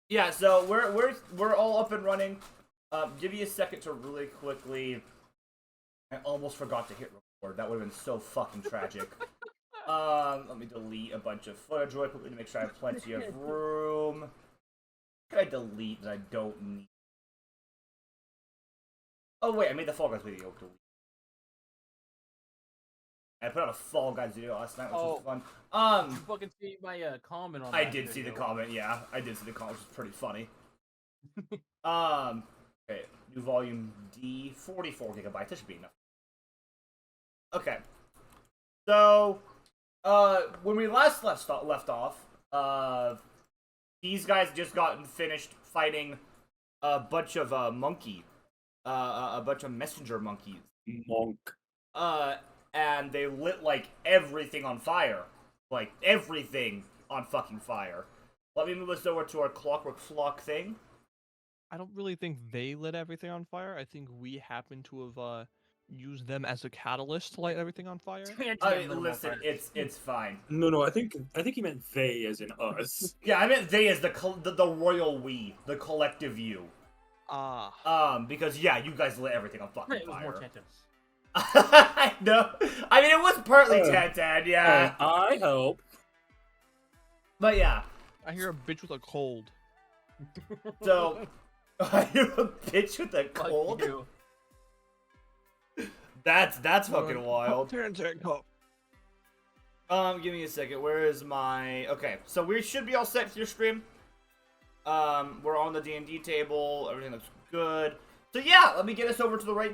Yeah, so we're all up and running. Give me a second to really quickly. I almost forgot to hit record. That would have been so fucking tragic. Let me delete a bunch of footage really quickly to make sure I have plenty of room. What can I delete that I don't need? Oh wait, I made the Fall Guys video. I put out a Fall Guys video last night, which was fun. You fucking see my comment on that. I did see the comment, yeah. I did see the comment, which was pretty funny. Okay, new volume D, 44 gigabytes. That should be enough. Okay. So, when we last left off, these guys just gotten finished fighting a bunch of a bunch of messenger monkeys. Monk. And they lit like everything on fire, like everything on fucking fire. Let me move us over to our Clockwork flock thing. I don't really think they lit everything on fire. I think we happen to have used them as a catalyst to light everything on fire. Listen, it's fine. No, I think he meant they as in us. Yeah, I meant they as the royal we, the collective you. Because yeah, you guys lit everything on fucking fire. More Tantan. No, I mean it was partly Tantan, yeah. I hope. But yeah. I hear a bitch with a cold. So, are you a bitch with a cold? That's fucking wild. Tantan, give me a second. Where is my? Okay, so we should be all set for your stream. We're on the D&D table. Everything looks good. So yeah, let me get us over to the right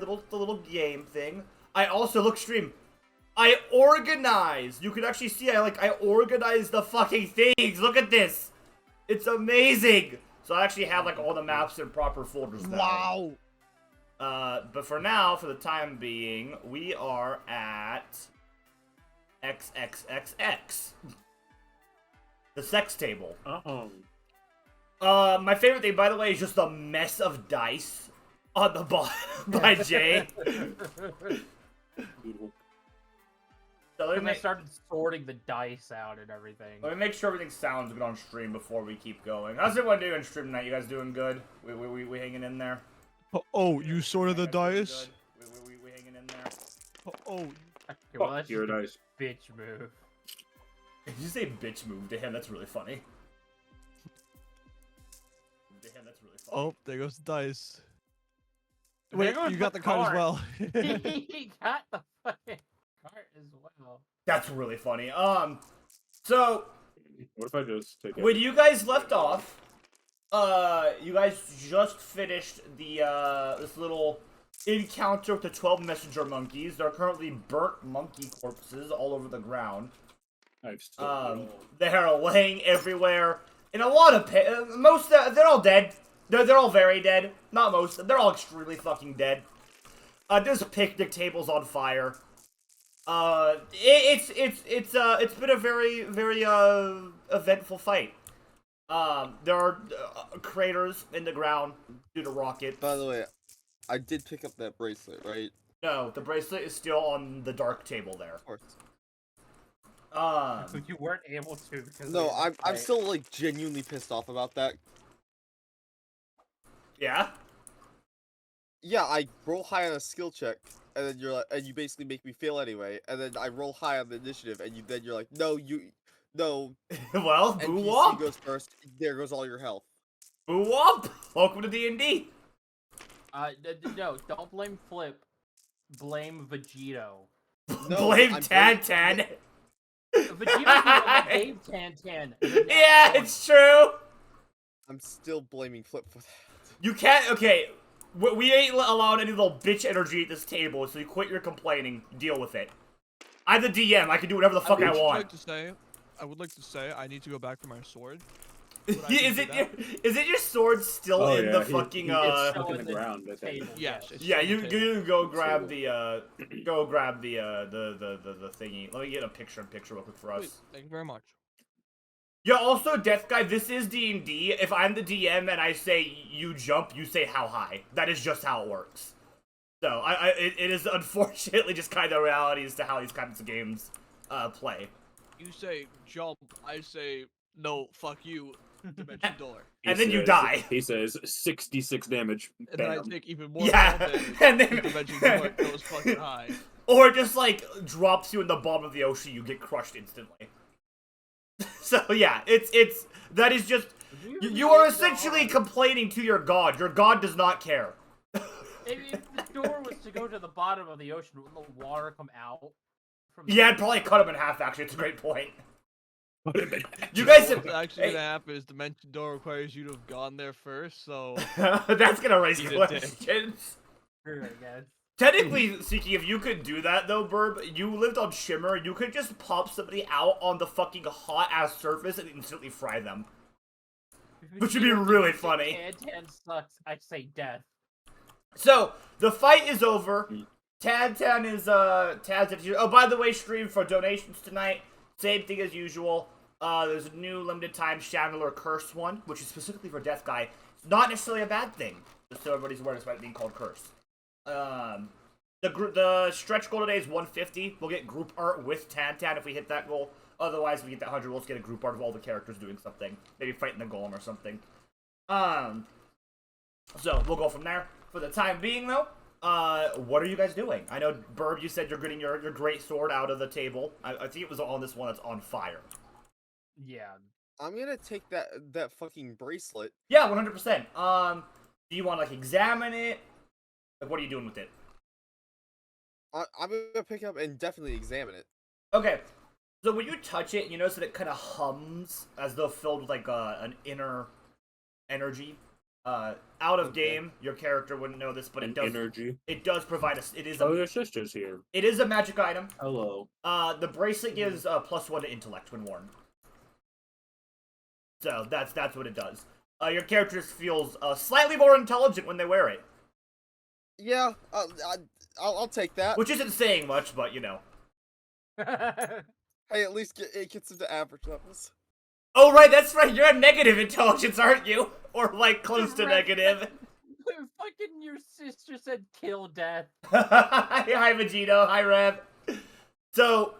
little game thing. I also look stream. I organized. You can actually see I organized the fucking things. Look at this. It's amazing. So I actually have like all the maps in proper folders now. Wow. But for now, for the time being, we are at XXXX. The sex table. My favorite thing, by the way, is just the mess of dice on the bottom by Jay. So I started sorting the dice out and everything. Let me make sure everything sounds good on stream before we keip going. How's everyone doing stream tonight? You guys doing good? We hanging in there? Oh, you sorted the dice? We hanging in there? Oh. Okay, well, that's your just dice. Bitch move. If you say bitch move to him, that's really funny. That's really funny. Oh, there goes the dice. Wait, you got the card as well. He got the fucking card as well. That's really funny. So what if I just take it? When you guys left off, you guys just finished the this little encounter with the 12 messenger monkeys. There are currently burnt monkey corpses all over the ground. They're laying everywhere in a lot of they're all dead. They're all very dead. Not most. They're all extremely fucking dead. There's picnic tables on fire. It's been a very eventful fight. There are craters in the ground due to rockets. By the way, I did pick up that bracelet, right? No, the bracelet is still on the dark table there. Of course. So you weren't able to. Because no, I'm still like genuinely pissed off about that. Yeah. Yeah, I roll high on a skill check, and then you're like, and you basically make me fail anyway, and then I roll high on the initiative, and you're like, no. Well, boo womp goes first. There goes all your health. Boo womp. Welcome to D&D. No, don't blame Flip. Blame Vegito. No, blame Tantan. Vegito's the one that gave Tantan. Yeah, it's true. I'm still blaming Flip for that. You can't. Okay. We ain't allowed any little bitch energy at this table, so you quit your complaining. Deal with it. I'm the DM. I can do whatever the fuck I want. I would like to say I need to go back for my sword. Is it your sword still in the fucking it's stuck in the ground? Yes. Yeah, you go grab the thingy. Let me get a picture real quick for us. Wait, thank you very much. Yeah, also, Death Guy, this is D&D. If I'm the DM and I say you jump, you say how high. That is just how it works. So, it is unfortunately just kind of reality as to how these kinds of games play. You say jump, I say no, fuck you. dimension door. And then you die. He says 66 damage. And then I Bam. take even more Yeah, damage. and then The dimension door goes fucking high. or it just like drops you in the bottom of the ocean, you get crushed instantly. So yeah, that is just you are essentially complaining to your god. Your god does not care. If the door was to go to the bottom of the ocean, wouldn't the water come out? Yeah, I'd probably cut him in half. Actually, it's a great point. You So guys, what's actually hey, gonna happen is dimension door requires you to have gone there first, so that's gonna raise Eat a dick. questions. True, I guess. Technically, Siki, if you could do that though, Burb, you lived on Shimmer, you could just pop somebody out on the fucking hot ass surface and instantly fry them. Which would be really funny. Tantan sucks. I say death. So, the fight is over. Tantan is, oh, by the way, stream for donations tonight. Same thing as usual. There's a new limited time Chandler Curse one, which is specifically for Death Guy. It's not necessarily a bad thing, just so everybody's aware despite it being called Curse. The stretch goal today is 150. We'll get group art with Tantan if we hit that goal. Otherwise, if we get that 100, we'll just get a group art of all the characters doing something. Maybe fighting the golem or something. So, we'll go from there. For the time being, though, what are you guys doing? I know, Burb, you said you're getting your great sword out of the table. I think it was on this one that's on fire. Yeah. I'm gonna take that fucking bracelet. Yeah, 100%. Do you want to, like, examine it? Like, what are you doing with it? I'm gonna pick up and definitely examine it. Okay. So when you touch it, you notice that it kind of hums as though filled with, like, an inner energy. Out of game, your character wouldn't know this, but it does. Energy. It does provide us. It is Oh, a. your sister's here. It is a magic item. Hello. The bracelet gives +1 to intellect when worn. So that's what it does. Your character feels slightly more intelligent when they wear it, Yeah, I'll take that. which isn't saying much, but you know. Hey, at least it gets into average levels. Oh right, that's right. You're a negative intelligence, aren't you? Or like close to negative. Fucking your sister said kill death. Hi Vegito. Hi Rev. So,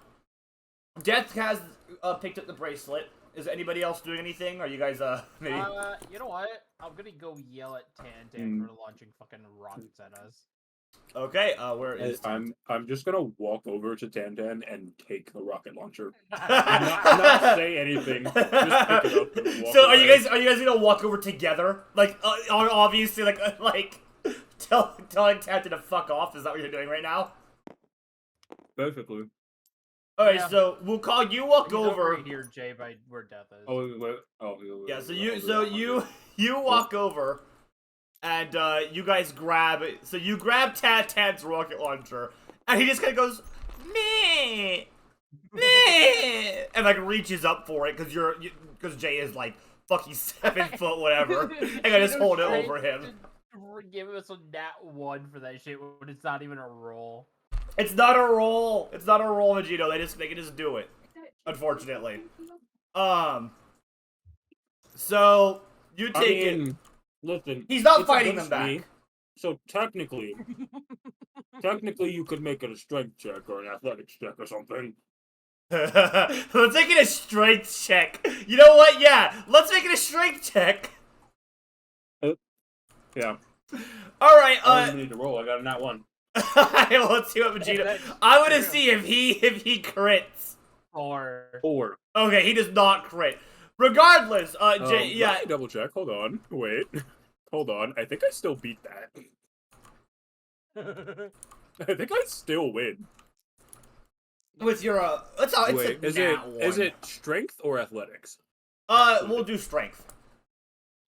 Death has picked up the bracelet. Is anybody else doing anything? Are you guys maybe? You know what? I'm gonna go yell at Tantan for launching fucking rockets at us. Okay. Where is? I'm just gonna walk over to Tantan and take the rocket launcher. not say anything. Just pick it up and walk So away. are you guys gonna walk over together? Like obviously like telling Tantan to fuck off. Is that what you're doing right now? Basically. Alright, Yeah. so you walk He's over. right here, Jay, by where death is. Oh, wait. Oh, Yeah, so you walk over, and you guys grab. So you grab Tantan's rocket launcher, and he just kind of goes meh, meh, and like reaches up for it because Jay is like fucking 7 foot whatever, and I just hold it over him. Give us a nat 1 for that shit when it's not even a roll. It's not a roll. It's not a roll, Vegito. They can just do it. Unfortunately. So you take it. Listen. He's not it's fighting them against back. me, so technically, you could make it a strength check or an athletics check or something. Let's make it a strength check. You know what? Yeah, let's make it a strength check. Yeah. All right. I don't need to roll. I got a nat 1. Let's see what Vegeta. I want to see if he crits. 4. Okay, he does not crit. Regardless, Jay, yeah. Let me double check. Hold on. Wait. Hold on. I think I still beat that. I think I still win. With your Wait, is it strength or athletics? We'll do strength.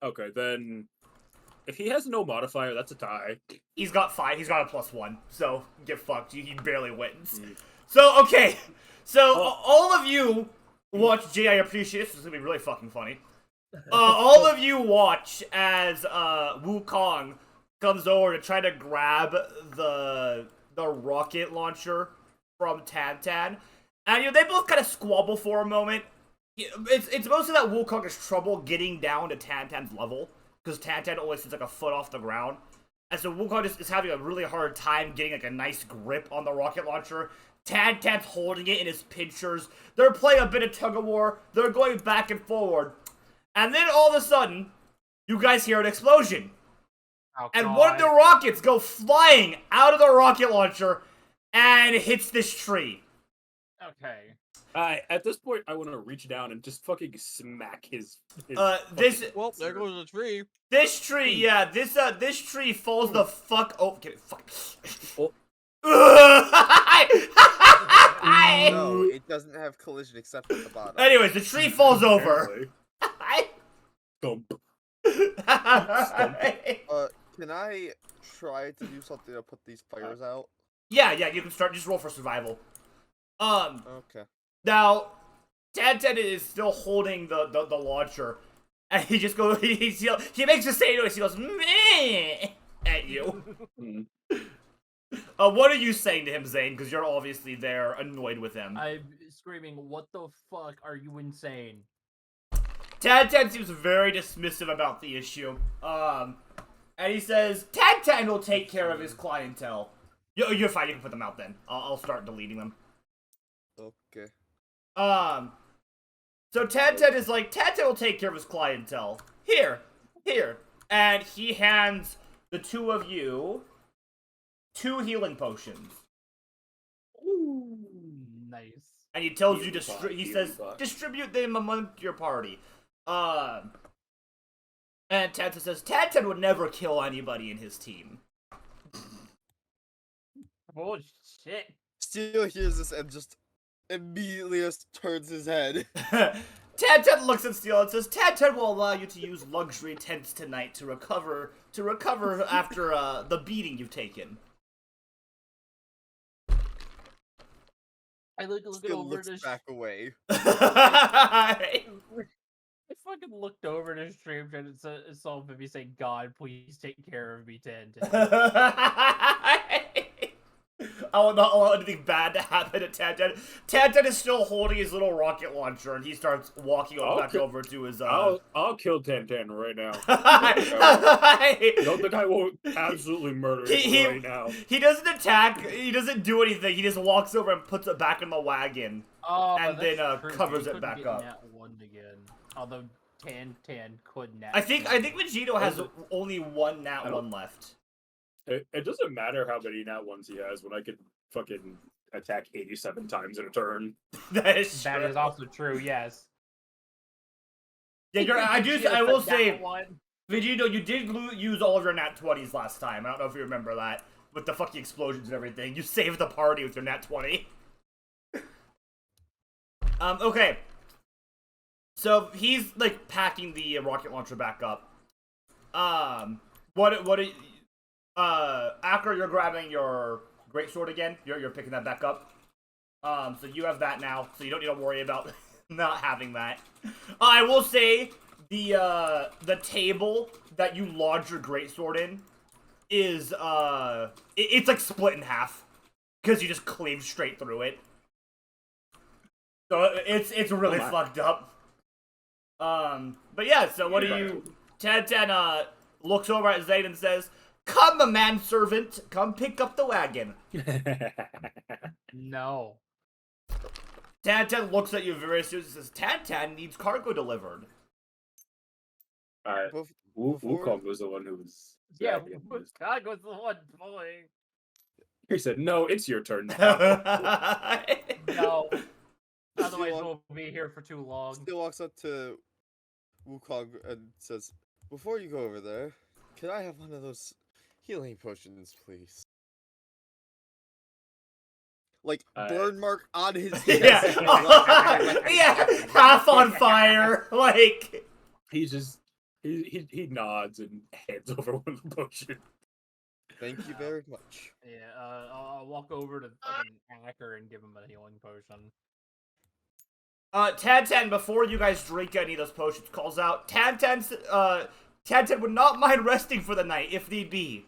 Okay, then if he has no modifier, that's a tie. He's got 5. He's got a +1. So get fucked. He barely wins. So okay. So all of you watch Jay. I appreciate this. This is gonna be really fucking funny. All of you watch as Wukong comes over to try to grab the rocket launcher from Tantan, and they both kind of squabble for a moment. It's mostly that Wukong has trouble getting down to Tantan's level because Tantan always sits like a foot off the ground, and so Wukong is having a really hard time getting like a nice grip on the rocket launcher. Tantan's holding it in his pinchers. They're playing a bit of tug of war. They're going back and forward. And then all of a sudden, you guys hear an explosion. Oh, And one of the God. rockets go flying out of the rocket launcher and hits this tree. Okay. At this point, I want to reach down and just fucking smack his This Well, there goes the tree. this tree, yeah, this tree falls the fuck. Oh, get it, fuck. Oh. No, it doesn't have collision except at the bottom. Anyways, the tree falls over. Thump. Can I try to do something to put these fires out? Yeah, you can start. Just roll for survival. Okay. Now, Tantan is still holding the launcher, and he just goes. He makes a say noise. He goes meh at you. Mm. What are you saying to him, Zane? Because you're obviously there, annoyed with him. I'm screaming, what the fuck? Are you insane? Tantan seems very dismissive about the issue. And he says, Tantan will take care of his clientele. You're fine, you can put them out then. I'll start deleting them. Okay. So Tantan is like, Tantan will take care of his clientele. Here. And he hands the two of you 2 healing potions. Ooh, nice. And he tells you, Healing he bot, says, healing bot. distribute them among your party. And Tantan says, Tantan would never kill anybody in his team. Bullshit. Steel hears this and just immediately just turns his head. Tantan looks at Steel and says, Tantan will allow you to use luxury tents tonight to recover after the beating you've taken. I look Steel over looks to back away. I fucking looked over to stream and it saw Vivi say, God, please take care of me, Tantan. I will not allow anything bad to happen to Tantan. Tantan is still holding his little rocket launcher, and he starts walking back over to his. I'll kill Tantan right now. Don't think I won't absolutely murder him right now. He doesn't attack. He doesn't do anything. He just walks over and puts it back in the wagon. Oh, And that's then, true. covers He it couldn't back get up. Nat 1 again. Although Tantan could nat. I think 1. Vegito has only one nat 1 left. It doesn't matter how many nat ones he has when I can fucking attack 87 times in a turn. That is That true. is also true. Yes. Yeah, I Vegeta will said say, nat 1. Vegito, you did use all of your nat 20s last time. I don't know if you remember that. With the fucking explosions and everything. You saved the party with your nat 20. Okay. So, he's, like, packing the rocket launcher back up. Akra, you're grabbing your greatsword again. You're picking that back up. So you have that now, so you don't need to worry about not having that. I will say, the table that you lodge your greatsword in is, it's like split in half. Because you just cleave straight through it. So it's really fucked up. But yeah, so what do you... Tantan, looks over at Zayn and says, come, manservant, come pick up the wagon. No. Tantan looks at you very seriously and says, Tantan needs cargo delivered. Alright. Wukong was the one who was. Yeah, dragging this. God was the one pulling. He said, "No, it's your turn now." No. Otherwise, Steel, we'll be here for too long. Steel walks up to Wukong and says, before you go over there, can I have one of those healing potions, please? Like, burn mark on his Yeah. yes. Yeah, half on fire. Like, He just he nods and hands over one of the potions. Thank you very much. Yeah, I'll walk over to fucking Hacker and give him a healing potion. Tantan, before you guys drink any of those potions, calls out, Tantan would not mind resting for the night, if need be.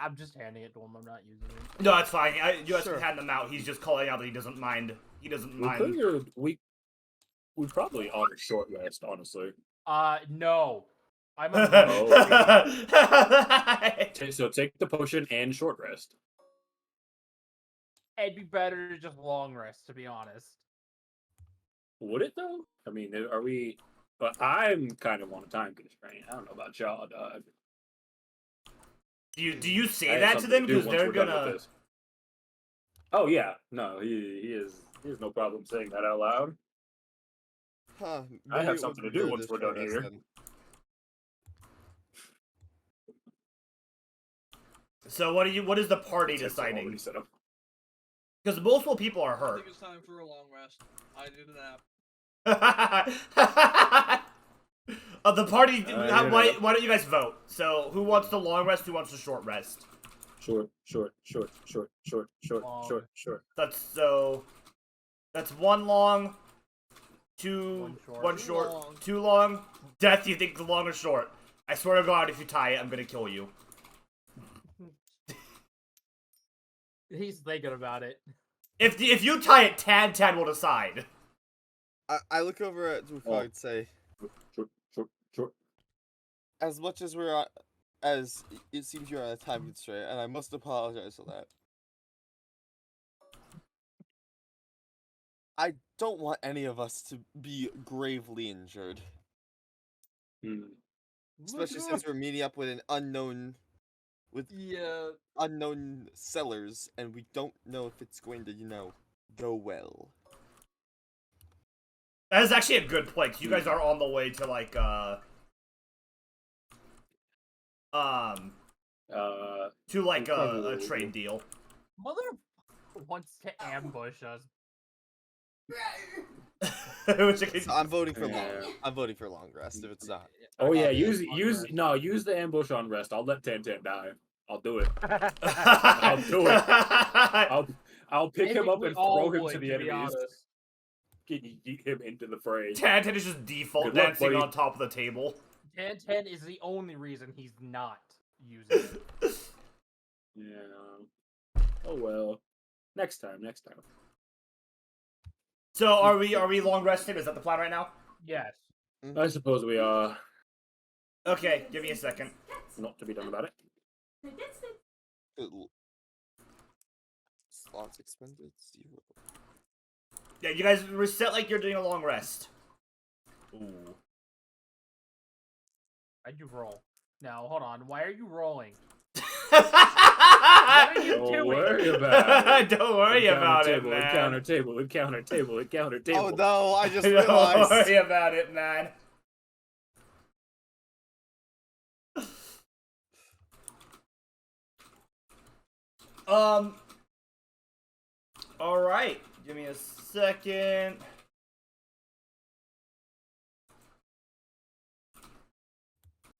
I'm just handing it to him, I'm not using it. No, it's fine. You guys Sure. can hand them out. He's just calling out that he doesn't mind. He doesn't mind. We probably on a short rest, honestly. No. I'm a So take the potion and short rest. It'd be better to just long rest, to be honest. Would it though? I mean, are we But I'm kind of on a time constraint. I don't know about y'all, dog. Do you I say have that to something them do because once they're we're done with gonna? this. Oh yeah, no, he has no problem saying that out loud. Huh. I maybe have it something to wouldn't do be once this we're done short rest here. then. So what is the party Except I've already deciding? set up. Because multiple people are I hurt. think it's time for a long rest. I did a nap. The party. Yeah. Why don't you guys vote? So who wants the long rest? Who wants the short rest? Short. Long. That's one long, one short, Long. two long. Death, you think the long or short? I swear to God, if you tie it, I'm gonna kill you. He's thinking about it. If you tie it, Tantan will decide. I look over at Zufag and say, Short. as much as as it seems you're on a time constraint, and I must apologize for that. I don't want any of us to be gravely injured, especially since we're meeting up with Yeah. unknown sellers, and we don't know if it's going to, go well. That is actually a good point. 'Cause you guys are on the way to like to like a trade deal. Mother wants to ambush us. Which I can- So I'm voting for long. Yeah. I'm voting for long rest. If it's not, Oh yeah, Yeah. use the ambush on rest. I'll let Tantan die. I'll do it. I'll do it. I'll pick I him think up we and all throw him would, to the be enemies. honest. Yeet him into the fray. Tantan is just default Good luck, dancing buddy. on top of the table. Tantan is the only reason he's not using it. Yeah. Oh well. Next time. So are we long rested? Is that the plan right now? Yes. I suppose we are Okay, give me a second. not to be done about it. slots expended 0. Yeah, you guys reset like you're doing a long rest. Ooh. How'd you roll? Now, hold on. Why are you rolling? What are you Don't doing? worry about it. Don't worry about it, Encounter man. table. Oh no! I just Don't realized. worry about it, man. All right. Give me a second.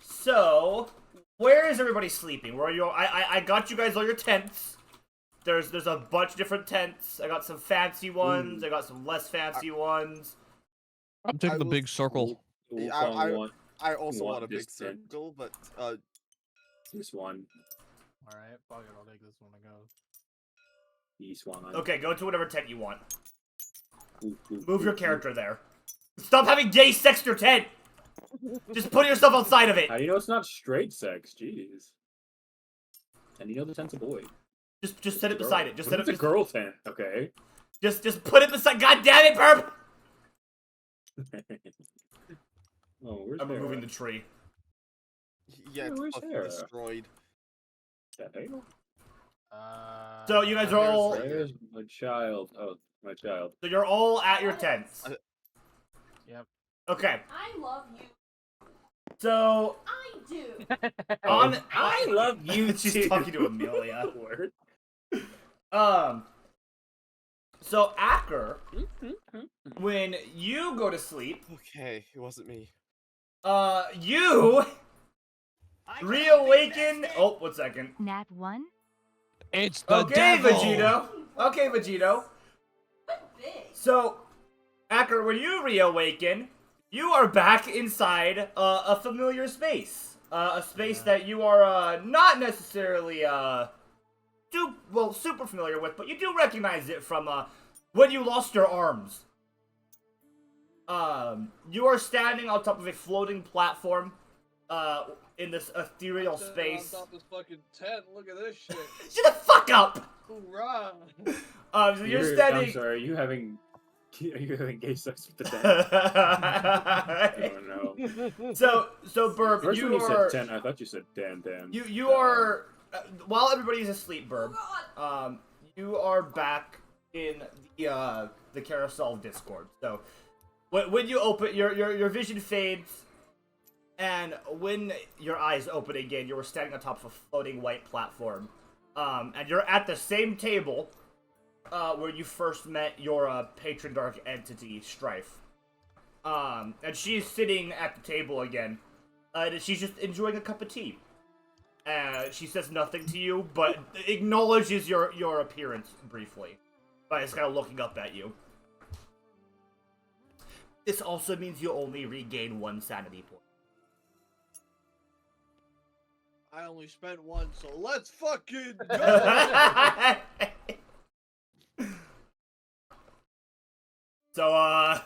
So, where is everybody sleeping? Where are you? I got you guys all your tents. There's a bunch of different tents. I got some fancy ones. I got some less fancy ones. I'm taking the will- big circle. I also want a big this tent. circle, but This one. Alright, fuck it. I'll take this one to go. This one. Okay, go to whatever tent you want. Ooh, Move your ooh. character there. Stop having gay sex your tent. Just put yourself outside of it. How do you know it's not straight sex? Jeez. And you know the tent's a boy. Just set it beside it. Just set it. It's a girl tent, okay? Just put it beside. God damn it, Burp! Oh, where's I'm Sarah? removing the tree. yeah, it's where's fucking Sarah? destroyed. Sarah? So you guys are all. Where's my child? Oh, my child. So you're all at your tents. Yep. Okay. I love you. So I do. on. I love you. She's too. talking to Amelia. Word. So Acker, when you go to sleep, Okay, it wasn't me. you reawaken. Oh, 1 second. Nat 1? It's the Okay, devil. Vegito. Okay, Vegito. But big. So, Acker, when you reawaken, you are back inside a familiar space. A space that you are not necessarily super familiar with, but you do recognize it from when you lost your arms. You are standing on top of a floating platform in this ethereal space. On top of this fucking tent. Look at this shit. Shut the fuck up! Hoorah! So you're standing. I'm sorry. Are you having gay sex with the dad? Oh no. so Burb, First when you you are said 10, I thought you said Dan. you are while everybody's asleep, Burb. You are back in the carousel of Discord. So when you open your vision fades, and when your eyes open again, you were standing on top of a floating white platform, and you're at the same table where you first met your patron dark entity, Strife. And she's sitting at the table again. She's just enjoying a cup of tea. She says nothing to you, but acknowledges your appearance briefly. By just kind of looking up at you. This also means you only regain 1 sanity point. I only spent 1, so let's fucking go! So,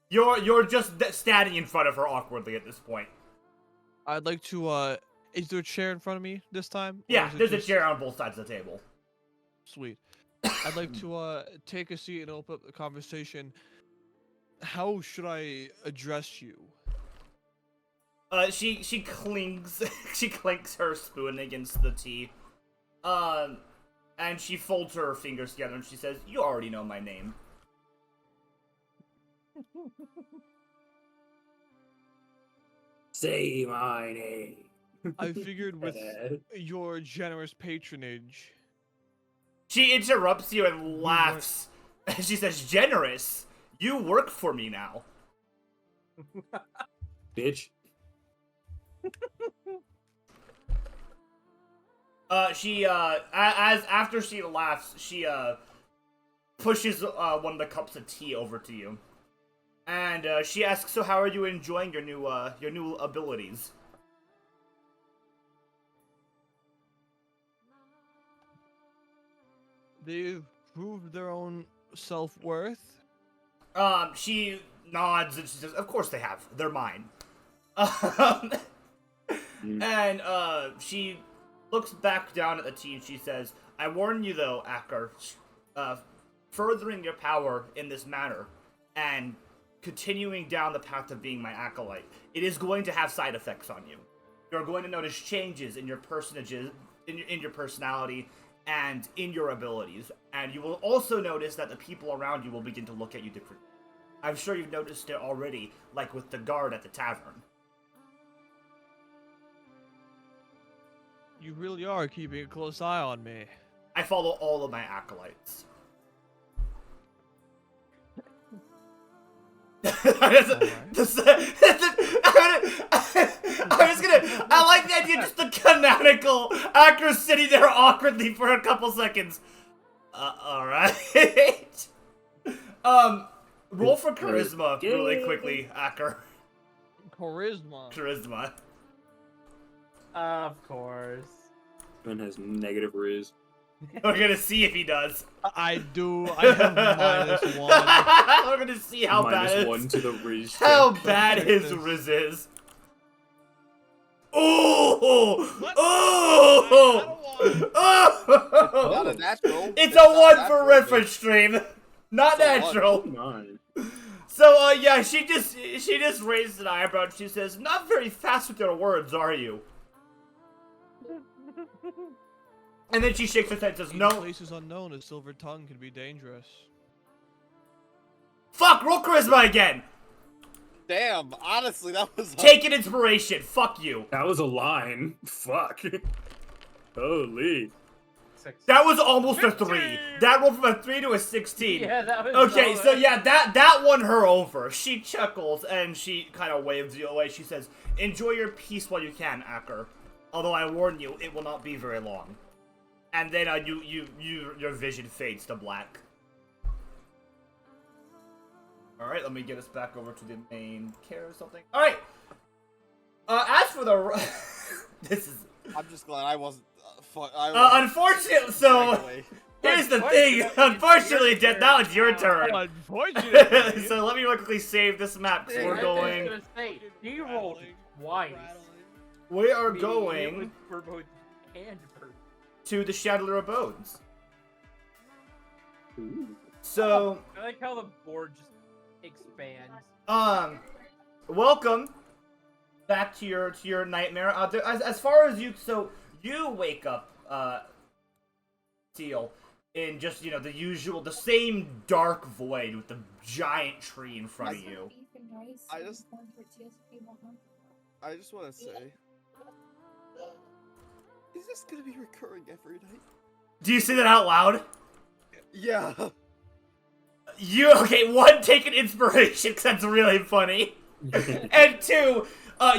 you're just standing in front of her awkwardly at this point. I'd like to, is there a chair in front of me this time? Or Yeah, is it there's just- a chair on both sides of the table. Sweet. I'd like to, take a seat and open up the conversation. How should I address you? She clings, she clinks her spoon against the tea. And she folds her fingers together and she says, "You already know my name." Say my name. I figured with your generous patronage. She interrupts you and laughs. She says, "Generous? You work for me now." Bitch. After she laughs, she pushes one of the cups of tea over to you, and she asks, "So how are you enjoying your new abilities?" They've proved their own self-worth. She nods and she says, "Of course they have. They're mine." And she looks back down at the tea and she says, "I warn you though, Acker, furthering your power in this manner and continuing down the path of being my acolyte, it is going to have side effects on you. You're going to notice changes in your personages, in your personality, and in your abilities. And you will also notice that the people around you will begin to look at you differently. I'm sure you've noticed it already, like with the guard at the tavern." You really are keeping a close eye on me. I follow all of my acolytes. I like the idea, just the canonical actor sitting there awkwardly for a couple seconds. Alright. Roll for charisma really quickly, Acker. Charisma. Of course. Man has negative riz. We're gonna see if he does. I do. I have -1. We're gonna see how bad Minus it 1 is. to the riz. How check. bad his riz is. Oh! Oh! Not a natural. It's a 1 for reference stream. Not It's a 1. natural. Come on. So, yeah, she just raised an eyebrow and she says, "Not very fast with your words, are you?" And then she shakes her head and says, In "No." places unknown, a silver tongue can be dangerous. Fuck, roll charisma again. Damn, honestly, that was. Take an inspiration. Fuck you. That was a line. Fuck. Holy. 6. That was almost a 3. That rolled from a 3 to a 16. Yeah, that was. Okay, so yeah, that won her over. She chuckles and she kind of waves you away. She says, "Enjoy your peace while you can, Acker. Although I warn you, it will not be very long." And then your vision fades to black. All right, let me get us back over to the main care or something. All right. As for the this is I'm just glad I wasn't. unfortunately. So here's the thing. Unfortunately, Jet, now it's your turn. Unfortunately. So let me quickly save this map because we're going. You rolled twice. We are It going was for both and for. to the Chandler Abodes. Ooh. So, I like how the board just expands. welcome back to your nightmare. As far as you wake up, Teal, in just the same dark void with the giant tree in front of you. I just want to say, is this gonna be recurring every night? Do you say that out loud? Yeah. Okay, one, take an inspiration, because that's really funny. And two,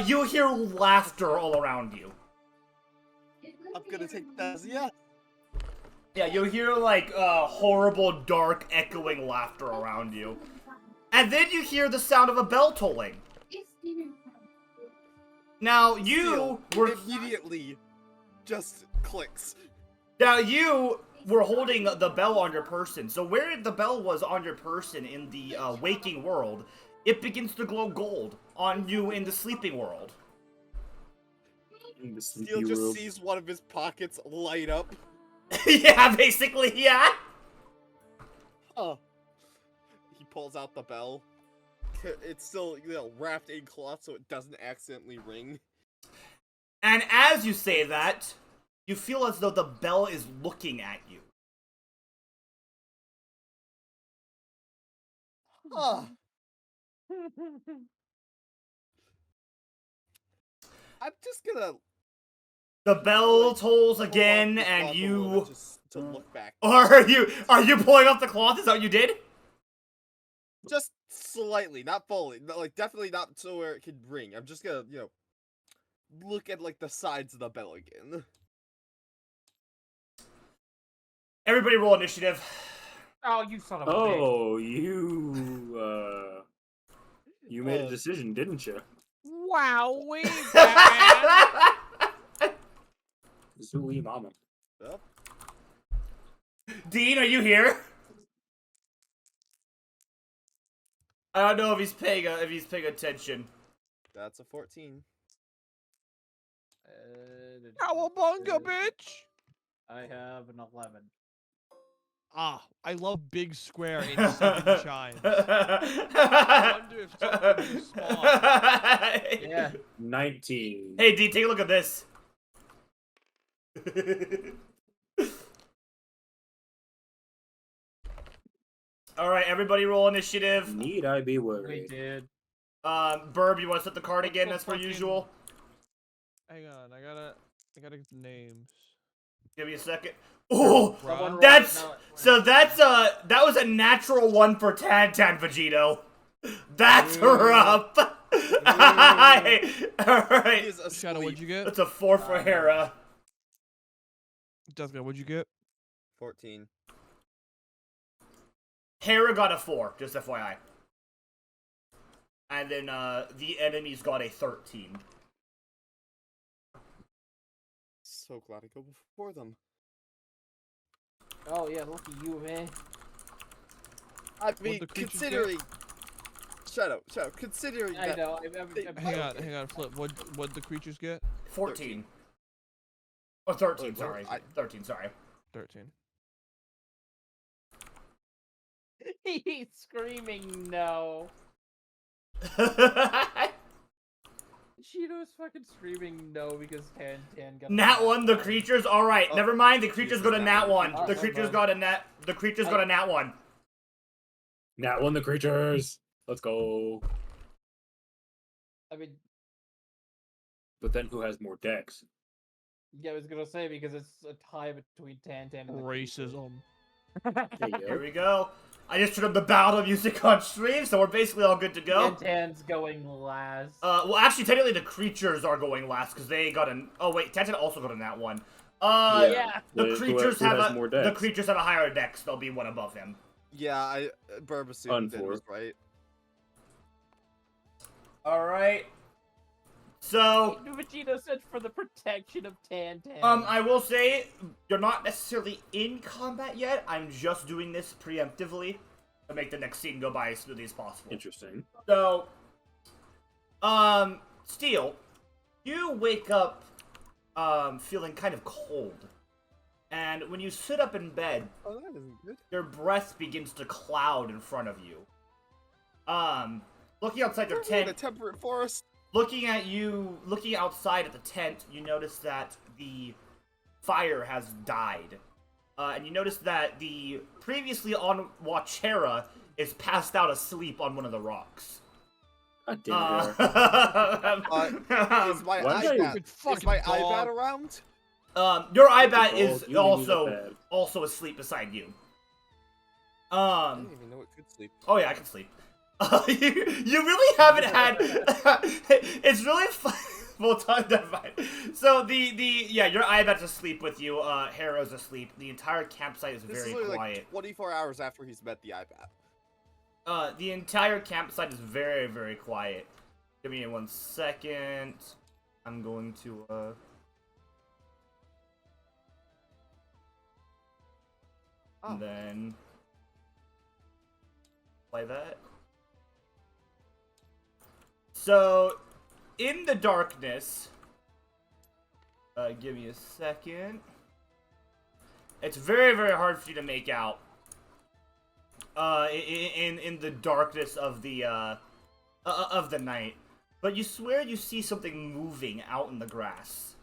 you'll hear laughter all around you. I'm gonna take that as yeah. Yeah, you'll hear, like, horrible, dark, echoing laughter around you. And then you hear the sound of a bell tolling. Now, you were... immediately just clicks. Now, you were holding the bell on your person, so where the bell was on your person in the waking world, it begins to glow gold on you in the sleeping world. In the sleepy Steel just world. sees one of his pockets light up. Yeah, basically, yeah. Huh. He pulls out the bell. It's still, wrapped in cloth so it doesn't accidentally ring. And as you say that, you feel as though the bell is looking at you. Huh. I'm just gonna The bell tolls pull off again, the and cloth a little you... bit just to look back. Are you pulling off the cloth? Is that what you did? Just slightly, not fully. Like, definitely not so where it can ring. I'm just gonna, look at, like, the sides of the bell again. Everybody roll initiative. Oh, you son of a bitch. Oh, you made a decision, didn't you? Wow, we Batman. Zooey mama. Yep. Dean, are you here? I don't know if he's paying attention. That's a 14. Cowabunga, bitch! I have an 11. Ah, I love big square in 7 chimes. I wonder if something will spawn. Yeah. 19. Hey, Dean, take a look at this. All right, everybody, roll initiative. Need I be We worried? did. Burb, you want to set the card again as per usual? Hang on, I gotta get the names. Give me a second. Oh, Someone roll- that's no, so. That was a natural one for Tantan, Vegito. That's rough. All He right, is asleep. Shadow, what'd you get? that's a 4 for Hera. Jessica, what'd you get? 14. Hera got a 4, just FYI. And then the enemies got a 13. So glad I go before them. Oh, yeah, lucky you, man. I the mean, creatures considering... Shadow, considering I that... know. Hang on, Flip. What'd the creatures get? 14. Or 13, Wait, what? sorry. 13, sorry. 13. He's screaming no. Cheeto's fucking screaming no because Tantan got a Nat 1, the creatures. All right, Oh, never mind. The creatures Jesus, got a Nat nat one. 1. Oh, The never creatures mind. got a nat. The creatures got a nat 1. Nat won the creatures. Let's go. I mean, But then who has more decks? yeah, I was gonna say because it's a tie between Tantan and the creatures. Racism. There you Here go. we go. I just turned up the battle music on stream, so we're basically all good to go. Tantan's going last. Well, actually, technically, the creatures are going last because they got an. Oh wait, Tantan also got a nat 1. Yeah. The Who creatures who have has a. more The decks? creatures have a higher dex. They'll be one above him. Yeah, Burb assumed that was right. All right. So, Vegeta said for the protection of Tantan. I will say you're not necessarily in combat yet. I'm just doing this preemptively to make the next scene go by as smoothly as possible. Interesting. So, Steel, you wake up, feeling kind of cold. And when you sit up in bed, Oh, that isn't good. your breath begins to cloud in front of you. Looking outside your We're in a tent, temperate forest. looking outside at the tent, you notice that the fire has died. And you notice that the previously on watch Hera is passed out asleep on one of the rocks. God damn it, Eric. Is my Why did I- iPad? Stupid Is fucking my dog. iPad around? Your iBat Oh, is you leave me the pad. also asleep beside you. I didn't even know it could sleep. Oh yeah, I can sleep. You really haven't had. It's really fun. Well, never mind. So your iBat's asleep with you. Hera's asleep. The entire campsite is This very is literally quiet. like 24 hours after he's met the iPad. The entire campsite is very, very quiet. Give me 1 second. I'm going to, and then play that. So, in the darkness, give me a second. It's very, very hard for you to make out. In the darkness of the night, but you swear you see something moving out in the grass.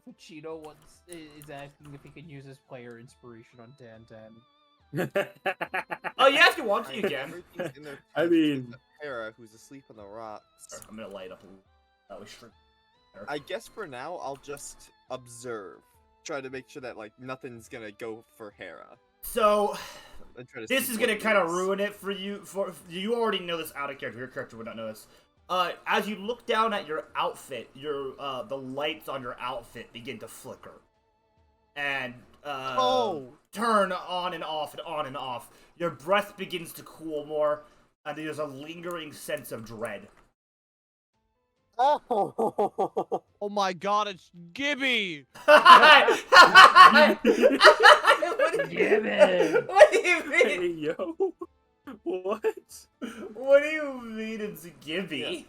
Vegito is asking if he can use his player inspiration on Tantan. Oh yeah, if you want to, you Alright, can. everything's in their I place mean- except Hera, who's asleep on the rocks. I'm gonna light up. We shrink. I guess for now, I'll just observe. Try to make sure that like nothing's gonna go for Hera. So And try to this see is what gonna it kind of is. ruin it for you. For you already know this out of character. Your character would not know this. As you look down at your outfit, the lights on your outfit begin to flicker, and turn on and off and on and off. Your breath begins to cool more, and there's a lingering sense of dread. Oh. Oh my god, it's Gibby! What Gibbon! What do you mean? Hey, yo. What? What do you mean it's Gibby? Yeah.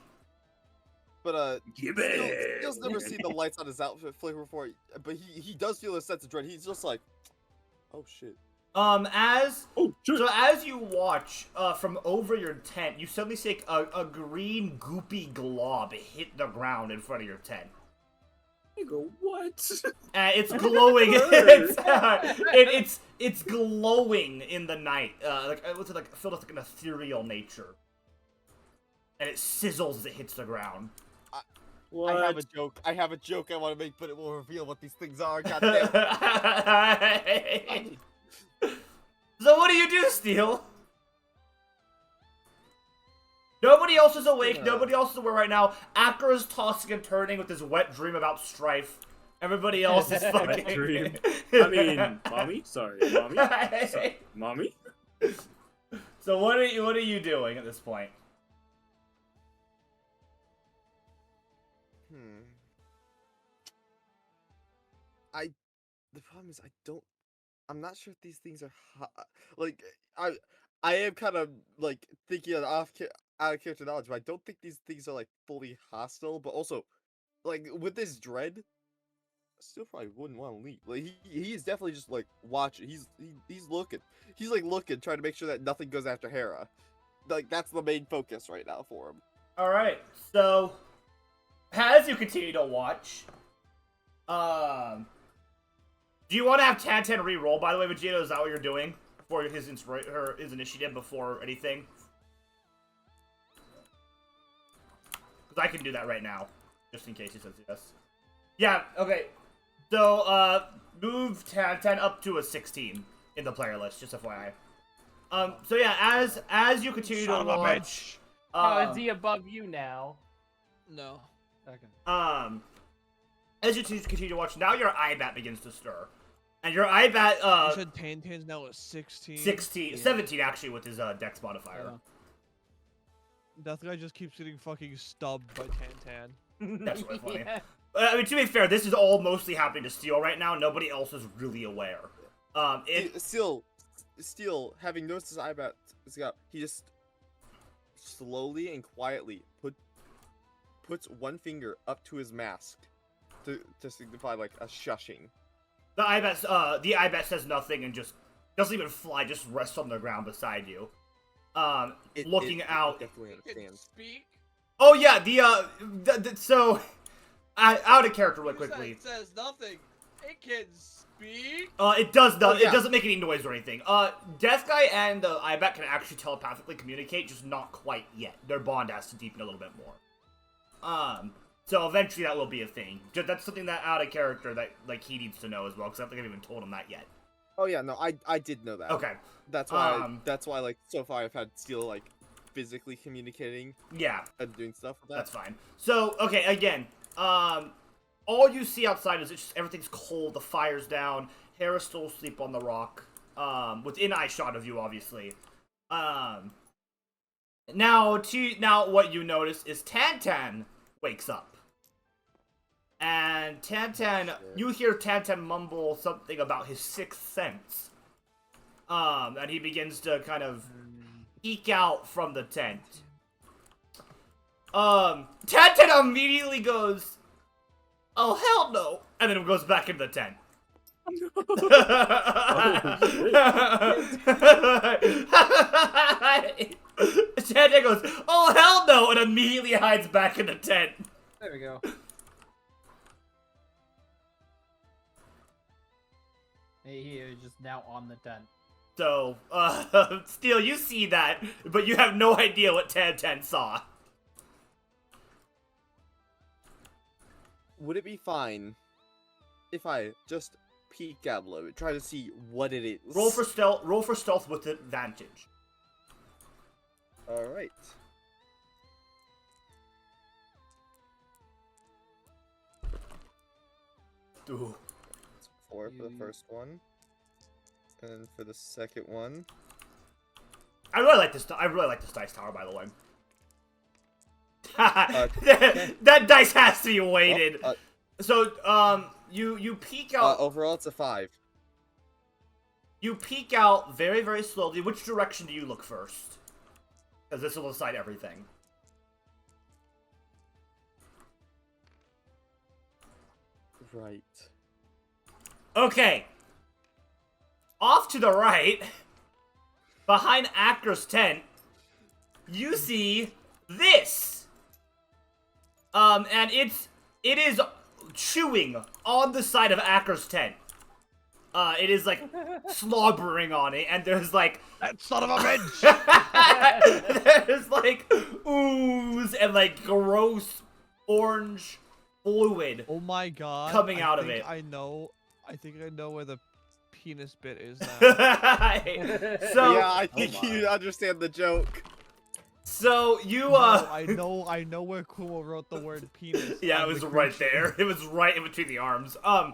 But Gibby! Steele's never seen the lights on his outfit flicker before, but he does feel a sense of dread. He's just like, oh shit. As Oh, shit. So as you watch from over your tent, you suddenly see a green goopy glob hit the ground in front of your tent. You go, what? It's glowing. It's glowing in the night. It looks like filled with like an ethereal nature, and it sizzles as it hits the ground. What? I have a joke I want to make, but it will reveal what these things are. Goddamn. So what do you do, Steel? Nobody else is awake. Yeah. Nobody else is aware right now. Acker is tossing and turning with his wet dream about strife. Everybody else is fucking. dream. I mean, mommy? Sorry, mommy? Mommy? So what are you doing at this point? The problem is I'm not sure if these things are like I am kind of like thinking out of character knowledge, but I don't think these things are like fully hostile. But also, like with this dread, I still probably wouldn't want to leave. Like he's definitely just like watching. He's looking. He's like looking, trying to make sure that nothing goes after Hera. Like that's the main focus right now for him. All right. So as you continue to watch, do you want to have Tantan re-roll, by the way, Vegeta? Is that what you're doing? For his initiative before anything? Because I can do that right now. Just in case he says yes. Yeah, okay. So, move Tantan up to a 16 in the player list, just FYI. So yeah, as you continue Son to of a watch... Oh, is he above you now? No. Okay. As you continue to watch, now your IBAT begins to stir. And your IBAT, You said Tantan's now a 16? 16, 17 actually with his dex modifier. That guy just keeps getting fucking stubbed by Tantan. That's really funny. Yeah. I mean, to be fair, this is all mostly happening to Steel right now. Nobody else is really aware. Steel, having noticed his iBat is out, he just slowly and quietly puts one finger up to his mask to signify like a shushing. The ibet says nothing and just doesn't even fly, just rests on the ground beside you. Looking out. Definitely It can understand. speak. Oh yeah, so out of character real You said quickly. It says nothing. It can speak. It does not. Oh, yeah. It doesn't make any noise or anything. Death Guy and ibet can actually telepathically communicate, just not quite yet. Their bond has to deepen a little bit more. So eventually that will be a thing. That's something that out of character that like he needs to know as well, because I don't think I've even told him that yet. Oh yeah, no, I did know that. Okay. That's why like so far I've had Steel like physically communicating Yeah, and doing stuff with that. that's fine. So okay, again, all you see outside is it's just everything's cold. The fire's down. Hera's still asleep on the rock. Within eye shot of you, obviously. Now what you notice is Tantan wakes up. And Tantan, Shit. you hear Tantan mumble something about his sixth sense. And he begins to kind of peek out from the tent. Tantan immediately goes, "Oh, hell no," and then goes back into the tent. Tantan goes, "Oh, hell no," and immediately hides back in the tent. There we go. He is just now on the tent. So, Steel, you see that, but you have no idea what Tantan saw. Would it be fine if I just peek out a little bit, try to see what it is? Roll for stealth with advantage. All right. Ooh. 4 for the first one, and for the second one. I really like this dice tower, by the way. Okay. That dice has to be weighted. Well, So, you peek out. overall, it's a 5. You peek out very, very slowly. Which direction do you look first? Because this will decide everything. Right. Okay. Off to the right, behind Acker's tent, you see this. And it is chewing on the side of Acker's tent. It is like slobbering on it, and there's like That son of a bitch! there's like ooze and like gross orange fluid. Oh my god! Coming out of think it. I think I know where the penis bit is now. So yeah, I think my. you understand the joke. so you No, I know where Kumo wrote the word penis. yeah, it on was the right creature. there. It was right in between the arms. I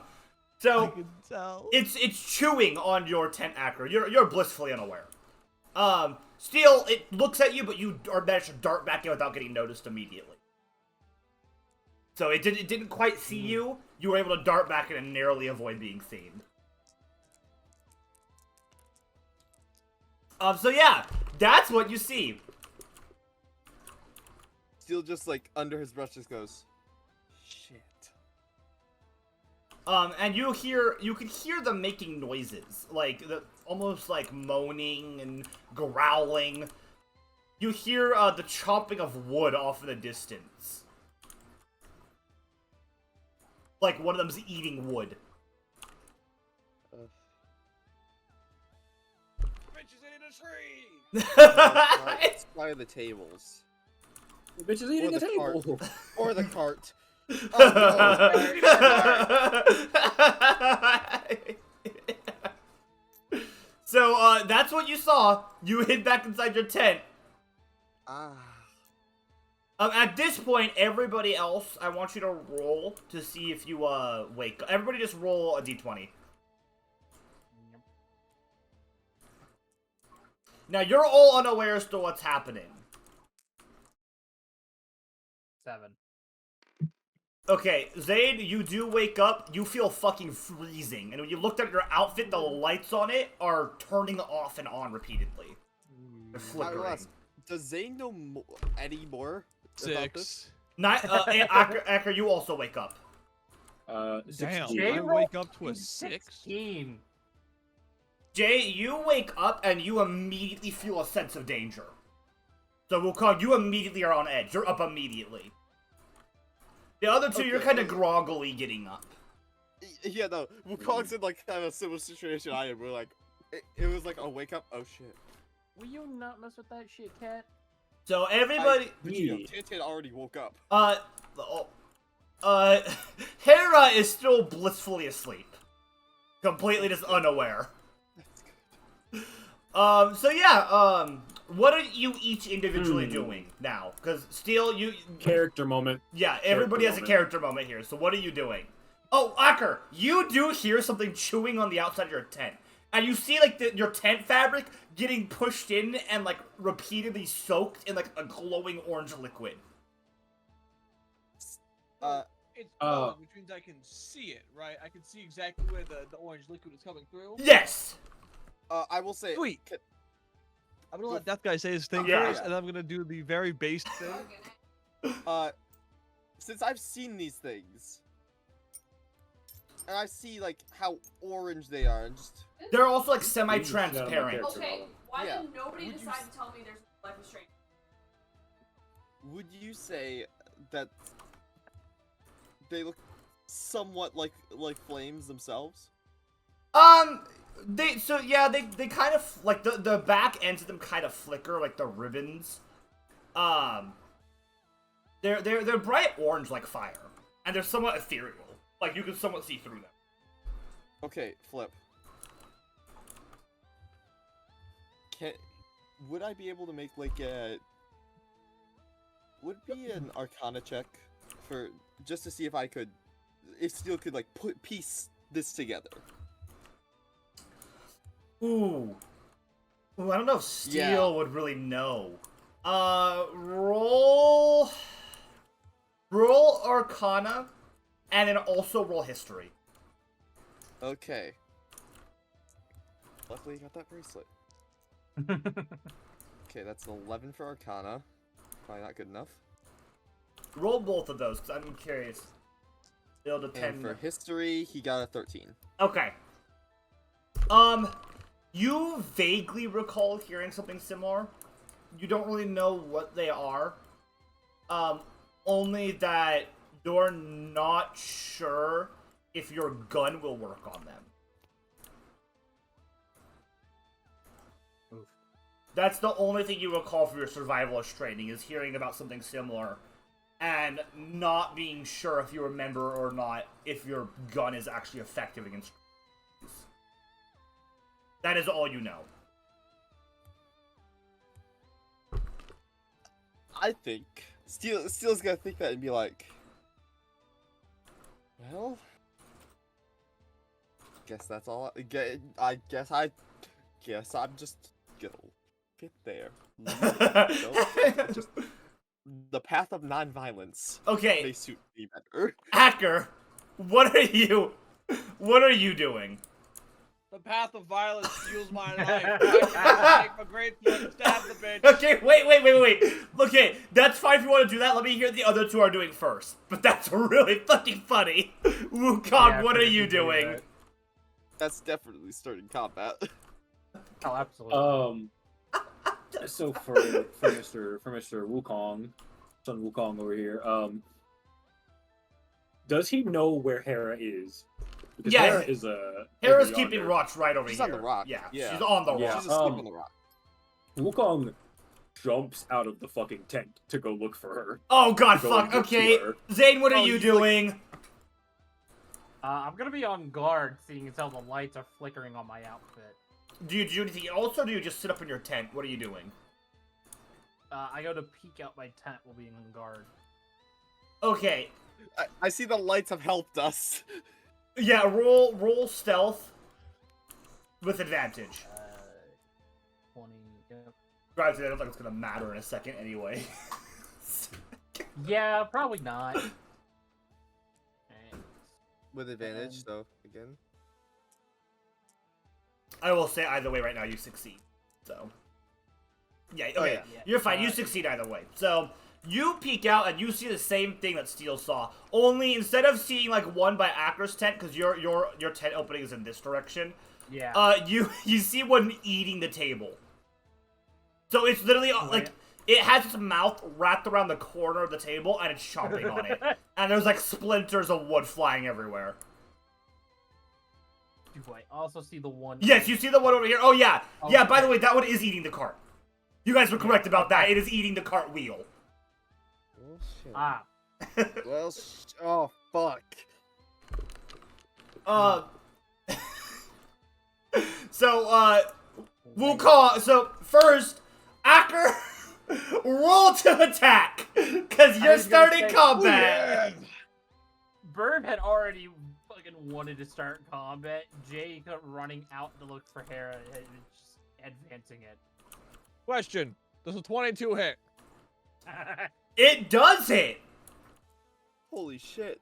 So can tell. it's chewing on your tent, Acker. You're blissfully unaware. Steel, it looks at you, but you are managed to dart back in without getting noticed immediately. So it didn't quite see you. You were able to dart back in and narrowly avoid being seen. So yeah, that's what you see. Steel just like under his brush just goes, shit. And you can hear them making noises, like almost like moaning and growling. You hear the chopping of wood off in the distance, like one of them's eating wood. Bitch is in a tree! It's by the tables. The bitch is eating Or a the table. cart. Or the cart. Oh So that's what you saw. You hid back inside your tent. Ah. At this point, everybody else, I want you to roll to see if you wake up. Everybody just roll a d20. Now you're all unaware as to what's happening. 7. Okay, Zayd, you do wake up. You feel fucking freezing, and when you looked at your outfit, the lights on it are turning off and on repeatedly. They're I will flickering. ask, does Zane know any more about this? 6. Acker, you also wake up. Damn, 16. I wake up to a 6? 16. Jay, you wake up and you immediately feel a sense of danger. So Wukong, you immediately are on edge. You're up immediately. The other two, you're Okay. kind of groggily getting up. Yeah, no. Wukong's in like kind of a similar situation I am. We're like, it was like, oh, wake up. Oh shit. Will you not mess with that shit, cat? So everybody, But you know, Tantan already woke up. Hera is still blissfully asleep. Completely just unaware. So yeah, what are you each individually doing now? Because Steel, Character moment. yeah, everybody has a moment. character moment here, so what are you doing? Oh, Acker, you do hear something chewing on the outside of your tent. And you see, like, your tent fabric getting pushed in and, like, repeatedly soaked in, like, a glowing orange liquid. It's glowing, which means I can see it, right? I can see exactly where the orange liquid is coming through. Yes! I will say. Sweet. I'm gonna let Death Guy say his thing Yeah. first, and I'm gonna do the very base thing. Since I've seen these things, and I see, like, how orange they are, and just... They're also, like, Yeah, semi-transparent. my Okay, why Yeah. did nobody Would you decide to tell me there's Life is Strange? Would you say that they look somewhat like flames themselves? They kind of, like, the back ends of them kind of flicker, like the ribbons. They're bright orange like fire, and they're somewhat ethereal. Like, you can somewhat see through them. Okay, Flip. Would I be able to make, like, would it be an Arcana check for, just to see if I could, if Steel could, like, piece this together? Ooh, I don't know if Steel Yeah. would really know. Roll Arcana, and then also roll History. Okay. Luckily, you got that bracelet. Okay, that's an 11 for Arcana. Probably not good enough. Roll both of those, because I'm curious. It'll depend. And for History, he got a 13. Okay. You vaguely recall hearing something similar. You don't really know what they are. Only that you're not sure if your gun will work on them. Oof. That's the only thing you recall from your survivalist training, is hearing about something similar and not being sure if you remember or not if your gun is actually effective against. That is all you know. I think Steel's gonna think that and be like, well, guess that's all. I guess I'm just gonna get there. Just the path of non-violence may Okay, suit me better. Hacker, what are you doing? The path of violence fuels my life. I take my great sword and stab the bitch. Okay, wait. Okay, that's fine if you want to do that. Let me hear what the other two are doing first. But that's really fucking funny. Wukong, Yeah, what are if you do doing? that. That's definitely starting combat. Oh, absolutely. So for Mr. Wukong, son Wukong over here, does he know where Hera is? Because Yeah, Hera is Hera's over keeping yonder. rocks right over She's here. on the rock. Yeah, Yeah. she's on the Yeah. rock. She's asleep on the rock. Wukong jumps out of the fucking tent to go look for her. Oh god, Go fuck. and get to Okay, her. Zane, what are Oh, you he's like- doing? I'm gonna be on guard, seeing as how the lights are flickering on my outfit. Do you do anything else, or do you just sit up in your tent? What are you doing? I go to peek out my tent while being on guard. Okay, I see the lights have helped us. yeah, roll stealth with advantage. 20. Yep. Granted, I don't think it's gonna matter in a second anyway. Yeah, probably not. Alright. With advantage, though, again. I will say either way right now you succeed. So yeah, Oh, okay. yeah. You're fine. You Uh, succeed either way. So You peek out and you see the same thing that Steel saw. Only instead of seeing like one by Acker's tent, because your tent opening is in this direction. Yeah. You see one eating the table. So it's literally like it has its mouth wrapped around the corner of the table and it's chomping on it. And there's like splinters of wood flying everywhere. Do I also see the one? Yes, you see the one over here. Oh yeah, Oh, yeah. By okay. the way, that one is eating the cart. You guys were correct about that. It is eating the cart wheel. Well, shit. Ah. Well, oh fuck. So Wukong. So first, Acker, roll to attack, cause you're was gonna starting say- combat. Burb had already fucking wanted to start combat. Jay kept running out to look for Hera and just advancing it. Question: does a 22 hit? It does hit. Holy shit.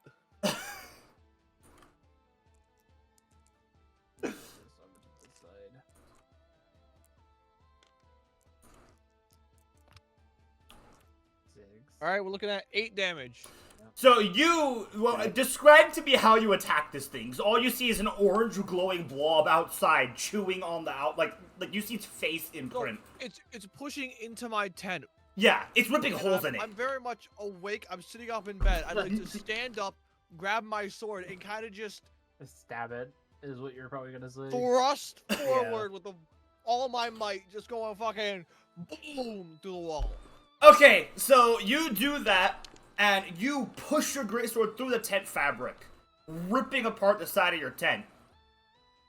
All right, we're looking at 8 damage. So describe to me how you attack this thing. 'Cause all you see is an orange glowing blob outside, chewing on the like you see its face So, imprint. it's pushing into my tent. Yeah, it's ripping and holes in it. I'm very much awake. I'm sitting up in bed. I'd like to stand up, grab my sword, and kind of just Stab it is what you're probably gonna say. thrust forward with all my might, just going fucking boom through the wall. Okay, so you do that, and you push your greatsword through the tent fabric, ripping apart the side of your tent.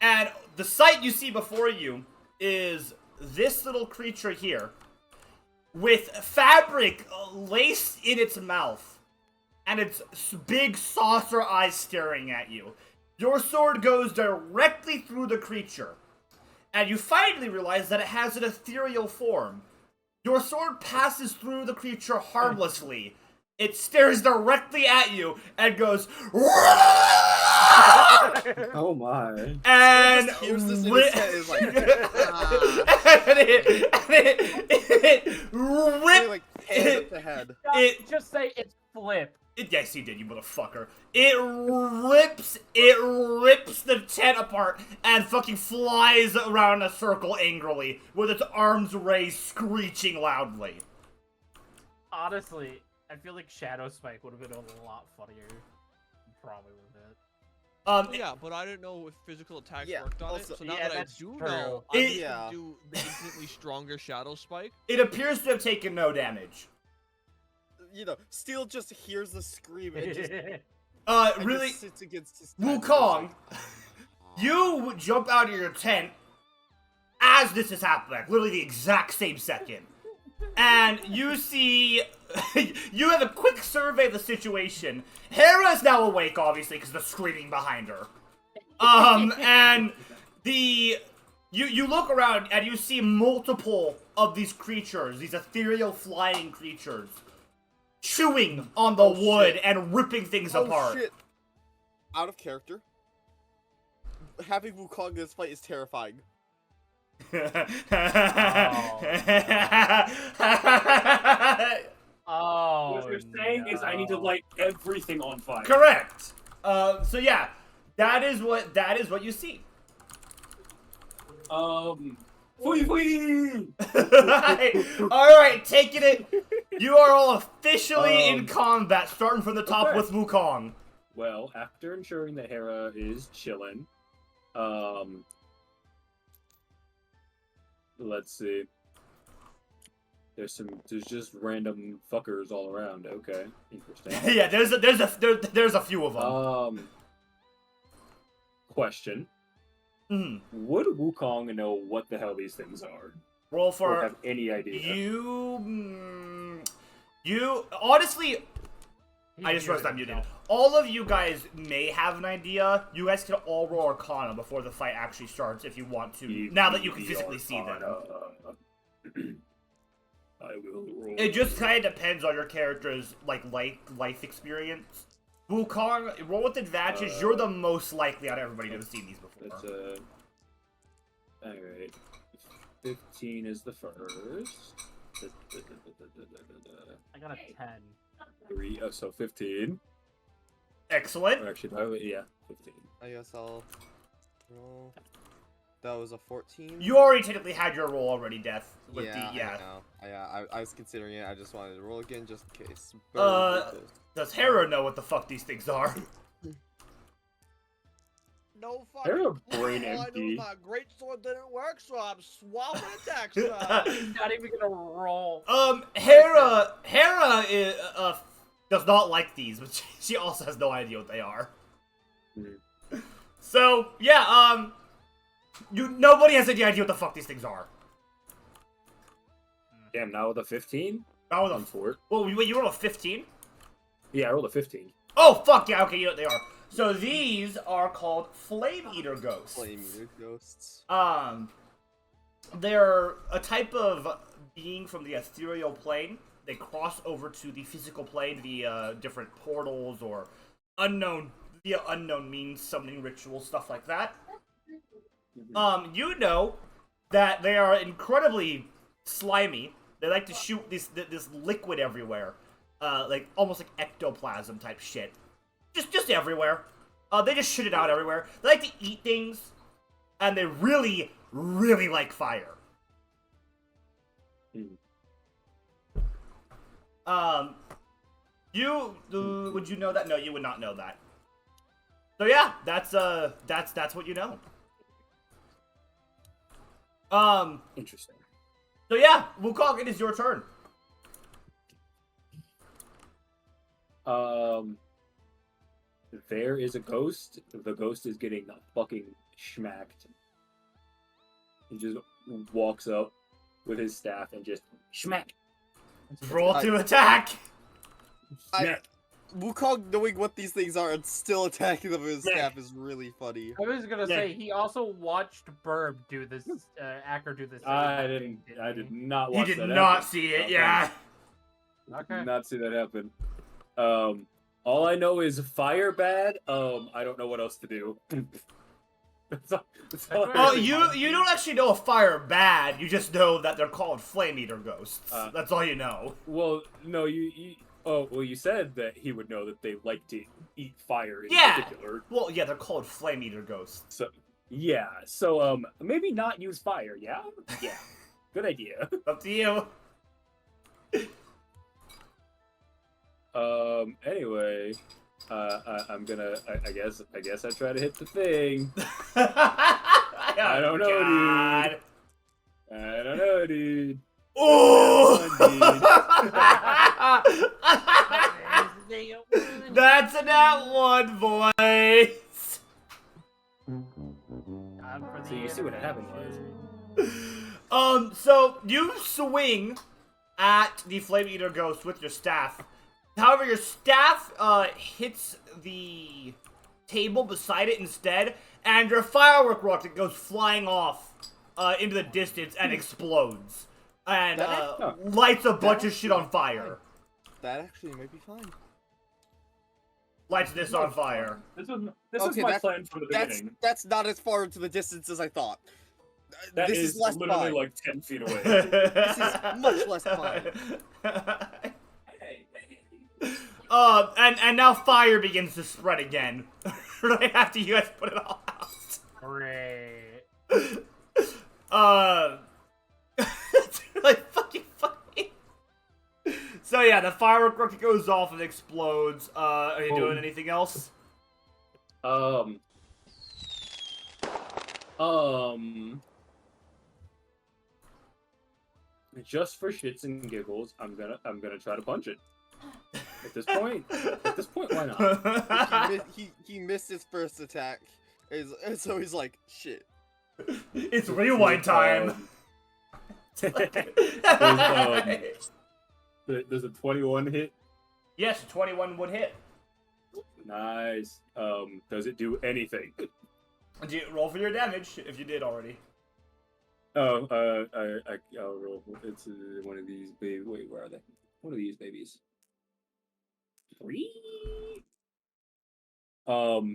And the sight you see before you is this little creature here, with fabric laced in its mouth, and its big saucer eyes staring at you. Your sword goes directly through the creature, and you finally realize that it has an ethereal form. Your sword passes through the creature harmlessly. It stares directly at you and goes, Oh my. and Just hears this in ri- his head, is like, and it really, like head up to head. Just say it's flip. Yes, he did, you motherfucker. It rips the tent apart and fucking flies around in a circle angrily with its arms raised, screeching loudly. Honestly, I feel like Shadow Spike would have been a lot funnier. Probably with it. Well, yeah, but I didn't know if physical attacks Yeah, worked on also- it. So now Yeah, that I that's do true. know, It- I'm Yeah. gonna do the infinitely stronger Shadow Spike. It appears to have taken no damage. You know, Steel just hears the scream and just, Really, just sits against his tent and is Wukong, like, you jump out of your tent as this is happening, like, literally the exact same second. And you see, you have a quick survey of the situation. Hera's now awake, obviously, because of the screaming behind her. And you look around and you see multiple of these creatures, these ethereal flying creatures, chewing on the wood shit. and ripping things oh apart. shit. Out of character. Having Wukong in this fight is terrifying. Oh. What you're saying is I need to light everything on fire. Correct. So yeah, that is what you see. Fui fui! All right, taking it. You are all officially in Um, combat, starting from the top okay. with Wukong. Well, after ensuring that Hera is chilling, let's see. There's just random fuckers all around. Okay, interesting. Yeah, there's a few of them. Question: Mhm. Would Wukong know what the hell these things are, Roll or for have any idea? you. Honestly, I just He realized I'm muted muted. himself. All of you guys may have an idea. You guys can all roll Arcana before the fight actually starts if you want to. Now that you can physically see them. I will roll. It just kind of depends on your character's life experience. Wukong, roll with advantage. You're the most likely out of everybody to have seen these before. That's all right. 15 is the first. I got a 10. 3, so 15. Excellent. Or actually, no, yeah, 15. I guess I'll roll. That was a 14. You already technically had your roll already, Death. With yeah, the, I know. I was considering it. I just wanted to roll again just in case. Does Hera know what the fuck these things are? No fucking They're a clue. brain All I know empty. is my great sword didn't work, so I'm swapping attack style. Not even gonna roll. Hera is, does not like these, but she also has no idea what they are. Hmm. So, yeah, nobody has any idea what the fuck these things are. Damn, now with a 15? Now with I'm a, for it. well, wait, you rolled a 15? Yeah, I rolled a 15. Oh, fuck, yeah, okay, you know what they are. So these are called Flame Eater Ghosts. Flame Eater Ghosts. They're a type of being from the ethereal plane. They cross over to the physical plane via different portals or via unknown means, summoning rituals, stuff like that. You know that they are incredibly slimy. They like to shoot this liquid everywhere, like almost like ectoplasm type shit. Just everywhere. They just shoot it out everywhere. They like to eat things, and they really, really like fire. Would you know that? No, you would not know that. So yeah, that's what you know. Interesting. So yeah, Wukong, it is your turn. There is a ghost. The ghost is getting fucking schmacked. He just walks up with his staff and just schmack. Roll to attack. Schmack. Wukong knowing what these things are and still attacking them with his staff is really funny. I was gonna say he also watched Burb do this. Acker do this. I did not He watch did that not happen. see it. Okay. Yeah. Okay. Did not see that happen. All I know is fire bad. I don't know what else to do. That's all I Well, really you don't actually know if fire bad. You just know that they're called Flame Eater Ghosts. That's all you know. Well, no, you said that he would know that they like to eat fire in Yeah. particular. Well, yeah, they're called Flame Eater Ghosts. So, yeah. So, maybe not use fire, yeah? Yeah. Good idea. Up to you. Anyway, I'm gonna, I guess I try to hit the thing. I don't know, dude. I don't know, dude. Oh! That's a nat one, boys. So you see what happened was. So you swing at the Flame Eater Ghost with your staff. However, your staff hits the table beside it instead, and your firework rocket goes flying off into the distance and explodes. And lights a bunch of shit on fire. That actually might be fine. Lights this on fire. This was my plan from the beginning. That's not as far into the distance as I thought. That this is less literally fine. like 10 feet away. This is much less fine. And now fire begins to spread again. Right after you guys put it all out. Great. It's really fucking funny. So yeah, the firework rocket goes off and explodes. Are you doing anything else? Just for shits and giggles, I'm gonna try to punch it. At this point, why not? He missed his first attack, and so he's like, shit. It's rewind time. There's a 21 hit. Yes, 21 would hit. Nice. Does it do anything? Do you roll for your damage if you did already? Oh, I'll roll. It's one of these baby. Wait, where are they? One of these babies. 3. Well,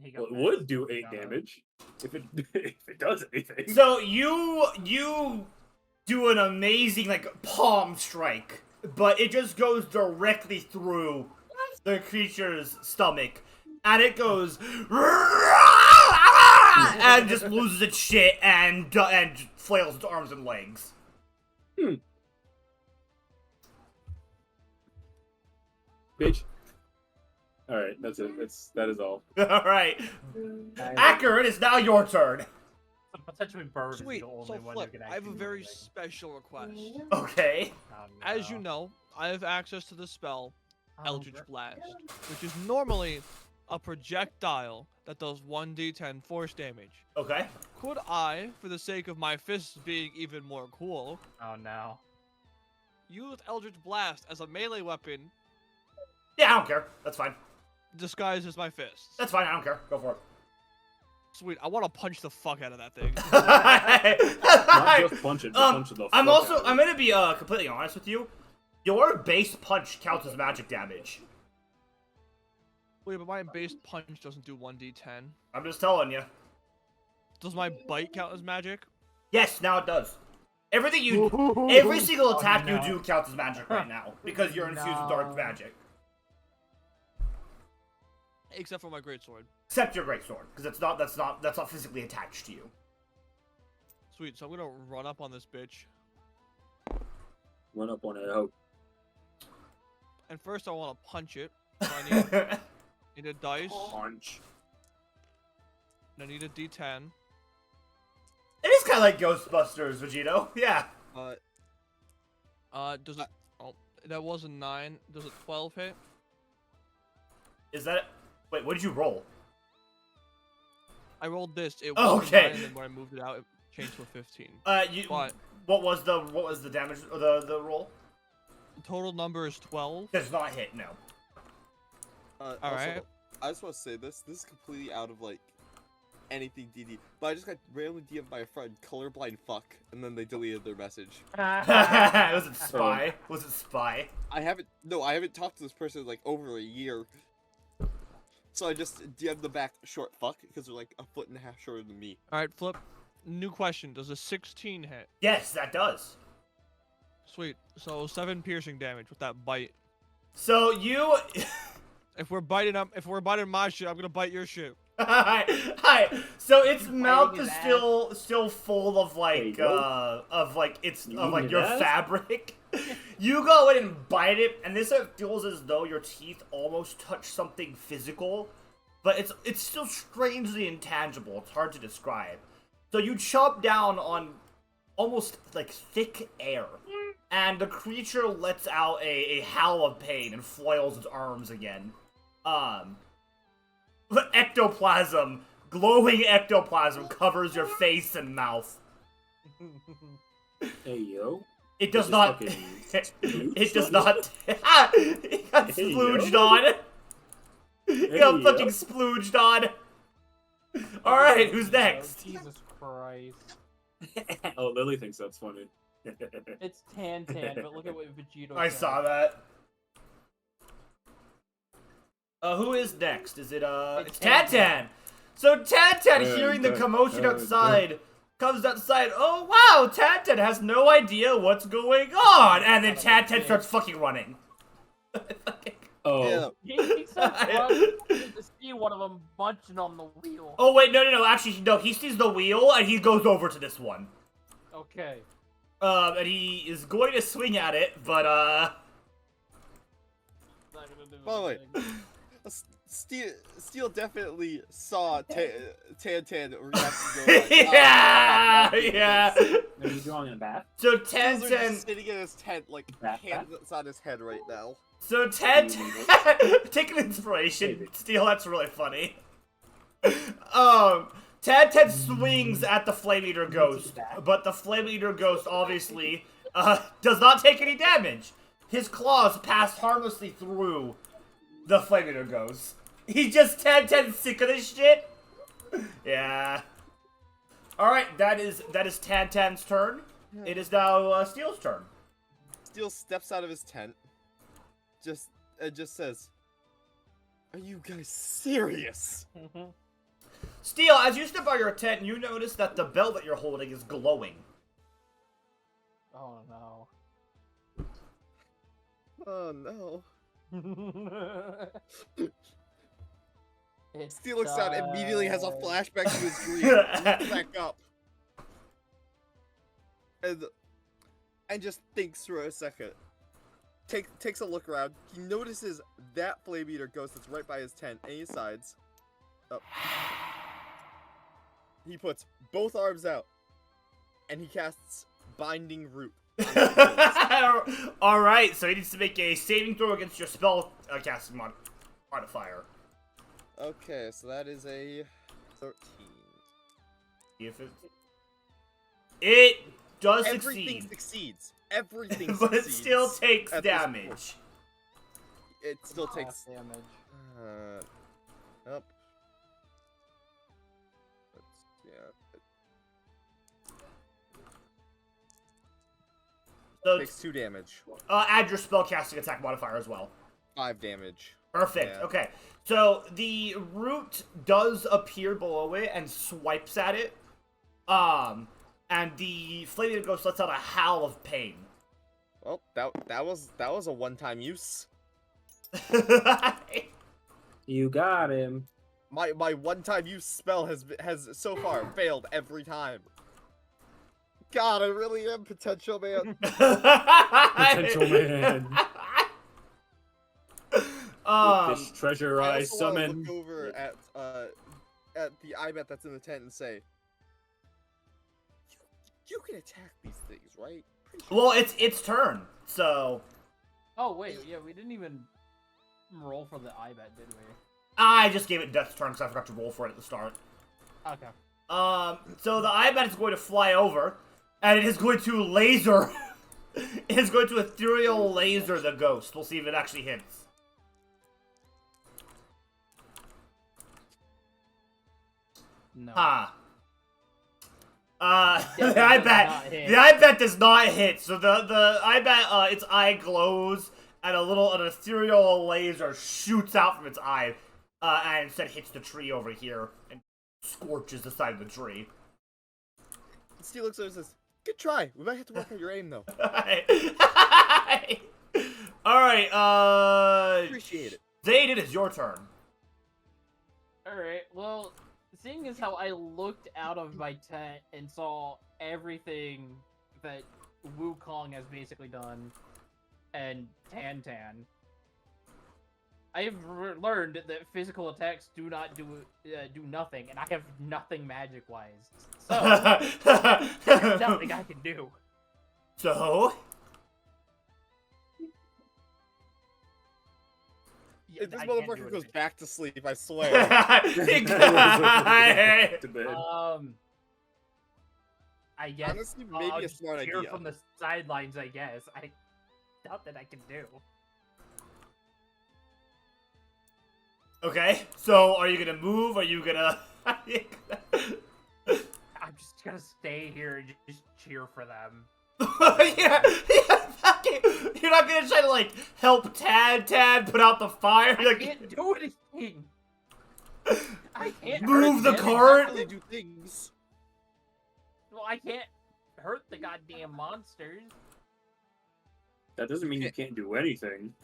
it would do 8 damage if it does anything. So you do an amazing, like, palm strike, but it just goes directly through the creature's stomach, and it goes and just loses its shit and flails its arms and legs. Bitch. All right, that's it. That is all. All right, Acker, it is now your turn. So potentially Bird is Sweet. the only So one Flip, who can I have a actually do very anything. special request. Okay. Oh, As you no. know, I have access to the spell Oh, Eldritch Bird. Blast, which is normally a projectile that does 1d10 force damage. Okay. Could I, for the sake of my fists being even more cool, Oh no. use Eldritch Blast as a melee weapon Yeah, I don't care. That's fine. disguised as my fists? That's fine. I don't care. Go for it. Sweet. I want to punch the fuck out of that thing. Not just punch it, but punch it the I'm fuck also out of I'm it. gonna be completely honest with you. Your base punch counts as magic damage. Wait, but my base punch doesn't do 1d10. I'm just telling you. Does my bite count as magic? Yes, now it does. Every single Oh, attack no. you do counts as magic right now because you're infused with dark No. magic. Except for my greatsword. Except your greatsword, because that's not physically attached to you. Sweet. So I'm gonna run up on this bitch, Run up on it. Hope. and first I want to punch it. So I need a dice, Punch. and I need a d10. It is kind of like Ghostbusters, Vegito. Yeah. Does it? Oh, that was a 9. Does a 12 hit? Is that? Wait, what did you roll? I rolled this. It Oh, was okay. a 9, and then when I moved it out, it changed to a 15. What But was the damage? Or the roll? the total number is 12. Does not hit. No. Also, Alright. I just want to say this. This is completely out of like anything DD. But I just got randomly DM'd by a friend, colorblind fuck, and then they deleted their message. Was it spy? Was it spy? I haven't talked to this person in like over a year. So I just DM'd them back short fuck because they're like a foot and a half shorter than me. All right, Flip. New question. Does a 16 hit? Yes, that does. Sweet. So 7 piercing damage with that bite. So you. If we're biting my shit, I'm gonna bite your shit. Hi. So its mouth his is ass. still full of like There you of your ass? fabric. You go in and bite it, and this feels as though your teeth almost touch something physical, but it's still strangely intangible. It's hard to describe. So you chomp down on almost like thick air, and the creature lets out a howl of pain and flails its arms again. Glowing ectoplasm covers your face and mouth. Hey yo. It does This is not. fucking It does splooged. not. It got Hey, splooged yo. on. It Hey, got yo. fucking splooged on. All right, who's next? Jesus Christ. Oh, Lily thinks that's funny. It's Tantan, but look at what Vegito I said. saw that. Who is next? Is it It's It's Tantan. So Tantan, hearing the Tantan, commotion Tantan. outside, comes outside. Oh wow, Tantan has no idea what's going on, and then Son of a Tantan bitch. starts fucking running. Oh. Yeah. He starts running to see one of them bunching on the wheel. Oh wait, no. Actually, no. He sees the wheel and he goes over to this one. Okay. And he is going to swing at it, but Not gonna do By the way, anything. Steel definitely saw Tantan react to go like, yeah, "Ah, yeah. Are you drawing a bath? So Steel's just Tantan, sitting in his tent, like Back, hands on his head right now. so Tantan, take an inspiration. Maybe. Steel, that's really funny. Tantan swings at the Flame Eater Ghost, but the Flame Eater Ghost obviously does not take any damage. His claws pass harmlessly through the Flame Eater Ghost. He's just Tantan sick of this shit. Yeah. All right, that is Tantan's turn. It is now Steel's turn. Steel steps out of his tent, just says, "Are you guys serious?" Steel, as you step out of your tent, you notice that the bell that you're holding is glowing. Oh no. Oh no. It Steel looks down, immediately has a does. flashback to his dream, looks back up, and just thinks for a second. Takes a look around. He notices that Flame Eater ghost that's right by his tent, and he decides. Oh. He puts both arms out, and he casts Binding Root. All right, so he needs to make a saving throw against your spell casting modifier. Okay, so that is a 13. If it does Everything succeed, succeeds. Everything but it succeeds still takes at this point. damage. It still Half takes. damage. Up. Yeah. So Takes 2 damage. add your spell casting attack modifier as well. 5 damage. Perfect. Yeah. Okay. So the root does appear below it and swipes at it. And the flaming ghost lets out a howl of pain. Well, that was a one-time use. You got him. My one-time use spell has so far failed every time. God, I really am potential man. Potential man. With this treasure I also wanna summon. look over at the IBET that's in the tent and say, you can attack these things, right? Pretty sure. Well, it's its turn, so Oh wait, yeah, we didn't even roll for the IBET, did we? I just gave it Death's turn because I forgot to roll for it at the start. Okay. So the IBET is going to fly over, and it is going to laser. It is going to ethereal laser the ghost. We'll see if it actually hits. No. Ha. Yeah, The that does IBET, not hit. the IBET does not hit. So the IBET, its eye glows, and an ethereal laser shoots out from its eye, and instead hits the tree over here and scorches the side of the tree. Steve looks over and says, good try. We might have to work on your aim, though. Alright, Appreciate it. Zayd, it is your turn. Alright, well, seeing as how I looked out of my tent and saw everything that Wukong has basically done, and Tantan, I have learned that physical attacks do not do nothing, and I have nothing magic-wise. So, there's nothing I can do. So? Yeah, If this I can't do motherfucker goes anything. back to sleep, I swear. To bed. I guess Honestly, maybe I'll a just smart cheer idea. from the sidelines, I guess. Nothing I can do. Okay, so are you gonna move? Are you gonna... I'm just gonna stay here and just cheer for them. yeah, fucking, you're not gonna try to, like, help Tad put out the fire? I You're like, can't do anything. I can't Move hurt the them. cart? Really do things. Well, I can't hurt the goddamn monsters. That doesn't mean you can't do anything.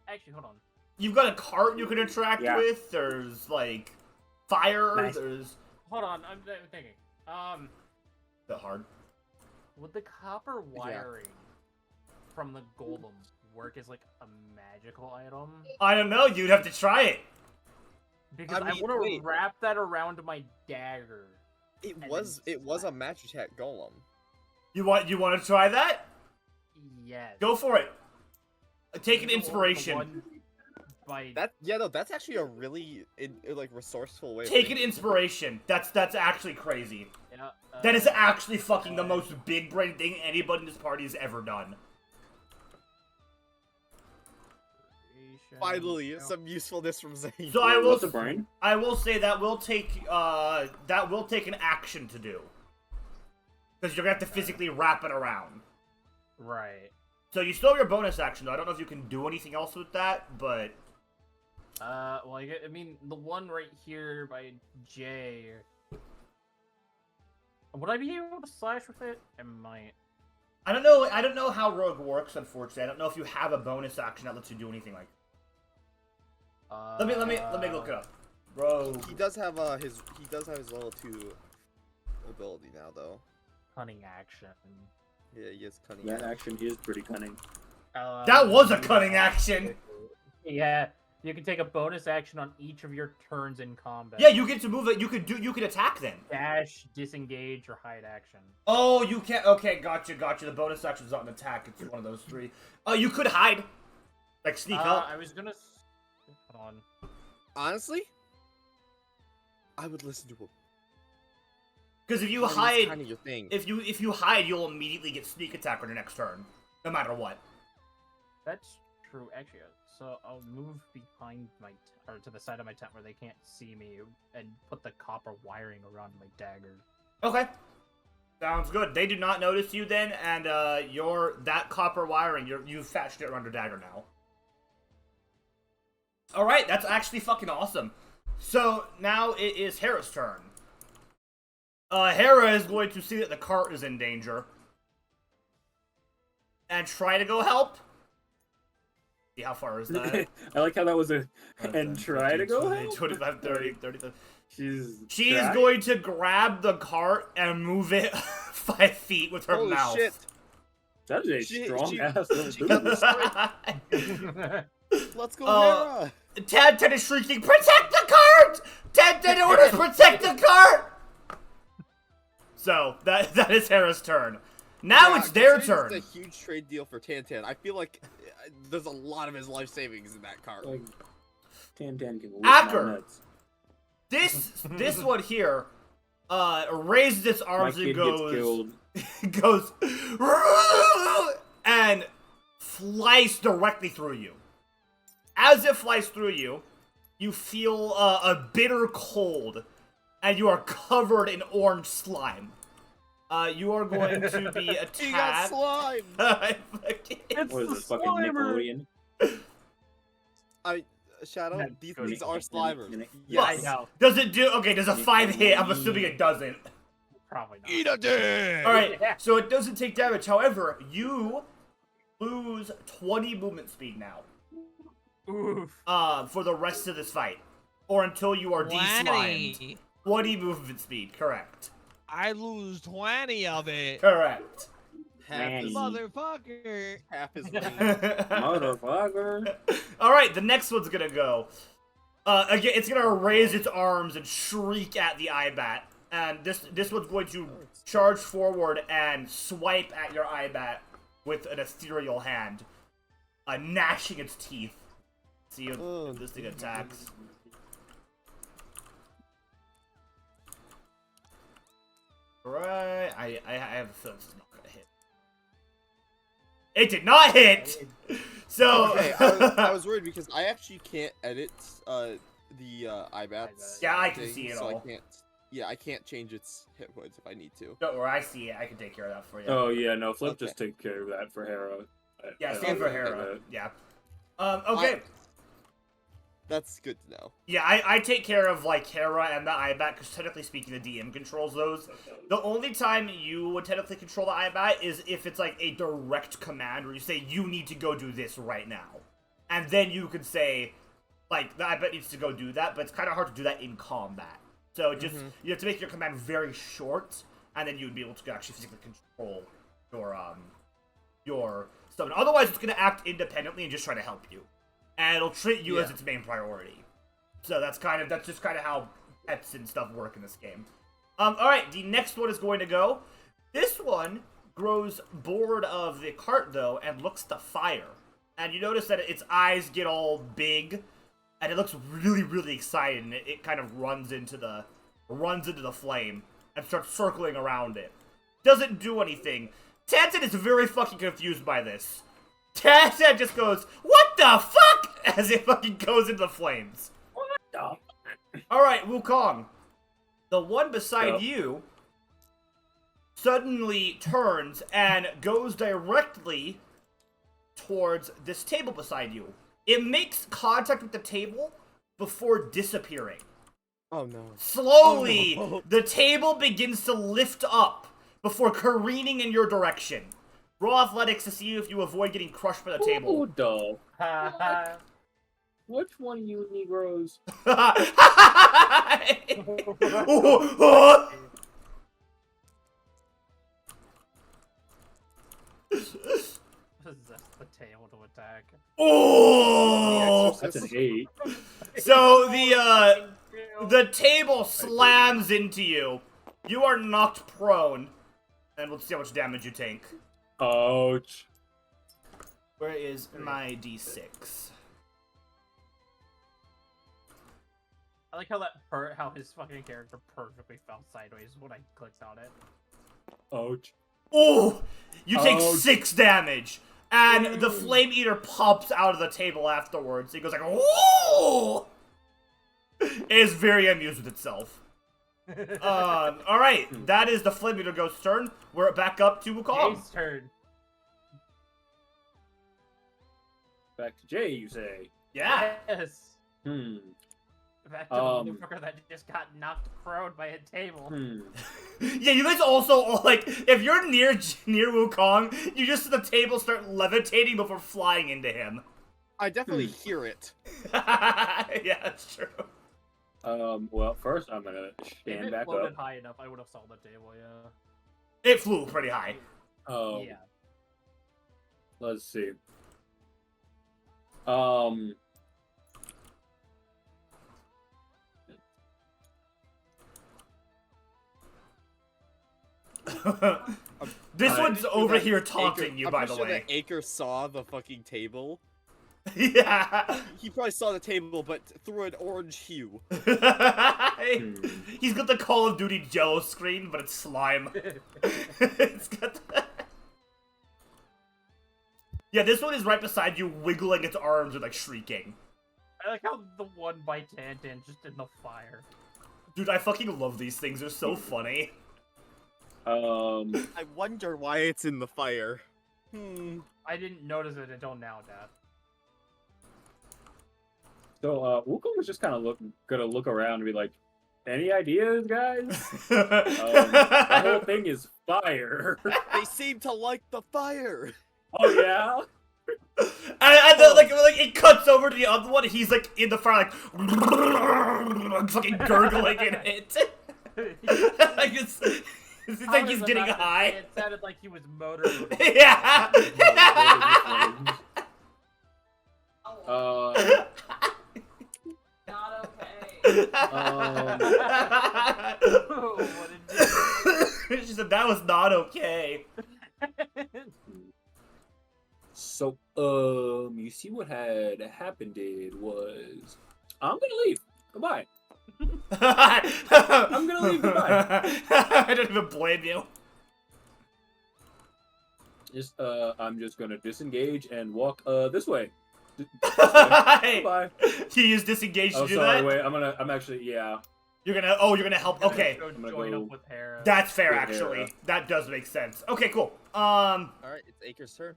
Actually, hold on. You've got a cart you can interact Yeah. with, there's, like, fire, Nice. there's... Hold on, I'm thinking. Is that hard? Would the copper wiring from the golem work as like a magical item? I don't know, you'd have to try it. Because I I, mean, want to wait. wrap that around my dagger. It And was then a slap. match attack golem. You want to try that? Yes. Go for it. Take an The inspiration. one by That's actually a really like resourceful way. Take an inspiration. That's actually crazy. yeah, That is actually fucking the most big brain thing anybody in this party has ever done. Finally, some usefulness from Zane. So I will What's the brain? I will say that will take an action to do. Because you're gonna have to physically wrap it around. Right. So you still have your bonus action though. I don't know if you can do anything else with that, but Well, I mean, the one right here by Jay. Would I be able to slash with it? I might. I don't know. I don't know how Rogue works. Unfortunately, I don't know if you have a bonus action that lets you do anything like. Let me look it up. Rogue. He does have his level 2 ability now though. Cunning action. Yeah, he has cunning. That action is pretty cunning. That was a cunning action. Yeah, you can take a bonus action on each of your turns in combat. Yeah, you get to move it. You could attack then. Dash, disengage, or hide action. Oh, you can't. Okay, gotcha. The bonus action is not an attack. It's one of those three. Oh, you could hide, like sneak up. I was gonna. Hold on. Honestly, I would listen to him. Because if you Hiding is hide, kinda your thing. if you hide, you'll immediately get sneak attack on your next turn, no matter what. That's true. Actually, so I'll move behind or to the side of my tent where they can't see me, and put the copper wiring around my dagger. Okay. Sounds good. They do not notice you then, and that copper wiring, you've fetched it around your dagger now. All right, that's actually fucking awesome. So now it is Hera's turn. Hera is going to see that the cart is in danger and try to go help. See, how far is that? I like how that was a 10, and try to go 20, help? 25, 30, 35. She is trying? going to grab the cart and move it 5 feet with her Holy mouth. shit! That is a She- strong she- ass she little got booty. Let's go, Uh, Hera! Tantan is shrieking, "Protect the cart! Tantan orders, protect the cart!" So, that is Hera's turn. Now Yeah, it's their considering turn. It's a huge trade deal for Tantan. I feel like there's a lot of his life savings in that cart. Like, Tantan can lick Acker. my nuts. This one here, raises its My arms kid and gets killed. goes, and flies directly through you. As it flies through you, you feel a bitter cold, and you are covered in orange slime. You are going to be attacked. He got slime! What is this, fucking Nickelodeon? Shadow, Yeah, these go things to- are slimers. I Yes. know. Does it do? Okay, does a 5 hit? I'm assuming it doesn't. Probably not. Eat a dick! Alright, Yeah. so it doesn't take damage. However, you lose 20 movement speed now. Oof. For the rest of this fight. Or until you are de-slimed. 20. 20 movement speed, correct. I lose 20 of it. Correct. Half his, Motherfucker. half his Motherfucker. Alright, the next one's gonna go. Again, it's gonna raise its arms and shriek at the Ibat. And this one's going to charge forward and swipe at your Ibat with an ethereal hand. Gnashing its teeth. See if this thing attacks. Right, I have a feeling this is not gonna hit. It did not hit! So... Okay, I was worried because I actually can't edit the IBATs. Yeah, I can thing, see it so all. I can't change its hit points if I need to. Don't worry, I see it. I can take care of that for you. Oh yeah, no, Flip Okay. just take care of that for Hera. Yeah, I same for don't Hera. know. Yeah. Okay. That's good to know. Yeah, I take care of, like, Hera and the IBAT, because technically speaking, the DM controls those. The only time you would technically control the IBAT is if it's, like, a direct command where you say, you need to go do this right now. And then you could say, like, the IBAT needs to go do that, but it's kind of hard to do that in combat. So just, you have to make your command very short, and then you would be able to actually physically control your summon. Otherwise, it's going to act independently and just try to help you. And it'll treat you as its main priority. So that's just kind of how pets and stuff work in this game. Alright, the next one is going to go. This one grows bored of the cart, though, and looks to fire. And you notice that its eyes get all big, and it looks really, really excited, and it kind of runs into the flame and starts circling around it. Doesn't do anything. Tantan is very fucking confused by this. Tantan just goes, "What the fuck?" as it fucking goes into the flames. Alright, Wukong. The one beside you suddenly turns and goes directly towards this table beside you. It makes contact with the table before disappearing. Oh no. Slowly, Oh, no. the table begins to lift up before careening in your direction. Roll athletics to see if you avoid getting crushed by the table. Ooh, dull. Which one of you Negroes? Possess the tail to attack. Oh! That's an 8. So the table slams into you. You are knocked prone, and we'll see how much damage you take. Ouch. Where is my d6? I like how how his fucking character perfectly fell sideways when I clicked on it. Ouch. Oh! You take Ouch. 6 damage, and the Flame Eater pops out of the table afterwards. He goes like, "Whoa!" It is very amused with itself. All right, that is the Flame Eater Ghost's turn. We're back up to Wukong. Jay's turn. Back to Jay, you say? Yeah. Yes. Hmm. Back to the motherfucker that just got knocked prone by a table. Hmm. Yeah, you guys also, like, if you're near Wukong, you just see the table start levitating before flying into him. I definitely hear it. Yeah, that's true. Well, first I'm gonna If stand it back floated up. high enough, I would have saw the table, yeah. It flew pretty high. Yeah. Let's see. This I'm one's sure over that here taunting Acre- you, I'm by pretty the sure way. that Acre saw the fucking table. Yeah. He probably saw the table, but through an orange hue. He's got the Call of Duty Jello screen, but it's slime. It's got the... Yeah, this one is right beside you, wiggling its arms and like shrieking. I like how the one by Tantan just in the fire. Dude, I fucking love these things. They're so funny. I wonder why it's in the fire. I didn't notice it until now, Dad. So, Wukong was just kind of gonna look around and be like, "Any ideas, guys? The whole thing is fire." They seem to like the fire. Oh yeah. And then, like it cuts over to the other one. He's like in the fire, like fucking gurgling in it. Like it's like he's getting high. It sounded like he was motorboating. Yeah. Not okay. What did She said that was not okay. So, you see what had happened was, I'm gonna leave. Goodbye. I'm gonna leave, goodbye. I don't even blame you. I'm just gonna disengage and walk, this way. This way. Goodbye. He is disengaged Oh, to do sorry, that. wait, I'm actually, yeah. You're gonna help. Okay, Go I'm gonna join go- up with Hera. that's fair With actually. Hera. That does make sense. Okay, cool. Alright, it's Acre's turn.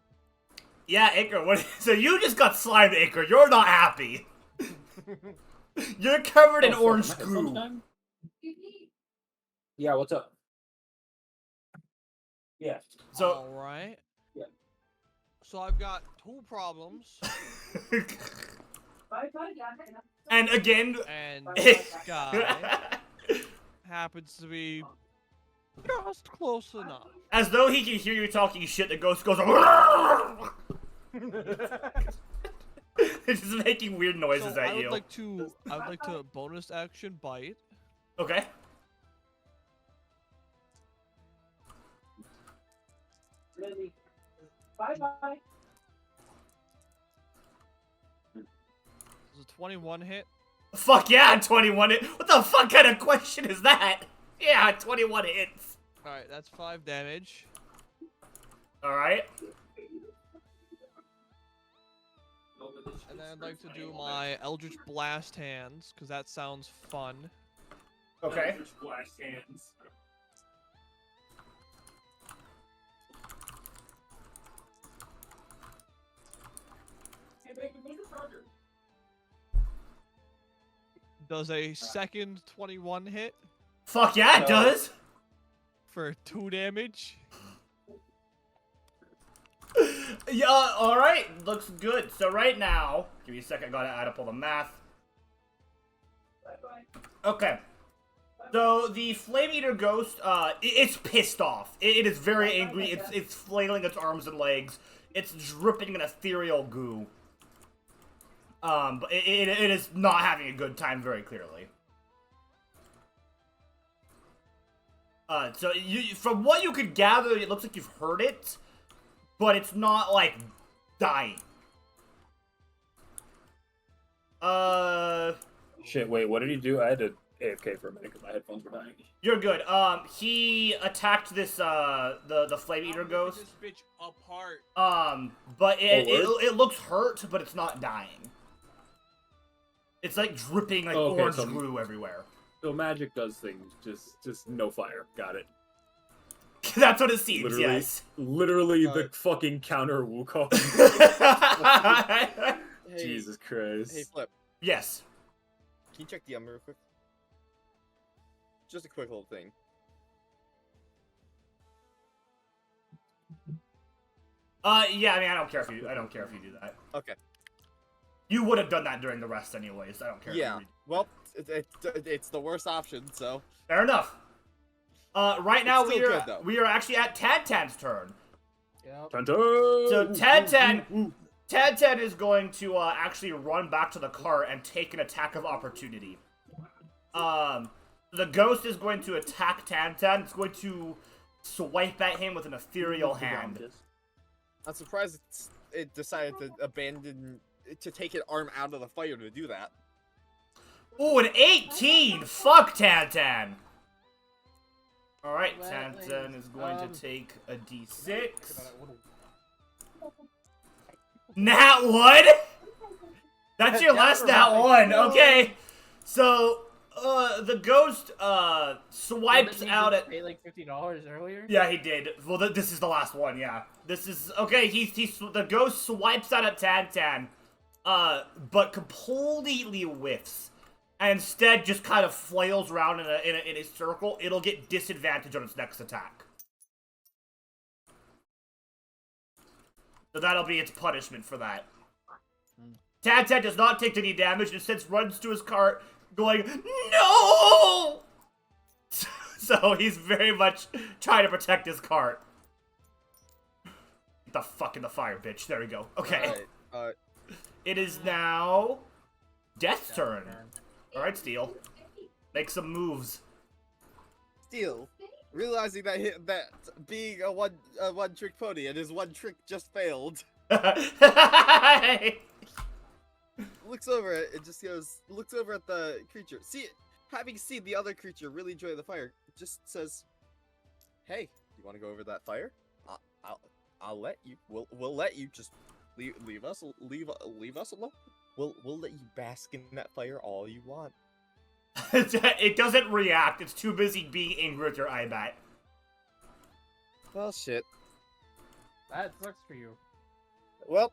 Yeah, Acre. What? So you just got slimed, Acre. You're not happy. You're covered in Oh, orange fuck, my goo. headphones time? Yeah, what's up? Yeah. So. All right. Yeah. So I've got 2 problems, And again, and this guy happens to be just close enough. as though he can hear you talking shit, the ghost goes. It's just making weird noises So at I would you. like to bonus action bite. Okay. Bye-bye. Does a 21 hit? Fuck yeah, 21 hit. What the fuck kind of question is that? Yeah, 21 hits. All right, that's 5 damage. All right. And then I'd like to do my Eldritch Blast hands, because that sounds fun. Okay. Flash hands. Does a second 21 hit Fuck yeah, it No. does. for 2 damage. Yeah, alright, looks good. So right now, give me a second, gotta add up all the math. Okay. So the Flame Eater Ghost, it's pissed off. It is very angry, it's flailing its arms and legs. It's dripping an ethereal goo. But it is not having a good time very clearly. So from what you could gather, it looks like you've heard it, but it's not, like, dying. Shit, wait, what did he do? I had to AFK for a minute because my headphones were dying. You're good. He attacked this, the Flame Eater Ghost. This bitch apart. But Oh, it looks hurt, but it's not dying. It's, like, dripping, like, Okay, orange so- glue everywhere. So magic does things, just no fire. Got it. That's what it seems, Literally, yes. literally the fucking counter Wukong. Hey, Jesus Christ. Hey, Flip. Yes. Can you check the real quick? Just a quick little thing. Yeah, I mean, I don't care if you do that. Okay. You would have done that during the rest anyways. I don't care. Yeah. If you Well, it's the worst option, so. Fair enough. Right now It's still good, though. we are actually at Tantan's turn. Yep. Tantan! So Tantan is going to actually run back to the car and take an attack of opportunity. The ghost is going to attack Tantan. It's going to swipe at him with an ethereal hand. I'm surprised it decided to take an arm out of the fire to do that. Ooh, an 18! Fuck Tantan! Alright, Tantan is going to take a d6. Nat 1? That's your last nat 1, okay. So, the ghost, swipes out at... Pay like $50 earlier? Yeah, he did. Well, this is the last one, yeah. This is... Okay, the ghost swipes out at Tantan, but completely whiffs. And instead just kind of flails around in a circle. It'll get disadvantage on its next attack. So that'll be its punishment for that. Tantan does not take any damage and instead runs to his cart going, no! So he's very much trying to protect his cart. Get the fuck in the fire, bitch. There we go. Okay. Alright, It is now Death's turn. Alright, Steel. Make some moves. Steel, realizing that being a one trick pony and his one trick just failed, looks over it and just looks over at the creature. Having seen the other creature really enjoy the fire, just says, "Hey, you want to go over that fire? I'll let you. We'll let you. Just leave us alone. We'll let you bask in that fire all you want." It doesn't react. It's too busy being angry with your Ibat. Well, shit. That sucks for you. Well,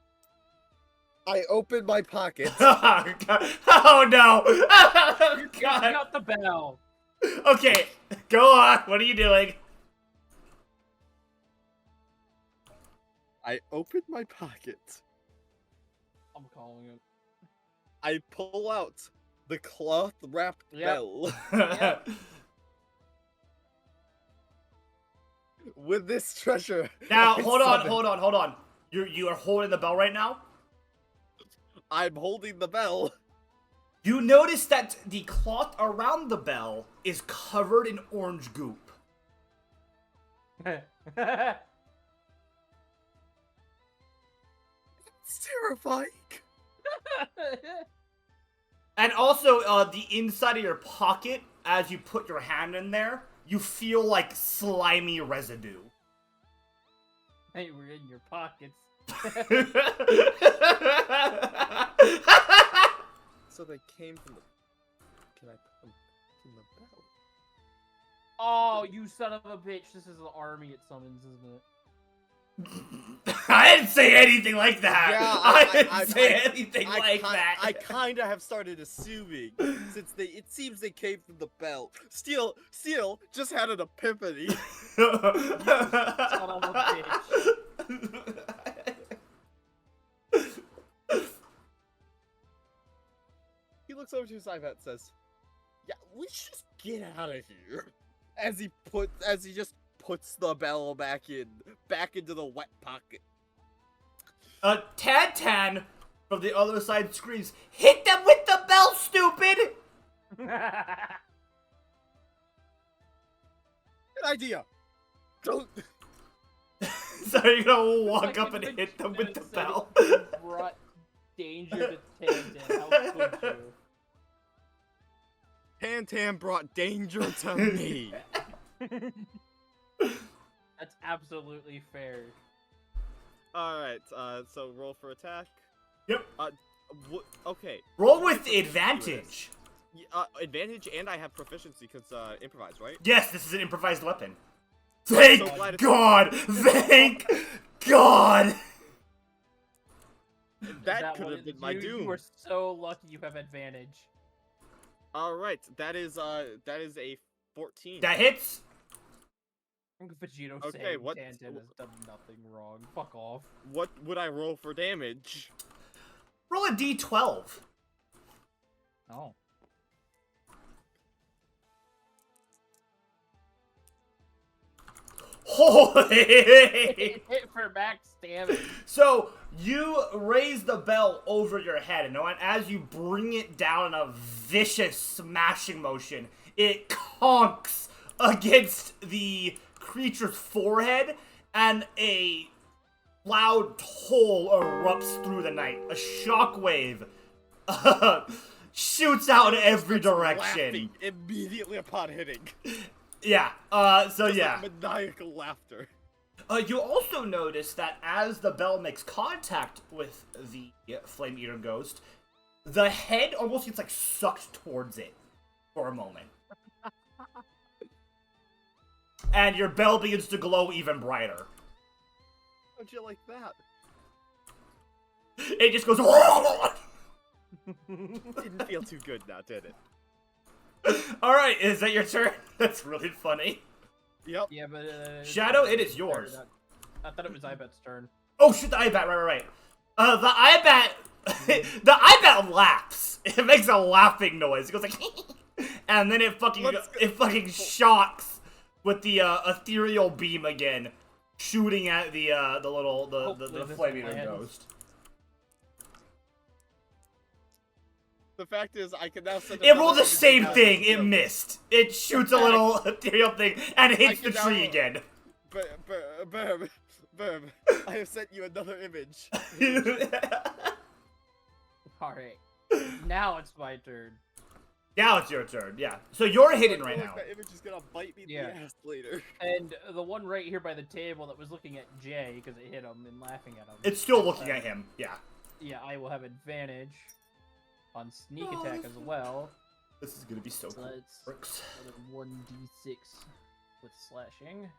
I opened my pocket. Oh no! Oh, You God. got the bell. Okay, go on. What are you doing? I opened my pocket. I'm calling it. I pull out the cloth-wrapped Yep. bell. With this treasure. Now, I hold on. You are holding the bell right now? I'm holding the bell. You notice that the cloth around the bell is covered in orange goop. It's terrifying. And also, the inside of your pocket, as you put your hand in there, you feel like slimy residue. Hey, we're in your pockets. So they came from the... Can I put them in the bell? Oh, you son of a bitch. This is the army it summons, isn't it? I didn't say anything like that. Yeah, I didn't say anything like that. I kind of have started assuming, since it seems they came from the bell. Steel just had an epiphany. Son of a bitch. looks over to his iPad and says, "Yeah, we should just get out of here." As he just puts the bell back into the wet pocket. Tantan from the other side screams, "Hit them with the bell, stupid!" Good idea. Don't. So you're gonna walk up Fucking and hit them with the said bell. you brought danger to Tantan. How could you? Tantan brought danger to me. That's absolutely fair. All right. So roll for attack. Yep. Okay. Roll with advantage. Advantage, and I have proficiency because improvise, right? Yes, this is an improvised weapon. Thank so glad it's- God! Thank God! That could have been my doom. You are so lucky you have advantage. All right. That is a 14. That hits. Vegito Okay, saying what- Tantan has done nothing wrong. Fuck off. What would I roll for damage? Roll a d12. Oh. Holy! Hit for max damage. So you raise the bell over your head, and as you bring it down in a vicious smashing motion, it conks against the creature's forehead, and a loud toll erupts through the night. A shockwave shoots out in every direction. Laughing immediately upon hitting. Yeah. So Just yeah. like maniacal laughter. You also notice that as the bell makes contact with the Flame Eater ghost, the head almost gets like sucked towards it for a moment. And your bell begins to glow even brighter. How'd you like that? It just goes. Didn't feel too good now, did it? Alright, is that your turn? That's really funny. Yep. Yeah, but Shadow, it is yours. I thought it was Ibet's turn. Oh shit, the IBAT, right. The IBAT, the IBAT laughs. It makes a laughing noise. It goes like, and then it fucking shocks with the ethereal beam again, shooting at the Flame Eater lands. ghost. The fact is, I can now send. It rolled the another same image thing. to It Ghost. missed. It shoots a little ethereal thing and hits the can now- tree again. Burb, I have sent you another image. Alright. Now it's my turn. Now it's your turn. Yeah. So you're hidden I right feel like now. That image is gonna bite me in Yeah. the ass later. And the one right here by the table that was looking at Jay because it hit him and laughing at him. It's still looking at him. Yeah. Yeah, I will have advantage on sneak attack as well. This is gonna be so So cool. that's Bricks. another 1d6 with slashing.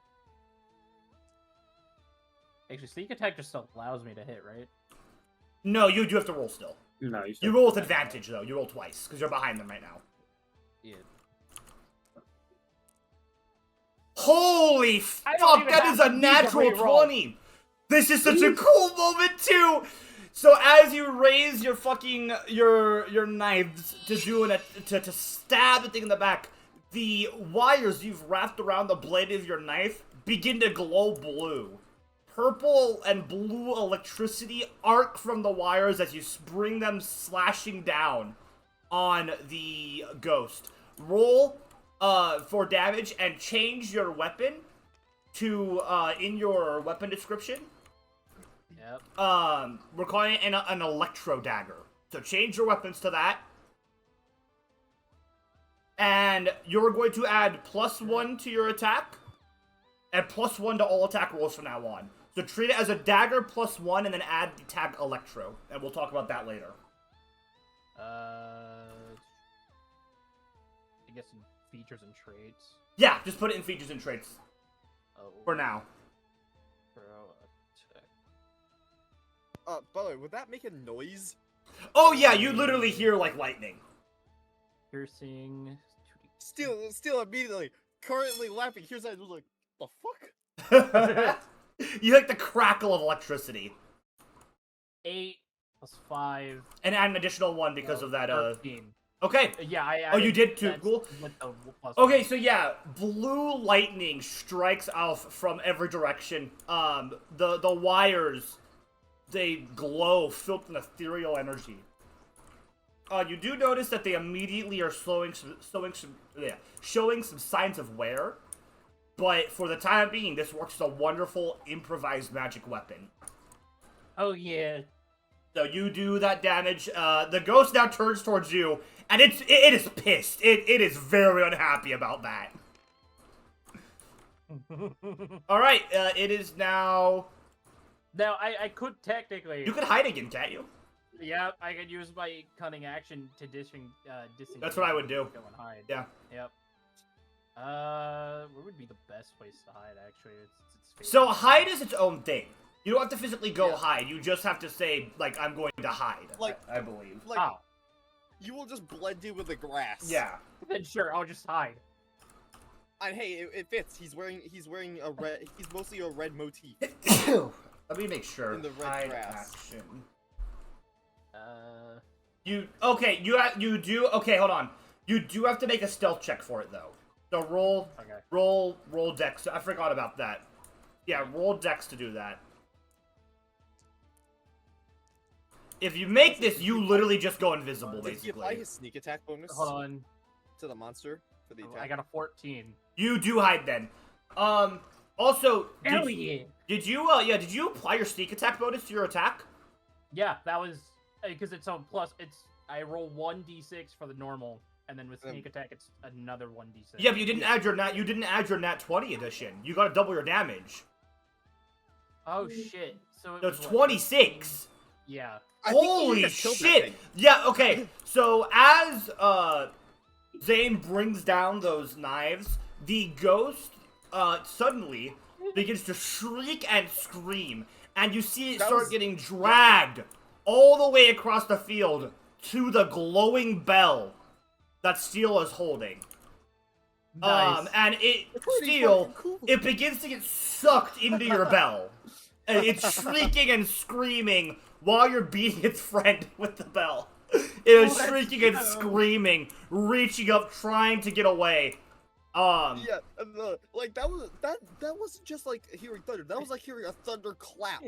Actually, sneak attack just allows me to hit, right? No, you do have to roll still. No, You roll with advantage though. You roll twice because you're behind them right now. Yeah. Holy I don't fuck! even That have is a to use a natural reroll. 20. This is such a cool moment too. So as you raise your fucking your knives to do to stab the thing in the back, the wires you've wrapped around the blade of your knife begin to glow blue. Purple and blue electricity arc from the wires as you bring them slashing down on the ghost. Roll for damage and change your weapon to in your weapon description. Yep. We're calling it an electro dagger. So change your weapons to that. And you're going to add +1 to your attack. And +1 to all attack rolls from now on. So treat it as a dagger +1 and then add the tag electro. And we'll talk about that later. I guess in features and traits. Yeah, just put it in features and traits Oh. for now. Pro attack. By the way, would that make a noise? Oh yeah, you literally hear like lightning. Piercing. Still immediately, currently laughing. Here's that, like, the fuck? You like the crackle of electricity. 8 + 5. And add an additional 1 because of that 13. Okay. Yeah, I Oh, you added- did too. that's Cool. with the plus Okay, one. so yeah, blue lightning strikes off from every direction. The wires, they glow, filled with ethereal energy. You do notice that they immediately are showing some signs of wear, but for the time being, this works as a wonderful improvised magic weapon. Oh yeah. So you do that damage. The ghost now turns towards you, and it is pissed. It is very unhappy about that. All right, it is now. Now I could technically. You could hide again, can't you? Yeah, I could use my cunning action to disengage. That's what I would do. Go and hide. Yeah. Yep. Where would be the best place to hide? Actually, it's So hide is its own thing. You don't have to physically go Yeah. hide. You just have to say like I'm going to hide. Like- I believe. Like, Oh, you will just blend in with the grass. Yeah. then sure, I'll just hide. And hey, it fits. He's wearing a red. He's mostly a red motif. Let me make sure. In the red Hide grass. action. You You do okay. Hold on. You do have to make a stealth check for it though. So okay. roll dex. I forgot about that. Yeah, roll dex to do that. If you make this, you literally just go invisible, Does he apply basically. his sneak attack bonus Hold on. to the monster for the I attack? got a 14. You do hide then. Also, Hell yeah. did you apply your sneak attack bonus to your attack? Yeah, that was because it's on plus. I roll 1d6 for the normal, and then with sneak attack, it's another 1d6. Yeah, but you didn't add your nat 20 addition. You got to double your damage. Oh shit. So So it's was what, 26. Yeah. I think he Holy just killed that shit! thing. Yeah, okay. So as Zane brings down those knives, the ghost suddenly begins to shriek and scream, and you see it That start was- getting dragged all the way across the field to the glowing bell that Steel is holding. Nice. And it Pretty Steel, fucking cool. it begins to get sucked into your bell. And it's shrieking and screaming while you're beating its friend with the bell. It is Oh, shrieking and that's screaming, reaching up, trying to get away. Yeah, and like that wasn't just like hearing thunder. That was like hearing a thunder clap.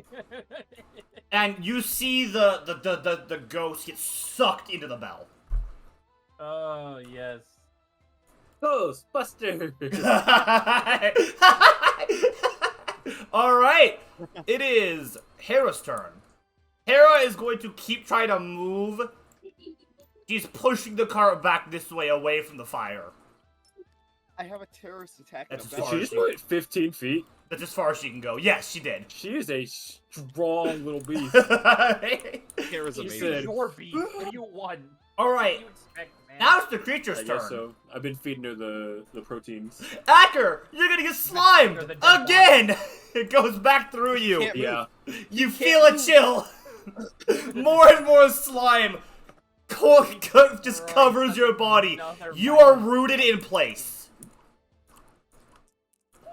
And you see the ghost get sucked into the bell. Oh yes. Ghostbusters! All right, it is Hera's turn. Hera is going to keep trying to move. She's pushing the cart back this way, away from the fire. I have a terrorist attack. That's in a Did far she bell. just went 15 feet? That's as far as she can go. Yes, she did. She is a strong little beast. Terror's He amazing. said- Your beat. You won. All What do right, you expect, man? now it's the creature's I turn. guess so. I've been feeding her the proteins. Acker, you're gonna get slimed After the dead again. It goes back through you. Can't move. Yeah. You feel a chill. More and more slime just covers your body. Another You are minus. rooted in place.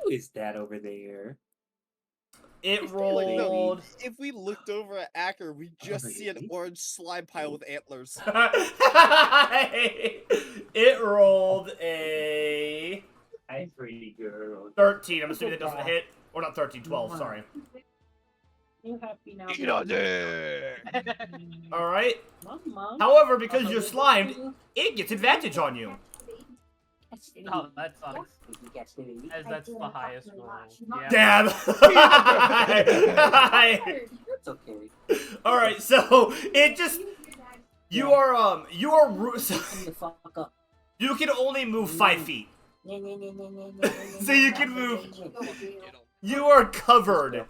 Who is that over there? It Like, no, rolled. if we looked over at Acker, we just see an orange slime pile with antlers. It rolled a Hi, pretty girl. 13. I'm assuming that doesn't hit. Or not 13, 12, sorry. You happy now? Get on there. Alright. Mom. However, because you're slimed, it gets advantage on you. Oh, that sucks. As that's the highest roll. Yeah. Damn. It's okay. Alright, so it just. You are so The fuck up. you can only move 5 feet. So you can move. You are covered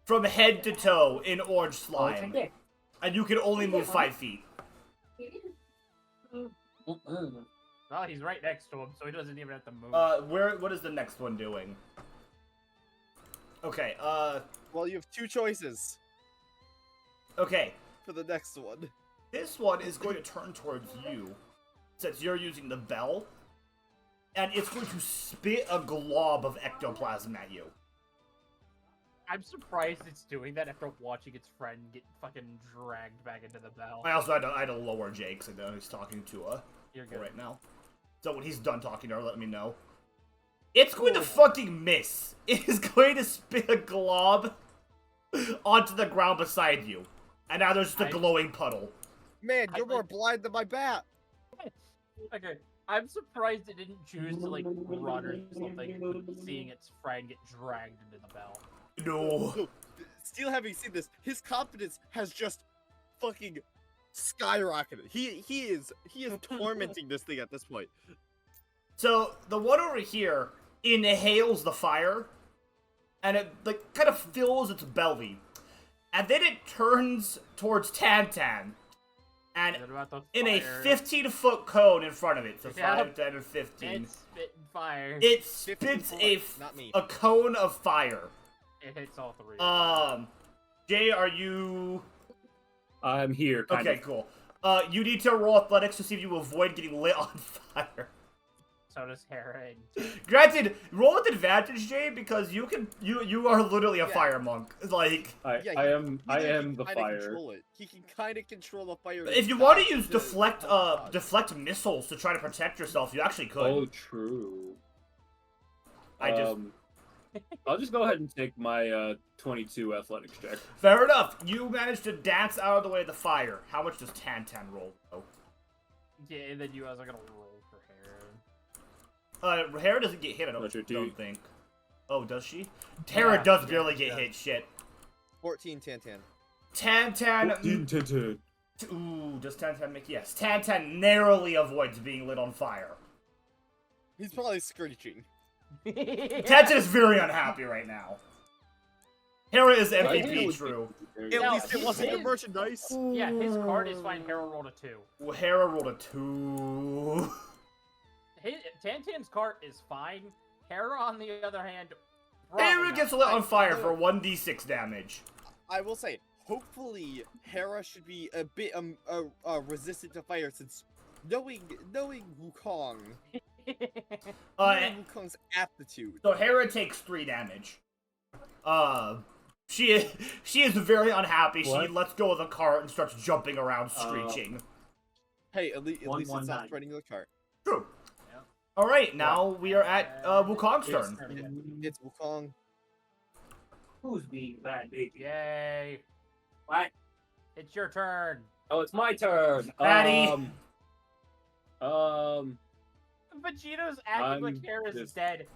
from head to toe in orange slime, and you can only move 5 feet. Well, he's right next to him, so he doesn't even have to move. What is the next one doing? Okay, Well, you have two choices okay. for the next one. This one is going to turn towards you, since you're using the bell, and it's going to spit a glob of ectoplasm at you. I'm surprised it's doing that after watching its friend get fucking dragged back into the bell. I also had to lower Jake, so now he's talking to You're good. right now. So when he's done talking to her, let me know. It's going to fucking miss. It is going to spit a glob onto the ground beside you. And now there's just a glowing puddle. Man, you're more blind than my bat. Okay, I'm surprised it didn't choose to like run or something, seeing its friend get dragged into the bell. No. So, Steel, having seen this, his confidence has just fucking skyrocketed. He is tormenting this thing at this point. So the one over here inhales the fire, and it like kind of fills its belly, and then it turns towards Tantan, and Is it about the in a fire? 15-foot cone in front of it, so Yeah. 5, 10, and 15, It's spitting fire. it 15 spits bullets, not me. a cone of fire. It hits all three. Jay, are you... I'm here, kind Okay, of. cool. You need to roll athletics to see if you avoid getting lit on fire. So does Hera. And... Granted, roll with advantage, Jay, because you are literally a Yeah. fire monk. Like, I Yeah, am He I can am the kinda fire. Control it. He can kind of control the fire. if you and want to dodge use the- deflect deflect missiles to try to protect yourself, you actually could. Oh, true. I just I'll just go ahead and take my 22 athletics check. fair enough. You managed to dance out of the way of the fire. How much does Tantan roll? Though? Yeah, and then you guys are gonna roll for Hera. Hera doesn't get hit. I What's your don't D? think. Oh, does she? Hera Yeah, does yeah, barely she get does. hit. Shit. 14 Tantan. Tantan. Ooh, does Tantan make? Yes. Tantan narrowly avoids being lit on fire. He's probably screeching. Tantan is very unhappy right now. Hera is I MVP, would true. At No, least it wasn't your his- merchandise. Yeah, his card is fine. Hera rolled a 2. Well, Hera rolled a 2. Tantan's card is fine. Hera, on the other hand, probably Hera not. gets lit on fire for 1d6 damage. I will say, hopefully, Hera should be a bit resistant to fire since knowing Wukong, knowing Wukong's aptitude. So Hera takes 3 damage. She is very unhappy. She What? lets go of the cart and starts jumping around, screeching. Hey, at least it's 119. not spreading the cart. True. Yep. All right, now we are at Wukong's turn. It's Wukong. Who's being bad, baby? Yay! What? It's your turn. Oh, it's my turn. Patty. Vegeto's acting like I'm Hera's just- dead.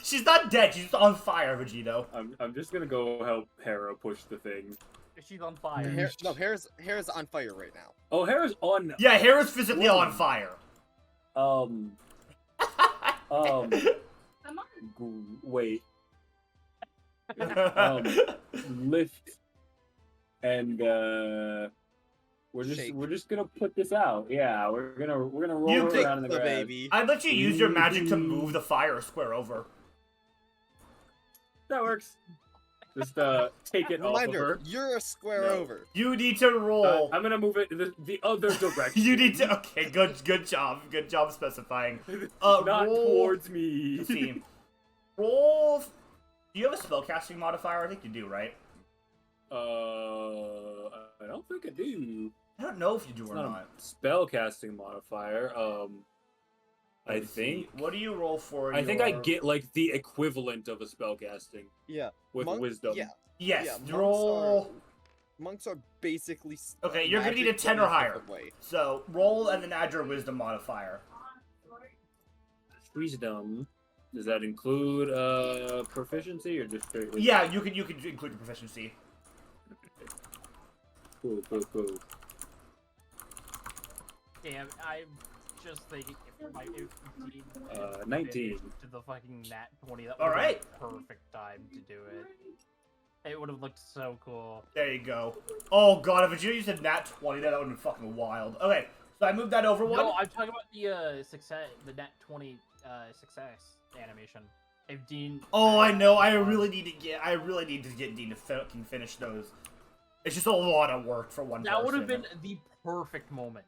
She's not dead. She's on fire, Vegito. I'm just gonna go help Hera push the thing. She's on fire. Hera's on fire right now. Oh, Hera's on. Yeah, Hera's physically on fire. Wait. Lift, and Shake. we're just gonna put this out. Yeah, we're gonna roll You her think around in the the grass. baby. I'd let you use your magic to move the fire square over. That works. Just take it off of Reminder, her. you're a square No. over. You need to roll. I'm gonna move it the other direction. You need to. Okay, good job. Good job specifying. Not roll. towards me. Let's see. Roll. Do you have a spellcasting modifier? I think you do, right? I don't think I do. I don't know if you do It's or not not. a spellcasting modifier. I Let me see. think. What do you roll for? I think I your- get like the equivalent of a spellcasting Yeah. with Monk- wisdom. Yeah. Yes. Yeah, roll. Monks are basically. Okay, you're gonna need a magic, but 10 in or a higher. different way. So roll and then add your wisdom modifier. Wisdom. Does that include proficiency or just straight wisdom? Yeah, you can include the proficiency. Cool. Damn, I'm just thinking if my if 19. to the fucking nat 20, that All would right. be the perfect time to do it. It would have looked so cool. There you go. Oh god, if you said nat 20, that would have been fucking wild. Okay, so I moved that over one. No, I'm talking about the success, the nat 20 success animation. If Dean. Oh, I know. I really need to get Dean to fucking finish those. It's just a lot of work for one That person. would have been the perfect moment.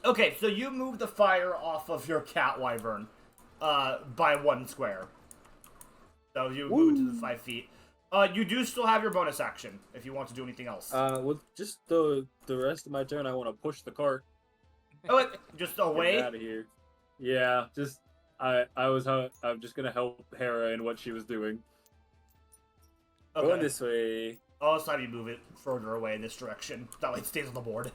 Okay, so you move the fire off of your cat wyvern, by 1 square. So you move it to the 5 feet. You do still have your bonus action if you want to do anything else. With just the rest of my turn, I want to push the cart. Oh, wait, just Get away? out of here. Yeah, just I'm just gonna help Hera in what she was doing. Going Okay. this way. Oh, it's time you move it further away in this direction. That way it stays on the board.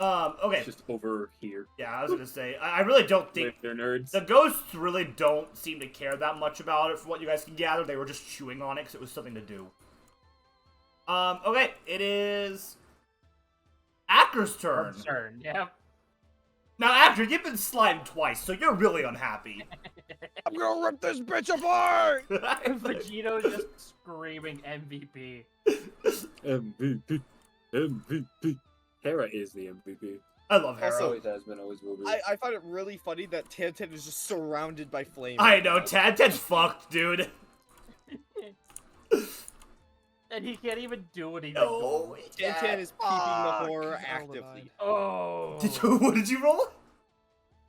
Okay. It's just over here. Yeah, I was gonna say, I really don't think They're nerds. the ghosts really don't seem to care that much about it. From what you guys can gather, they were just chewing on it because it was something to do. Okay, it is Acker's turn. Turn. Yep. Now, Acker, you've been slimed twice, so you're really unhappy. I'm gonna rip this bitch apart! Vegeto's just screaming MVP. MVP. MVP. Hera is the MVP. I love Hera. Also- Always has been, always will be. I find it really funny that Tantan is just surrounded by flames. I know, Tantan's fucked, dude. And he can't even do anything. No, Tantan is peeping the horror He's actively. Oh. What did you roll?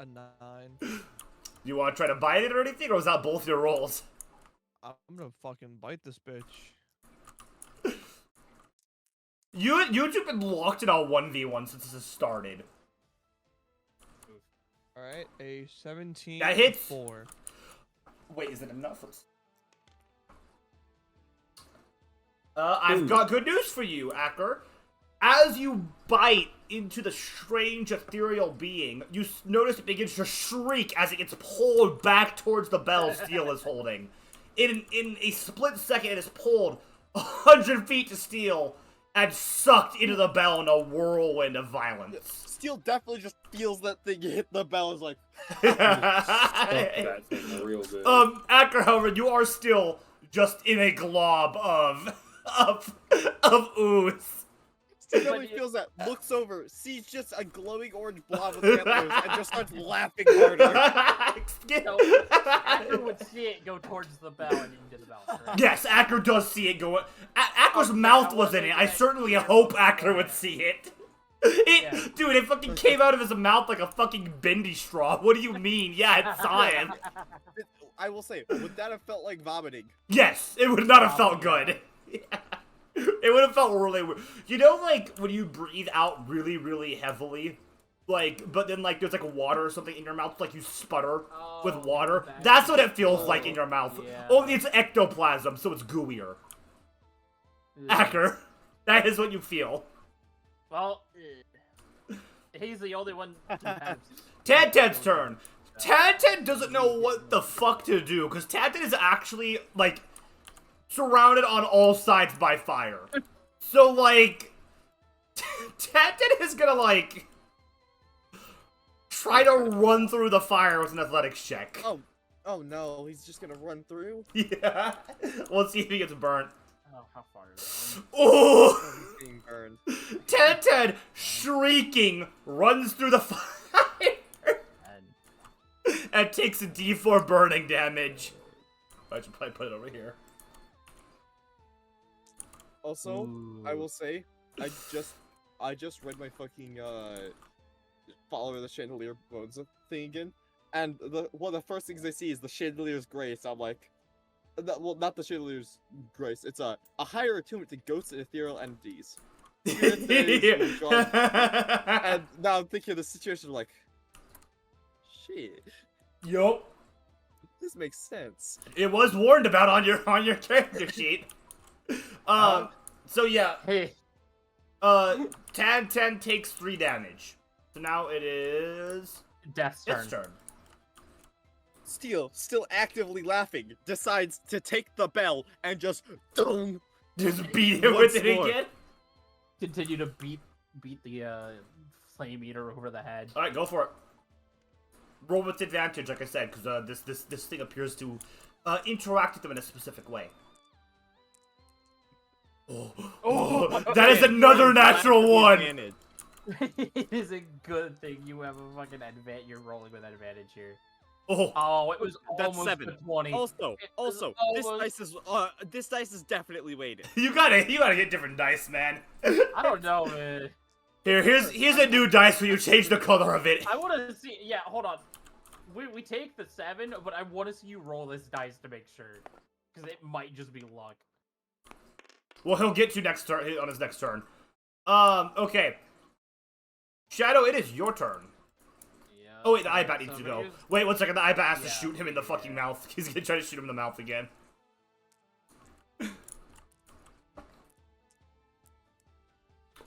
A 9. You want to try to bite it or anything, or was that both your rolls? I'm gonna fucking bite this bitch. You two have been locked in a 1v1 since this has started. Alright, a 17 That hits. 4. Wait, is it enough? I've got good news for you, Acker. As you bite into the strange ethereal being, you notice it begins to shriek as it gets pulled back towards the bell Steel is holding. In a split second, it is pulled 100 feet to Steel and sucked into the bell in a whirlwind of violence. Steel definitely just feels that thing hit the bell. Is like, Fuck that thing real good. Acker, however, you are still just in a glob of ooze. Steel definitely feels that, looks over, sees just a glowing orange blob with antlers, and just starts laughing harder. So, Acker would see it go towards the bell and into the bell. Correct? Yes, Acker does see it go. Acker's mouth was in it. I certainly hope Acker would see it. Dude, it fucking came out of his mouth like a fucking bendy straw. What do you mean? Yeah, it saw him. I will say, would that have felt like vomiting? Yes, it would not have felt good. It would have felt really weird. You know, like, when you breathe out really, really heavily, like, but then, like, there's, like, water or something in your mouth, like you sputter with water? That's what it feels like in your mouth. Yeah. Only it's ectoplasm, so it's gooier. Acker, that is what you feel. Well, he's the only one who has. Tantan's turn. Tantan doesn't know what the fuck to do, because Tantan is actually, like, surrounded on all sides by fire. So, like, Tantan is gonna, like, try to run through the fire with an athletics check. Oh no, he's just gonna run through? Yeah. Let's see if he gets burnt. Oh, how far is it? Oh! Oh, he's being burned. Tantan, shrieking, runs through the fire and takes a D4 burning damage. I should probably put it over here. Also, I will say, I just read my fucking follower the chandelier bones thing again, and one of the first things I see is the chandelier's grace. I'm like, well, not the chandelier's grace. It's a higher attunement to ghosts and ethereal entities. And now I'm thinking of the situation like, shit, Yup. this makes sense. It was warned about on your character sheet. So yeah, Hey, Tantan takes 3 damage. So now it is Death's turn. its turn. Steel, still actively laughing, decides to take the bell and just dong. Just beat it Once with it more. again. Continue to beat the flame eater over the head. All right, go for it. Roll with advantage, like I said, because this thing appears to interact with them in a specific way. Oh, that is another natural one. Advantage. It is a good thing you have a fucking advantage. You're rolling with advantage here. Oh, Oh, it was That's almost 7. a 20. Also, It was this almost- dice is definitely weighted. you gotta get different dice, man. I don't know, man. Here's a new dice where you change the color of it. I want to see. Yeah, hold on. We take the 7, but I want to see you roll this dice to make sure, because it might just be luck. Well, he'll get to next turn on his next turn. Okay. Shadow, it is your turn. Yeah. Oh wait, the eye bat needs to I'm gonna go. use- Wait, 1 second. The eye bat has to Yeah, shoot him in the fucking yeah. mouth. He's gonna try to shoot him in the mouth again.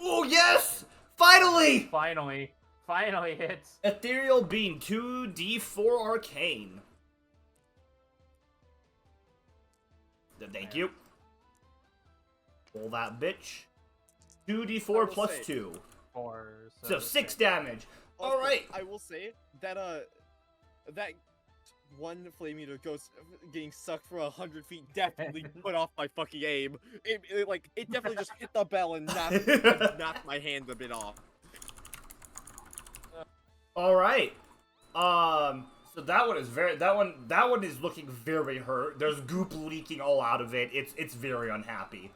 Oh yes! Finally! Finally hits. Ethereal Beam 2d4 Arcane. Thank you. Pull that bitch. 2d4 plus say- 2. 4. So 6 damage. Also, Alright. I will say that that one flame eater ghost getting sucked for 100 feet definitely put off my fucking aim. It definitely just hit the bell and knocked my hand a bit off. Alright. So that one is that one is looking very hurt. There's goop leaking all out of it. It's very unhappy.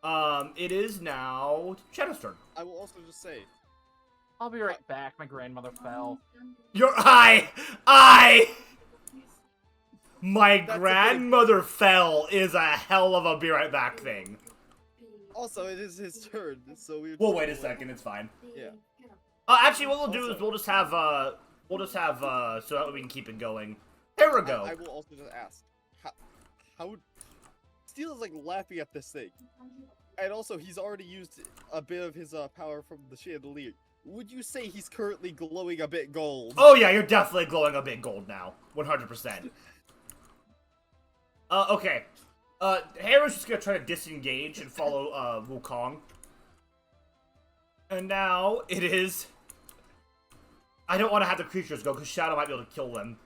It is now Shadow's turn. I will also just say, I'll be right back. My grandmother fell. Your My That's a grandmother fell is a hell of a be right back thing. also it is his turn, so we. Well, wait a second, it's fine. Yeah. Actually, what we'll do is Also- we'll just have so that way we can keep it going. Here we go. I will also just ask, how Steel is like laughing at this thing, and also he's already used a bit of his power from the chandelier. Would you say he's currently glowing a bit gold? Oh yeah, you're definitely glowing a bit gold now, 100%. Okay. Haru's just gonna try to disengage and follow Wukong. And now it is. I don't want to have the creatures go because Shadow might be able to kill them.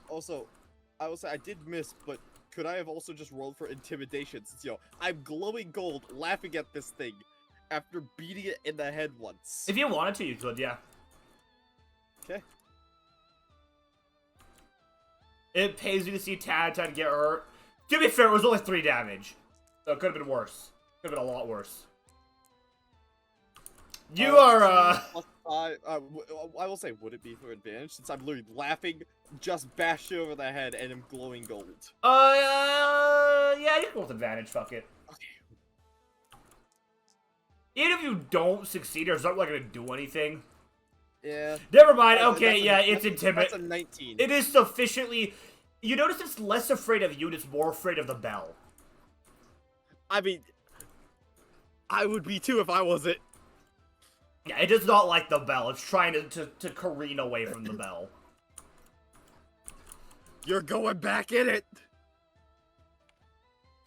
Also, I will say I did miss, but could I have also just rolled for intimidation since, I'm glowing gold laughing at this thing after beating it in the head once. If you wanted to, you could, yeah. Okay. It pays you to see Tantan get hurt. To be fair, it was only 3 damage. So it could have been worse. Could have been a lot worse. You are, I will say, would it be for advantage since I'm literally laughing, just bashed over the head, and am glowing gold? yeah, you can go with advantage, fuck it. Okay. Even if you don't succeed, it's not like gonna do anything. Yeah. Never mind, That's okay, a- yeah, it's That's a intimidating. 19. It is sufficiently... You notice it's less afraid of you, and it's more afraid of the bell. I mean, I would be too if I wasn't. Yeah, it does not like the bell. It's trying to careen away from the bell. You're going back in it.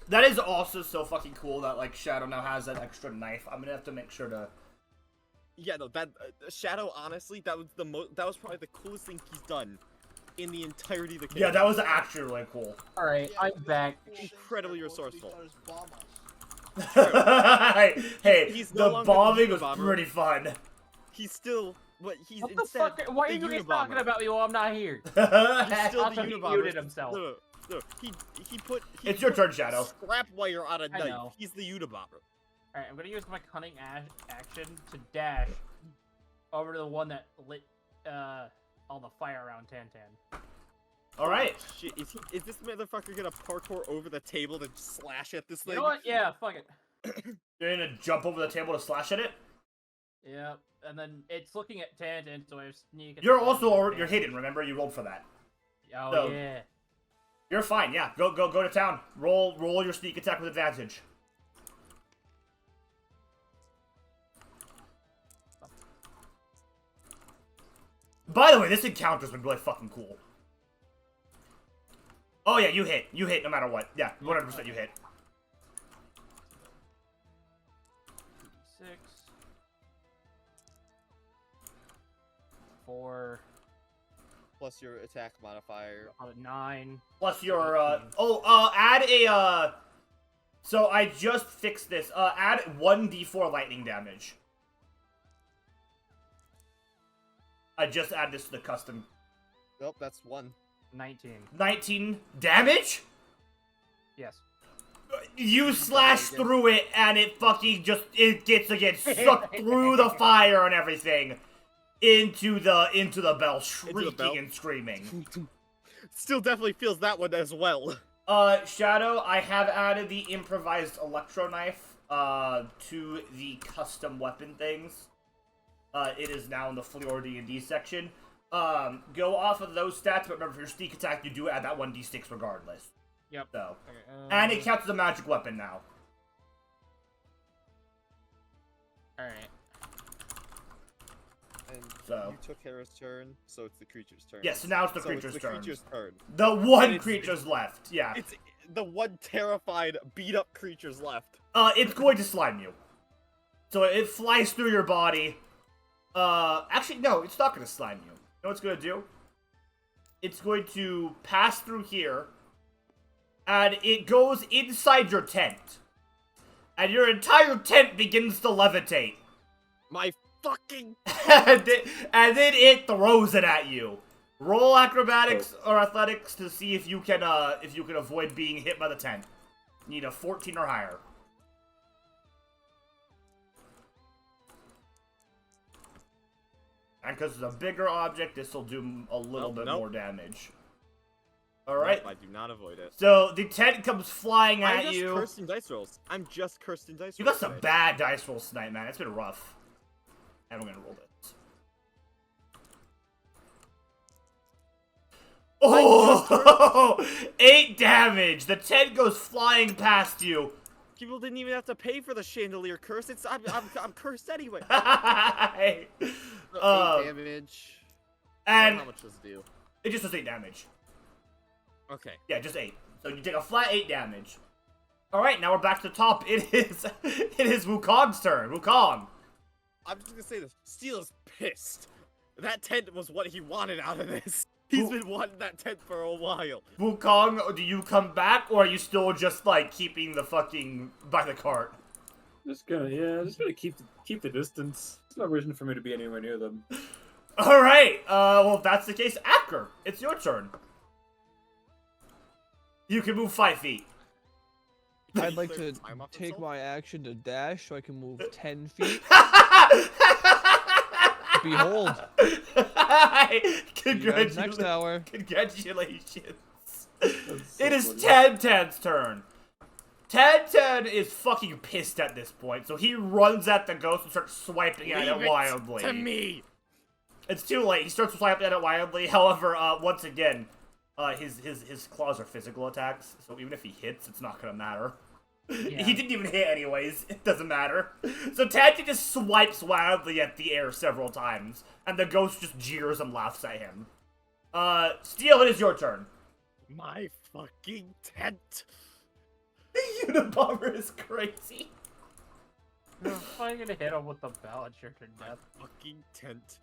That is also so fucking cool that, like, Shadow now has that extra knife. I'm gonna have to make sure to... Yeah, no, that Shadow. Honestly, that was probably the coolest thing he's done in the entirety of the game. Yeah, that was actually really cool. Alright, I'm back. Incredibly resourceful. Hey, He's no the longer the bombing was Unabomber. pretty fun. He's still, but he's What the instead fuck? Why are the you guys Unabomber. talking about me while I'm not here? He's still Also, the he Unabomber. muted himself. No, he put. It's your put turn, Shadow. Scrap wire on a I knife. know. He's the Unabomber. Alright, I'm gonna use my cunning action to dash over to the one that lit all the fire around Tantan. Alright. Shit, is this motherfucker gonna parkour over the table to slash at this thing? You know what? Yeah, fuck it. You're gonna jump over the table to slash at it? Yep, and then it's looking at Tantan, so I sneak. You're also... You're hidden, remember? You rolled for that. Oh So- yeah. You're fine, yeah. Go to town. Roll your sneak attack with advantage. By the way, this encounter's been really fucking cool. Oh yeah, you hit. You hit no matter what. Yeah, 100% you hit. 6. 4. Plus your attack modifier. 9. Plus your, add a, so I just fixed this. Add 1d4 lightning damage. I just add this to the custom. Nope, that's 1. 19. 19 damage? Yes. You slash through it, and it fucking just, it gets again sucked through the fire and everything into the bell, shrieking bell. and screaming. Still definitely feels that one as well. Shadow, I have added the improvised electro knife. to the custom weapon things. It is now in the Fleor D&D section. Go off of those stats, but remember, for your sneak attack, you do add that 1d6 regardless. Yep. So, Okay, and it counts as a magic weapon now. Alright. And So. you took Hera's turn, so it's the creature's turn. Yes, so now it's the So creature's it's the turn. creature's turn. The one And it's- creature's left. Yeah. It's the one terrified, beat-up creature's left. It's going to slime you. So it flies through your body. Actually, no, it's not going to slime you. You know what it's going to do? It's going to pass through here, and it goes inside your tent. And your entire tent begins to levitate. My fucking... and then it throws it at you. Roll acrobatics or athletics to see if you can avoid being hit by the tent. Need a 14 or higher. And because it's a bigger object, this will do a little bit more damage. Alright. Nope, I do not avoid it. So the tent comes flying I'm at just you. cursing dice rolls. I'm just cursing dice rolls. You got some today. bad dice rolls tonight, man. It's been rough. And we're gonna roll this. Oh! 8 damage! The tent goes flying past you. People didn't even have to pay for the chandelier curse. I'm cursed anyway. 8 damage. And How much does it do? it just does 8 damage. Okay. Yeah, just 8. So you take a flat 8 damage. Alright, now we're back to the top. It is Wukong's turn. Wukong. I'm just gonna say this. Steel is pissed. That tent was what he wanted out of this. He's been wanting that tent for a while. Wukong, do you come back, or are you still just, like, keeping the fucking by the cart? Just gonna keep the distance. There's no reason for me to be anywhere near them. Alright, well, if that's the case, Acker, it's your turn. You can move 5 feet. I'd like Clear to time off take himself? my action to dash so I can move 10 feet. Behold. See you guys next hour. Congratulations. That's so It is funny. Tantan's turn. Tantan is fucking pissed at this point, so he runs at the ghost and starts swiping at it wildly. To me. It's too late. He starts swiping at it wildly. However, once again, his claws are physical attacks, so even if he hits, it's not gonna matter. Yeah. He didn't even hit anyways. It doesn't matter. So Tantan just swipes wildly at the air several times, and the ghost just jeers and laughs at him. Steel, it is your turn. My fucking tent. The Unabomber is crazy. If I'm gonna hit him with the bell, it's your turn, My Death. fucking tent.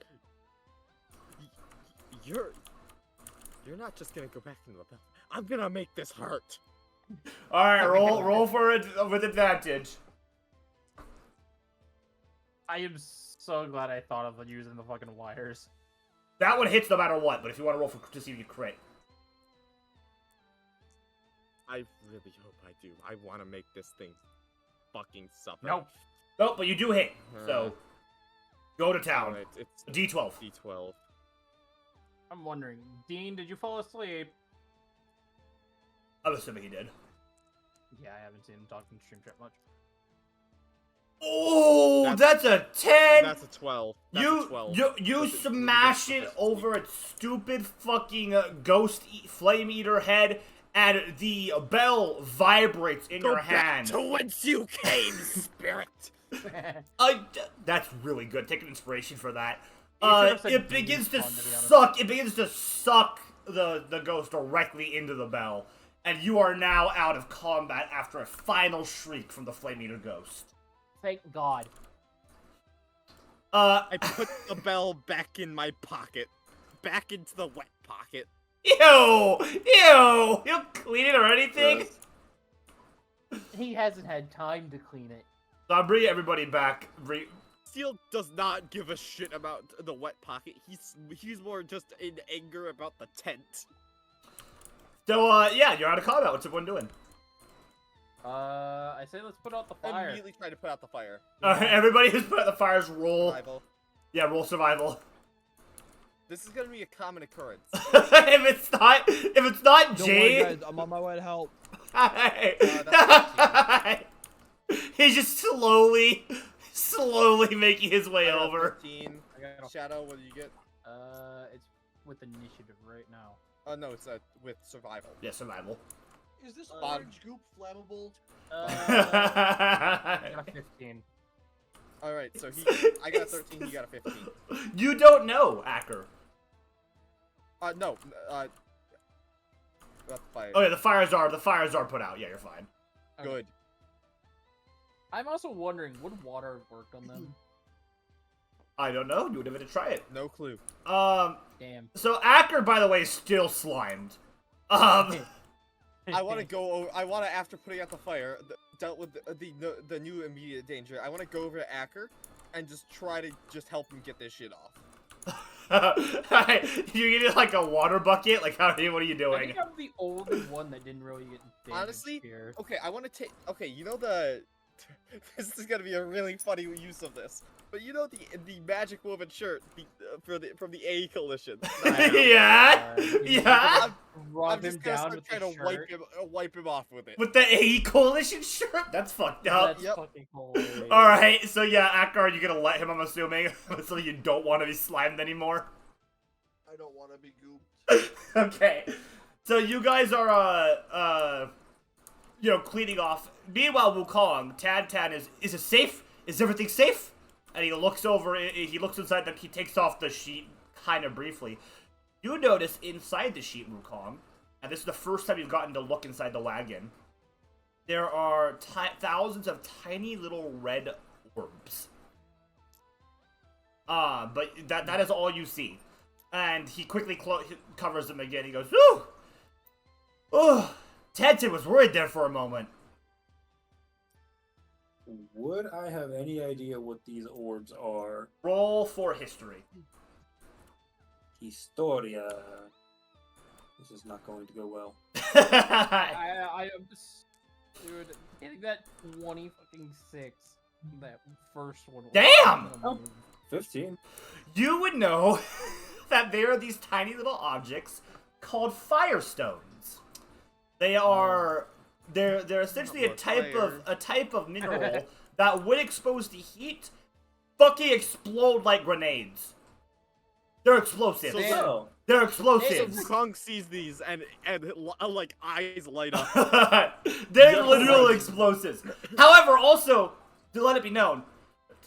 You're not just gonna go back into the bell. I'm gonna make this hurt. All right, roll for it with advantage. I am so glad I thought of using the fucking wires. That one hits no matter what, but if you want to roll for to see if you crit. I really hope I do. I want to make this thing fucking suffer. Nope. Nope, but you do hit. So go to town. Alright, it's D12. D12. I'm wondering, Dean, did you fall asleep? I'm assuming he did. Yeah, I haven't seen him talk in stream chat much. Oh, that's a 10. That's a 12. That's a 12. You That's a- smash it over its stupid fucking flame eater head, and the bell vibrates in Go your back hand. to whence you came, spirit. That's really good. Take an inspiration for that. You should have said It Dean begins to fun, to be honest. suck. It begins to suck the ghost directly into the bell, and you are now out of combat after a final shriek from the flame eater ghost. Thank God. I put the bell back in my pocket. Back into the wet pocket. Ew! You don't clean it or anything? He hasn't had time to clean it. So I'm bringing everybody back. Steel does not give a shit about the wet pocket. He's more just in anger about the tent. So, yeah, you're out of combat. What's everyone doing? I say let's put out the I fire. immediately try to put out the fire. Everybody who's put out the fires, roll. Survival. Yeah, roll survival. This is gonna be a common occurrence. if it's not Don't worry, Jade. guys. I'm on my way to help. Hi. that's He's just slowly making his way I got over. 13. I got a, Shadow, what do you get? it's with initiative right now. Oh no, it's with survival. Yeah, survival. Is this Bottom- orange goop flammable? I got a 15. All right, so I got a 13. He got a 15. You don't know, Acker. No. That's fire. Oh yeah, the fires are put out. Yeah, you're fine. Okay. Good. I'm also wondering, would water work on them? I don't know. You would have to try it. No clue. Damn. So Acker, by the way, is still slimed. I want to go over. I want to, after putting out the fire, dealt with the new immediate danger. I want to go over to Acker and just try to help him get this shit off. You need like a water bucket? Like, what are you I doing? think I'm the only one that didn't really get damaged Honestly, here. Okay, I want to take. Okay, you know the. This is gonna be a really funny use of this. But you know the magic woven shirt from the A coalition. Yeah, yeah. Rub I'm him just gonna down start with trying the to shirt. wipe him off with it. With the A coalition shirt? That's fucked up. That's Yep. fucking hilarious. Alright, so yeah, Acker, are you gonna let him, I'm assuming? So you don't want to be slimed anymore? I don't want to be gooped. Okay. So you guys are, cleaning off. Meanwhile, Wukong, Tantan is it safe? Is everything safe? And he looks over, he looks inside, he takes off the sheet kind of briefly. You notice inside the sheet, Wukong, and this is the first time you've gotten to look inside the wagon, there are thousands of tiny little red orbs. But that is all you see. And he quickly covers them again. He goes, "Whew! Oh, Tantan was worried there for a moment." Would I have any idea what these orbs are? Roll for history. Historia. This is not going to go well. I am just, dude, getting that 20 fucking 6. That first one. was Damn! amazing. 15. You would know that there are these tiny little objects called firestones. They are they're essentially a type of mineral that when exposed to heat, fucking explode like grenades. They're explosives. So, They're So explosives. Wukong sees these and like eyes light up. They're Just literal like- explosives. However, also, to let it be known,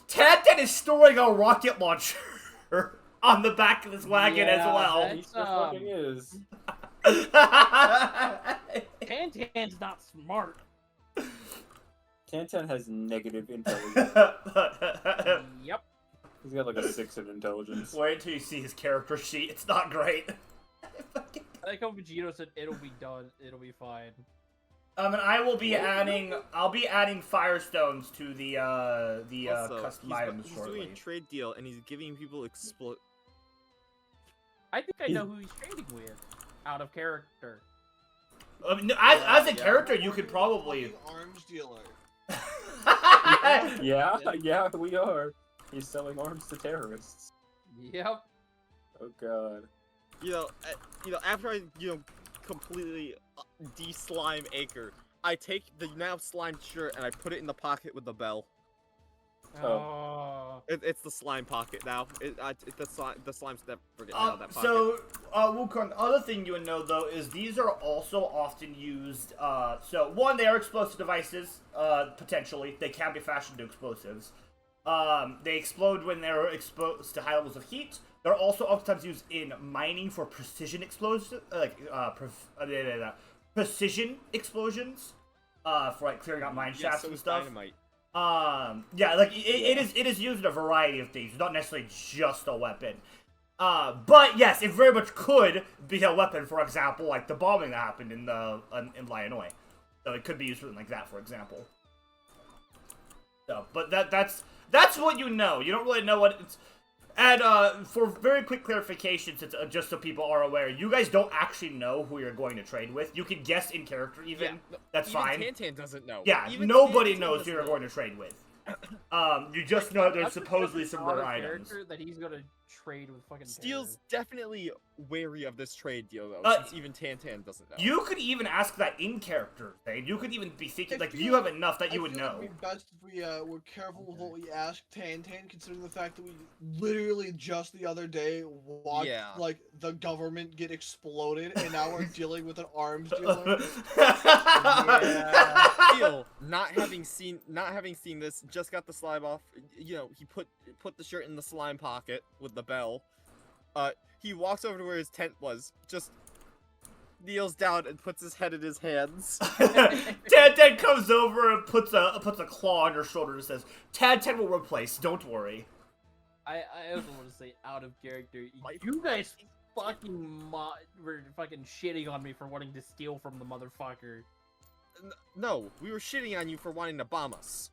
Tantan is storing a rocket launcher on the back of this wagon as Yeah, well. he sure fucking is. Tantan's not smart. Tantan has negative intelligence. Yep. He's got like a 6 in intelligence. Wait until you see his character sheet. It's not great. I like how Vegito said it'll be done, it'll be fine. And I will be adding. I'll be adding firestones to the Also, custom items he's shortly. doing a trade deal and he's giving people I think I know who he's trading with. Out of character. No, as a Yeah. character, you could probably. Fucking arms dealer. Yeah, we are. He's selling arms to terrorists. Yep. Oh god. After I completely de-slime Acre, I take the now slimed shirt and I put it in the pocket with the bell. Oh. It's the slime pocket now. The slime's never getting out of that pocket. So, Wukong, other thing you would know though is these are also often used. So one, they are explosive devices. Potentially, they can be fashioned to explosives. They explode when they're exposed to high levels of heat. They're also oftentimes used in mining for precision explosions, precision explosions, for like clearing out mine shafts so and is stuff. dynamite. Yeah, like it is used in a variety of things, not necessarily just a weapon. But yes, it very much could be a weapon. For example, like the bombing that happened in Lionoi. So it could be used for something like that, for example. So, but that's what you know. You don't really know what it's. And for very quick clarification, since just so people are aware, you guys don't actually know who you're going to trade with. You can guess in character, even. Yeah, That's even fine. Tantan doesn't know. Yeah, Even nobody Tantan knows who doesn't you're know. going to trade with. You just know there's I'm just supposedly such an some rare odd items. character that he's gonna trade with fucking Steel's terror. definitely wary of this trade deal, though, Uh, since even Tantan doesn't know. You could even ask that in character, Zane. You could even be thinking, I like, feel you have like- enough that I you would feel like know. it'd be best if we were careful with what we ask Tantan, considering the fact that we literally just the other day watched Yeah. like the government get exploded, and now we're dealing with an arms dealer. Steel, not having seen this, just got the slime off. You know, he put the shirt in the slime pocket with the bell. He walks over to where his tent was, just kneels down and puts his head in his hands. Tantan comes over and puts a claw on your shoulder and says, Tantan will replace, don't worry. I also want to say, out of character, Like- you guys fucking were fucking shitting on me for wanting to steal from the motherfucker. No, we were shitting on you for wanting to bomb us.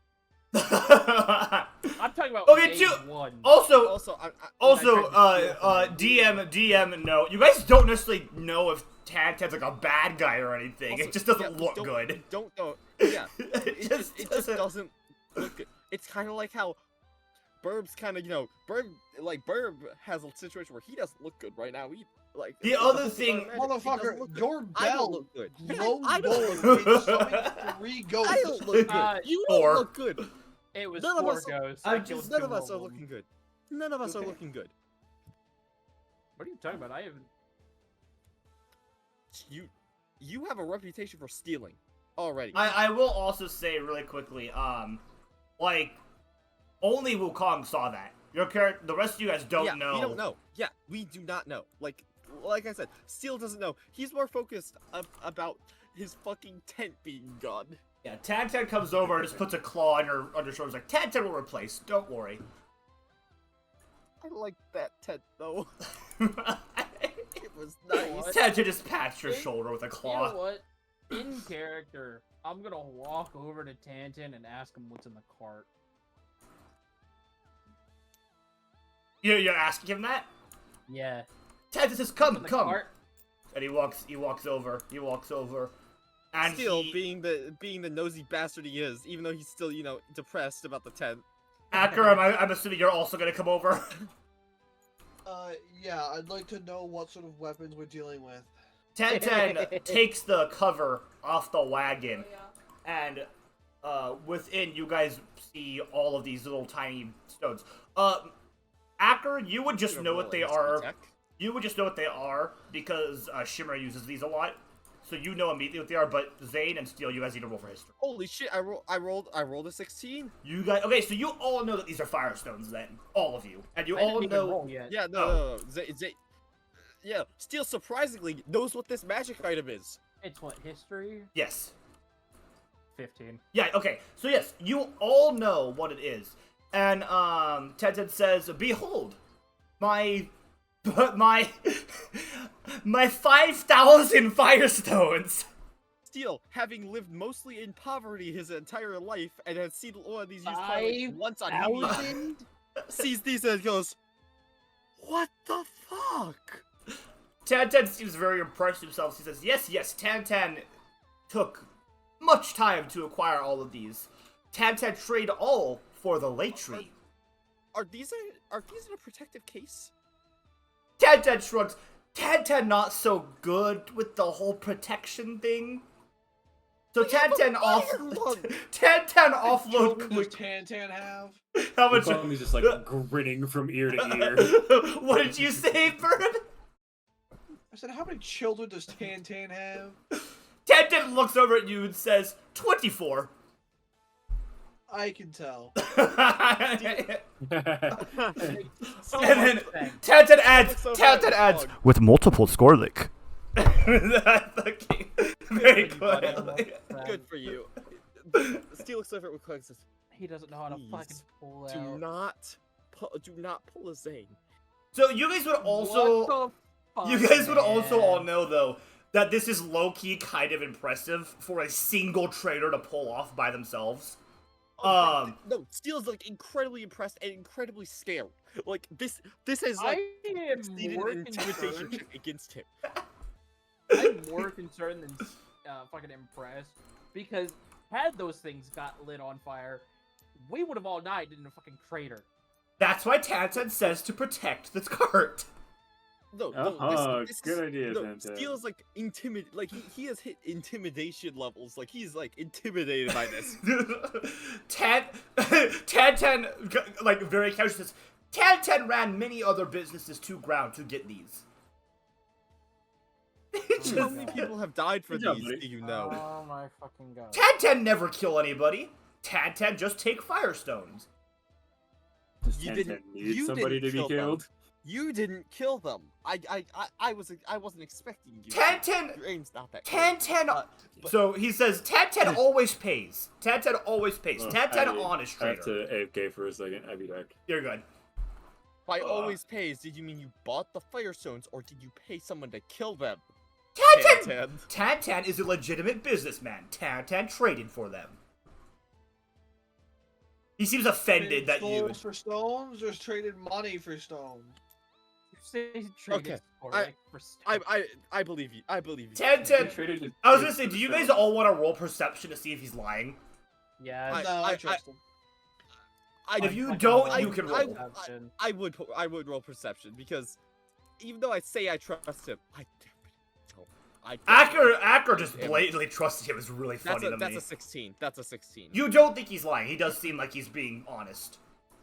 I'm talking about Okay, day two- one. Also, Also, Also, I tried to steal from DM, no. You guys don't necessarily know if Tantan's like a bad guy or anything. also, It just doesn't yeah, we look don't- good. we don't know. Yeah, It it just doesn't look good. It's kind of like how Burb's kind of, Burb has a situation where he doesn't look good right now. The other thing- Motherfucker, your I don't bell look good. glow I don't gold look good. and summoned 3 ghosts. I don't look good. You don't Or- look good. It was None of 4 us- ghosts. I I killed just- None 2 of us are them. looking good. None of us are Okay. looking good. What are you talking about? I haven't. You have a reputation for stealing already. I will also say really quickly, like, only Wukong saw that. Your character, the rest of you guys don't know. We don't know. Yeah, we do not know. Like I said, Steel doesn't know. He's more focused about his fucking tent being gone. Yeah, Tantan comes over and just puts a claw on your shoulders, like, Tantan will replace, don't worry. I like that tent though. Tantan It was nice. just pats your Hey, shoulder with a You claw. know what? In character, I'm gonna walk over to Tantan and ask him what's in the cart. You're asking him that? Yeah. Tantan says, What's in come, the come. cart? And he walks over. And Steel, he, being the nosy bastard he is, even though he's still, depressed about the tent. Akaram, I'm assuming you're also gonna come over. Yeah, I'd like to know what sort of weapons we're dealing with. Tantan takes the cover off the wagon, and within you guys see all of these little tiny stones. Acker, you would just know what they are. You would just know what they are because Shimmer uses these a lot, so you know immediately what they are. But Zane and Steel, you guys need to roll for history. Holy shit! I rolled a 16. You guys, okay? So you all know that these are firestones, then all of you, and you I all didn't even know. roll yet. Yeah, no. Yeah, Steel surprisingly knows what this magic item is. It's what, history? Yes. 15. Yeah. Okay. So yes, you all know what it is, and Tantan says, "Behold, my 5,000 firestones." Steel, having lived mostly in poverty his entire life and has seen one of these used probably once on media, 5,000? sees these and goes, "What the fuck?" Tantan seems very impressed himself. He says, yes, Tantan took much time to acquire all of these. Tantan traded all for the late tree. Are these in a protective case? Tantan shrugs. Tantan not so good with the whole protection thing. So Tantan Children offload does quick. Tantan have? How much? Wukong is just like grinning from ear to ear. What did you say, Bird? I said, how many children does Tantan have? Tantan looks over at you and says, 24. I can tell. And So then much thanks. Tantan adds, Looks over at Wukong. with multiple scorelick. Very Everybody good. Good for you. Steel looks over at Wukong and says, He doesn't know how to Please, fucking pull out. do not pull a Zane. So you guys would also, What the fuck, you guys would also all man? know though that this is low-key kind of impressive for a single trader to pull off by themselves. No, Steel's like incredibly impressed and incredibly scared. Like this is I like am succeeded more an intimidation concerned. check against him. I'm more concerned than fucking impressed because had those things got lit on fire, we would have all died in a fucking crater. That's why Tantan says to protect the cart. No, good idea, no, Tantan. Steel's like like he has hit intimidation levels. Like he's like intimidated by this. Tantan, like very casually says, Tantan ran many other businesses to ground to get these. How many people have died for Good job, these? buddy. Do you know? Oh my fucking god. Tantan never kill anybody. Tantan just take firestones. Does You Tantan didn't- need you somebody didn't to be kill them. killed? You didn't kill them. I wasn't expecting you. Tantan, Your aim's not that. Tantan. but- So he says Tantan always pays. Tantan always pays. Oh, Tantan honest I have trader. to AFK for a second. I'll be back. You're good. By always pays, did you mean you bought the firestones or did you pay someone to kill them? Tantan. Tantan is a legitimate businessman. Tantan traded for them. He seems offended that you. Souls for stones, or traded money for stones? You say he traded Okay, for, I- like, for stuff. I believe you. I believe you. Tantan. Traded to- I was gonna say, do you guys all want to roll perception to see if he's lying? Yeah. No, I trust him. If you don't, you can roll. I would roll perception because even though I say I trust him, I definitely don't. Acker just blatantly trusted him. It's really funny to That's me. a 16. That's a 16. You don't think he's lying. He does seem like he's being honest.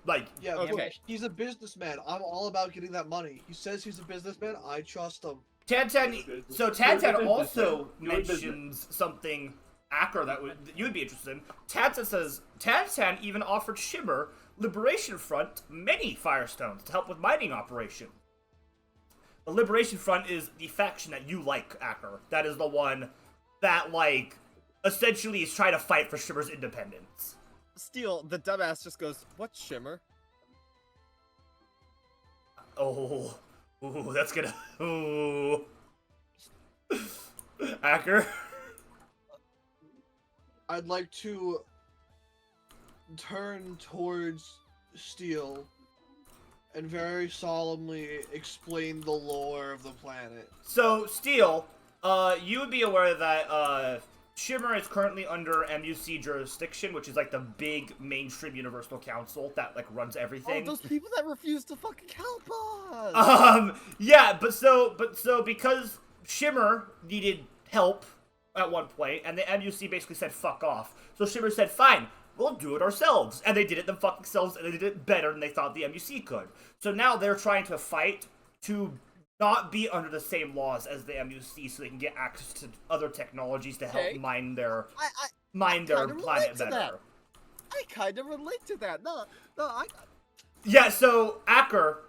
Like, Yeah, Okay. but he's a businessman. I'm all about getting that money. He says he's a businessman. I trust him. Tantan. So Tantan also mentions something Acker that you would be interested in. Tantan says Tantan even offered Shimmer Liberation Front many firestones to help with mining operation. The Liberation Front is the faction that you like, Acker. That is the one that, like, essentially is trying to fight for Shimmer's independence. Steel, the dumbass just goes, "What's Shimmer?" Oh, ooh, that's gonna. Ooh. Acker. I'd like to turn towards Steel and very solemnly explain the lore of the planet. So, Steel, you would be aware that Shimmer is currently under MUC jurisdiction, which is like the big mainstream Universal Council that like runs everything. Oh, those people that refuse to fucking help us. Yeah, but so because Shimmer needed help at one point, and the MUC basically said fuck off. So Shimmer said, fine, we'll do it ourselves. And they did it themselves, and they did it better than they thought the MUC could. So now they're trying to fight to not be under the same laws as the MUC so they can get access to other technologies to help Okay. mine their kinda planet relate to better. that. I kind of relate to that. No, I. Yeah, so, Acker,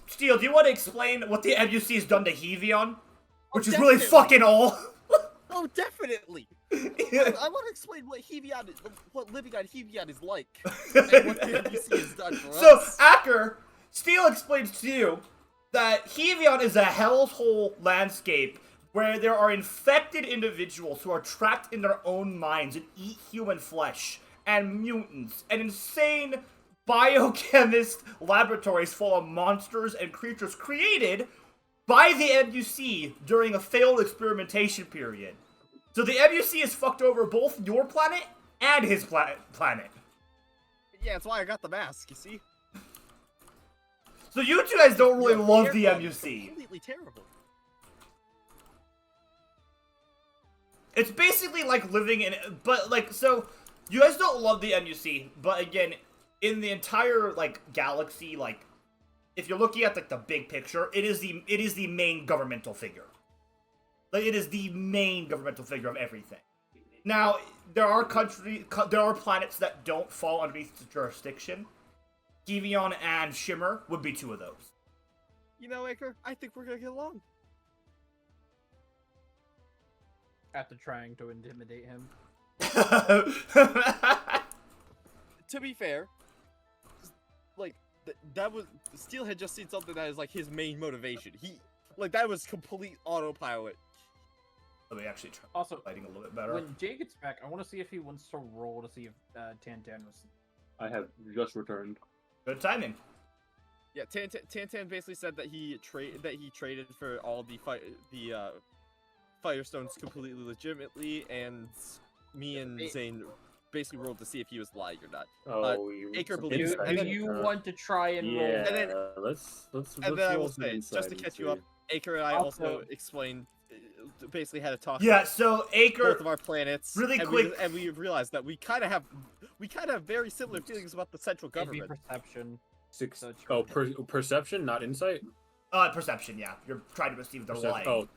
Steel, do you want to explain what the MUC has done to Hevion? Which is really definitely. fucking all. Oh, definitely. I want to explain what what living on Hevion is like, and what the NBC has done for So, us. Acker, Steel explains to you that Hevion is a hellhole landscape where there are infected individuals who are trapped in their own minds and eat human flesh, and mutants, and insane biochemist laboratories full of monsters and creatures created by the MUC during a failed experimentation period. So the MUC has fucked over both your planet and his planet. Yeah, that's why I got the mask. You see. So you two guys don't really Yeah, love the terrible. MUC. Completely terrible. It's basically like living in, but like, so you guys don't love the MUC, but again, in the entire like galaxy, like if you're looking at like the big picture, it is the main governmental figure. Like it is the main governmental figure of everything. Now there are planets that don't fall underneath the jurisdiction. Hevion and Shimmer would be two of those. You know, Aker, I think we're gonna get along. After trying to intimidate him. To be fair, like that was Steel had just seen something that is like his main motivation. That was complete autopilot. Let me actually try Also, fighting a little bit better. when Jay gets back, I want to see if he wants to roll to see if Tantan was. I have just returned. Good timing. Yeah, Tantan basically said that he traded for all the Firestones completely legitimately, and me and Zane basically rolled to see if he was lying or not. Oh, you Acre some believes- Do, insight. do you want to try and Yeah, roll? And then- let's And then I roll will some say, insight just to and catch you up, see. Acre and I Also- also explained, basically had a talk Yeah, about so both Acre. of our planets. really and quick- and we realized that we kind of have very similar feelings about the central It'd be government. perception. Six. So it's Oh, perception, not insight. Perception. Yeah, you're trying to receive the Percep- lying. Oh,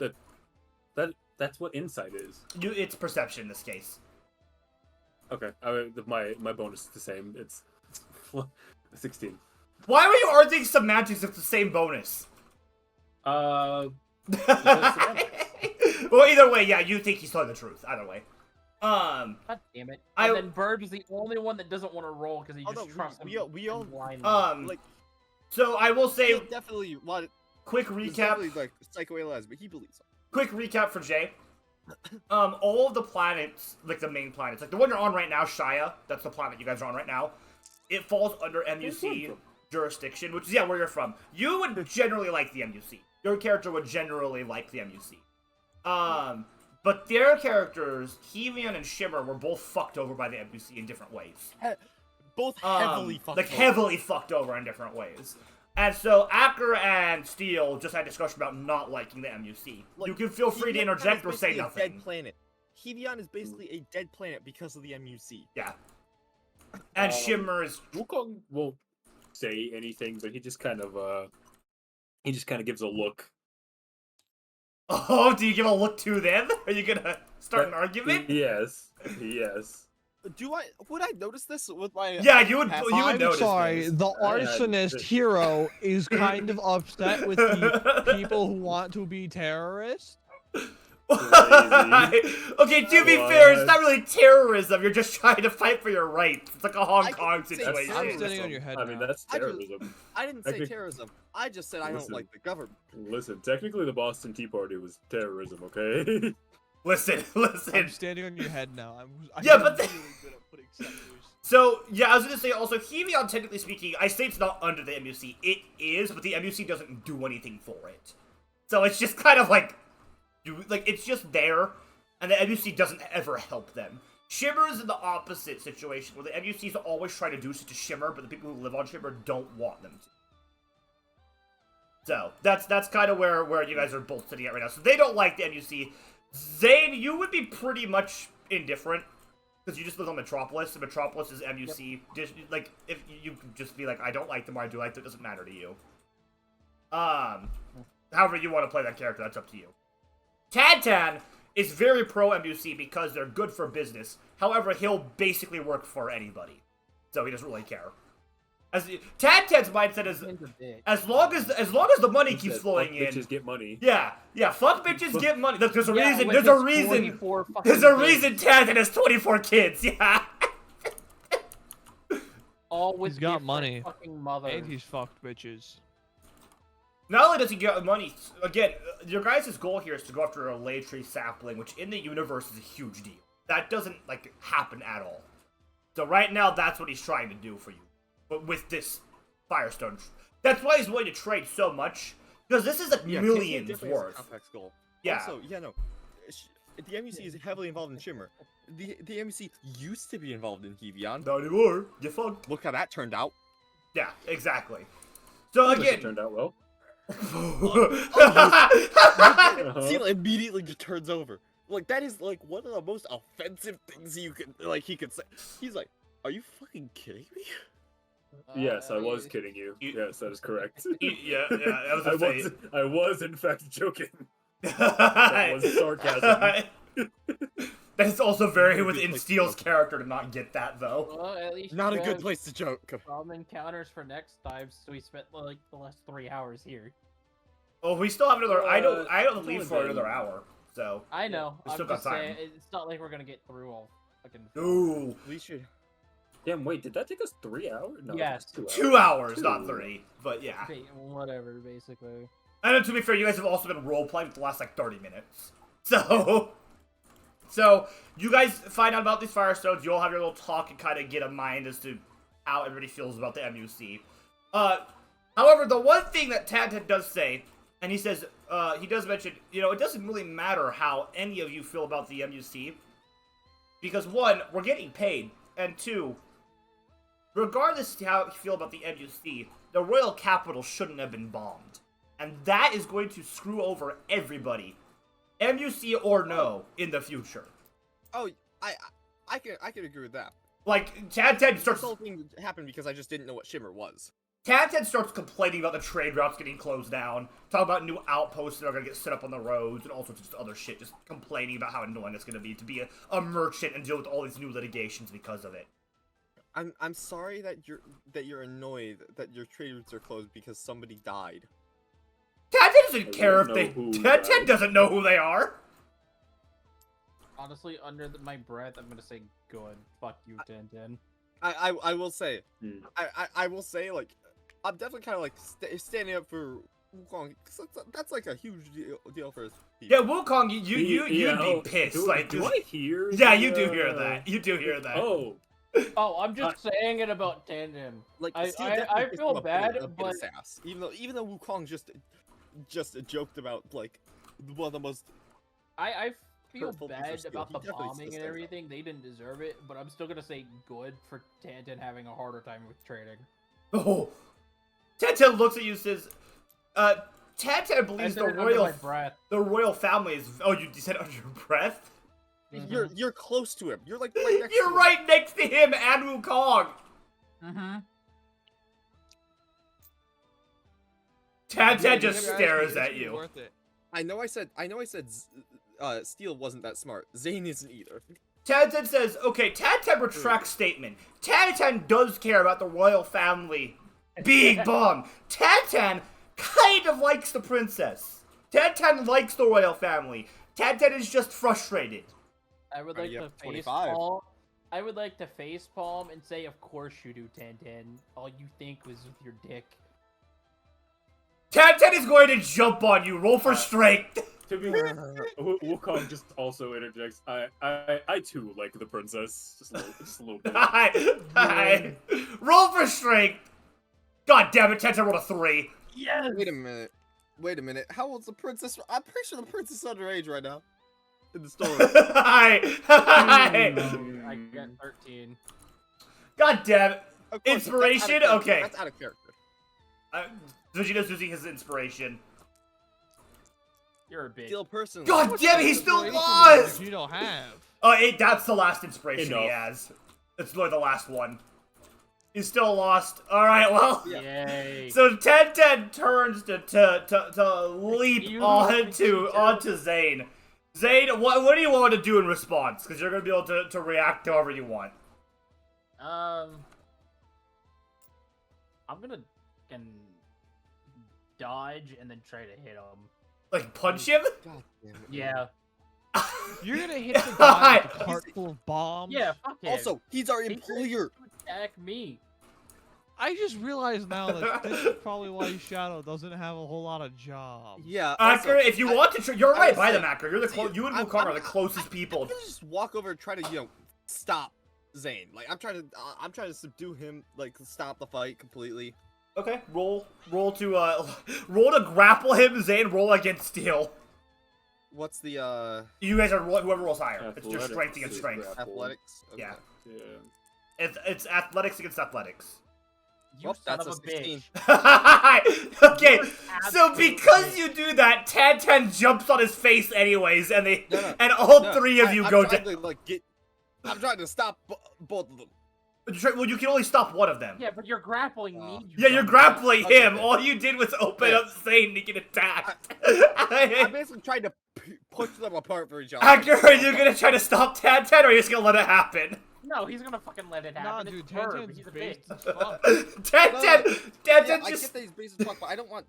that's what insight is. It's perception in this case. Okay, my bonus is the same. It's 16. Why were you arguing semantics if it's the same bonus? Uh, Well, either way, yeah, you think he's telling the truth. Either way. God damn it. I- And then Bird was the only one that doesn't want to roll because he just Although trusts we him all blindly. like So I will say, he definitely wanted quick he's recap. definitely like psychoanalyzed, but he believes it. Quick recap for Jay. All of the planets, like the main planets, like the one you're on right now, Shia, that's the planet you guys are on right now, it falls under MUC jurisdiction, which is, yeah, where you're from. You would generally like the MUC. Your character would generally like the MUC. But their characters, Hevian and Shimmer, were both fucked over by the MUC in different ways. Both heavily fucked like over. heavily fucked over in different ways. And so Acker and Steele just had a discussion about not liking the MUC. Like, You can feel free to Hevian interject is or say basically a nothing. Dead planet. Hevian is basically a dead planet because of the MUC. Yeah. And Shimmer is Wukong won't say anything, but he just kind of gives a look. Oh, do you give a look to them? Are you gonna start an argument? Yes. Would I notice this with my? Yeah, you would. Pass- You would I'm notice. sorry, this. the Yeah, arsonist this- hero is kind of upset with the people who want to be terrorists. Okay, to be fair, it's not really terrorism. You're just trying to fight for your rights. It's like a Hong I can Kong say situation. I'm terrorism. standing on your head I mean, now. that's I just- terrorism. I didn't I say think- terrorism. I just said I don't Listen. like the government. Listen, technically the Boston Tea Party was terrorism, okay? Listen. I'm standing on your head now. I'm Yeah, but really good at putting sectors. So, yeah, I was gonna say also, Hevion, technically speaking, I say it's not under the MUC. It is, but the MUC doesn't do anything for it. So it's just kind of like, it's just there, and the MUC doesn't ever help them. Shimmer is in the opposite situation, where the MUCs always try to do shit to Shimmer, but the people who live on Shimmer don't want them to. So, that's kind of where you guys are both sitting at right now. So they don't like the MUC. Zane, you would be pretty much indifferent. Because you just live on Metropolis, and Metropolis is MUC. Like, if you could just be like, I don't like them or I do like them, it doesn't matter to you. However you want to play that character, that's up to you. Tantan is very pro-MUC because they're good for business. However, he'll basically work for anybody. So he doesn't really care. Tantan's mindset is, as long as the money keeps flowing in. Bitches get money. Yeah, fuck bitches, get money. Look, there's a Yeah, reason, with there's a his reason. 44 fucking There's a kids. reason Tantan has 24 kids, yeah. All with He's got different money. fucking mothers. And he's fucked bitches. Not only does he get money, again, your guys' goal here is to go after a lay tree sapling, which in the universe is a huge deal. That doesn't, like, happen at all. So right now, that's what he's trying to do for you. But with this Firestone. That's why he's willing to trade so much. Because this is, like, Yeah, millions definitely has a worth. complex goal. Yeah. Also, the MUC is heavily involved in Shimmer. The MUC used to be involved in Hevion. Not anymore. You fucked. Look how that turned out. Yeah, exactly. So It again... turned out well. Seal immediately just turns over. Like, that is, like, one of the most offensive things he could say. He's like, are you fucking kidding me? Yes, I was kidding you. Yes, that is correct. yeah, I was gonna say... I was in fact joking. That was sarcasm. That is also very Not a within good Steele's place to character to not get that, though. Well, at least Not a you good have place to joke. some encounters for next time, so we spent like the last 3 hours here. Oh, we still have another... I don't it's leave only for been- another hour, so... I know. we I'm still got just saying, time. it's not like we're gonna get through all fucking. Ooh. We should. Damn, wait, did that take us 3 hours? No, Yes. it was 2 hours, not Two. 3. But yeah. Whatever, basically. And to be fair, you guys have also been role-playing for the last, like, 30 minutes. So... So, you guys find out about these Firestones, you'll have your little talk and kind of get a mind as to how everybody feels about the MUC. However, the one thing that Tantan does say, and he says, he does mention, it doesn't really matter how any of you feel about the MUC, because one, we're getting paid, and two, regardless of how you feel about the MUC, the royal capital shouldn't have been bombed. And that is going to screw over everybody, MUC or no, in the future. Oh, I can agree with that. Like, Tantan This starts whole thing happened because I just didn't know what Shimmer was. Tantan starts complaining about the trade routes getting closed down, talking about new outposts that are going to get set up on the roads, and all sorts of just other shit, just complaining about how annoying it's going to be a merchant and deal with all these new litigations because of it. I'm sorry that you're annoyed that your trade routes are closed because somebody died. Tantan doesn't care if they... Tantan doesn't know who they are! Honestly, under my breath, I'm gonna say good. Fuck you, Tantan. I will say, Hmm. I will say, like, I'm definitely kind of like standing up for Wukong, because that's like a huge deal for his people. Yeah, Wukong, you'd be pissed. Like, do I hear? yeah, you do hear that. You do hear that. Oh, Oh, I'm just saying it about Tantan. Like, I Steel definitely pissed feel him a bad, bit of but his ass. Even though Wukong just joked about like one of the most. I feel Hurtful piece of bad steel. about He the definitely bombing and says that. everything. They didn't deserve it, but I'm still gonna say good for Tantan having a harder time with trading. Oh. Tantan looks at you and says, Tantan I believes said the it under my royal breath. family is... Oh, you said under your breath? You're close to him. You're like right next to You're him. right next to him and Wukong! Mm-hmm. Tantan just Maybe stares it's at you. worth it. I know I said Steel wasn't that smart. Zane isn't either. Tantan says, okay, Tantan retracts statement. Tantan does care about the royal family being bombed. Tantan kind of likes the princess. Tantan likes the royal family. Tantan is just frustrated. I would Are like you to up to face 25? palm. I would like to face palm and say, of course you do, Tantan. All you think was with your dick. Tantan is going to jump on you. Roll for strength. to be Wukong just also interjects. I too like the princess, just a little bit. Hi. Roll for strength. God damn it, Tantan rolled a 3. Yes. Wait a minute. How old's the princess? I'm pretty sure the princess is underage right now. In the story. Hi. Hi. I got 13. God damn it. Of course, Inspiration? that's out of character. Okay. That's out of character. Vegeta's using his inspiration. You're a bitch. Steel person. God damn it, he still Inspiration lost! You don't have. Oh, that's the last inspiration he Enough. has. It's really the last one. He's still lost. Alright, well. Yeah. Yay. So Tantan turns to leap You onto Zane. Zane, what do you want to do in response? Because you're going to be able to react however you want. I'm gonna fucking dodge and then try to hit him. Like, punch him? God damn it. Yeah. You're gonna hit the guy with a cart full of bombs. Yeah, fuck him. Also, he's our He employer. attack me. I just realized now that this is probably why Shadow doesn't have a whole lot of jobs. Yeah. Acker, Also, if you want to, you're I right was by saying- them, Acker. You're the you and I'm- Wukong are I'm- the closest I'm people. gonna just walk over and try to, stop Zane. Like, I'm trying to subdue him, like, stop the fight completely. Okay, roll to grapple him, Zane. Roll against Steel. What's the, You guys are whoever rolls higher. It's your Athletics strength against is strength. grapple. athletics? Okay. Yeah. Yeah. It's athletics against athletics. You Well, son that's of a a 16. bitch. Okay, You're so absolutely because right. you do that, Tantan jumps on his face anyways, and No. and all No, three of you I'm go trying down. to, like, I'm trying to stop both of them. Well, you can only stop one of them. Yeah, but you're grappling me. you Yeah, you're dumb grappling Okay, him. okay. All you did was open Yeah. up Zane to get attacked. I'm basically trying to push them apart for each other. Acker, are you gonna try to stop Tantan, or are you just gonna let it happen? bitch. No, he's gonna fucking let it Nah, happen. dude, It's Verb. Tantan's He's a based bitch. as fuck. Tantan Yeah, I just get that he's based as fuck, but I don't want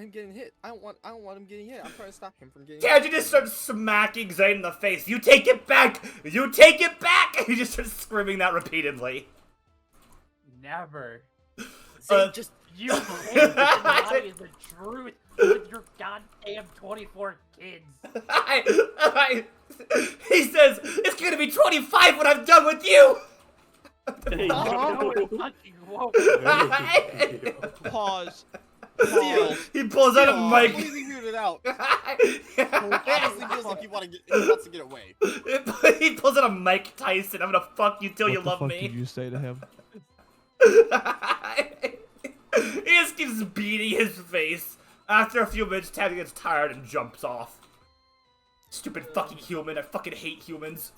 him getting hit. I don't want him getting hit. I'm trying to stop him from getting hit. Tantan just starts smacking Zane in the face. You take it back! You take it back! He just starts screaming that repeatedly. Never. Zane, just You can't deny the truth with your goddamn 24 kids. He says, it's gonna be 25 when I'm done with you! Hey, Oh, yo. fucking whoa. Pause. Pause. He pulls out a Oh, mic. completely muted it out. Honestly, feels like he wants to get away. He pulls out a Mike Tyson. I'm gonna fuck you till you What the love fuck me. did you say to him? He just keeps beating his face. After a few minutes, Tantan gets tired and jumps off. Stupid fucking human. I fucking hate humans.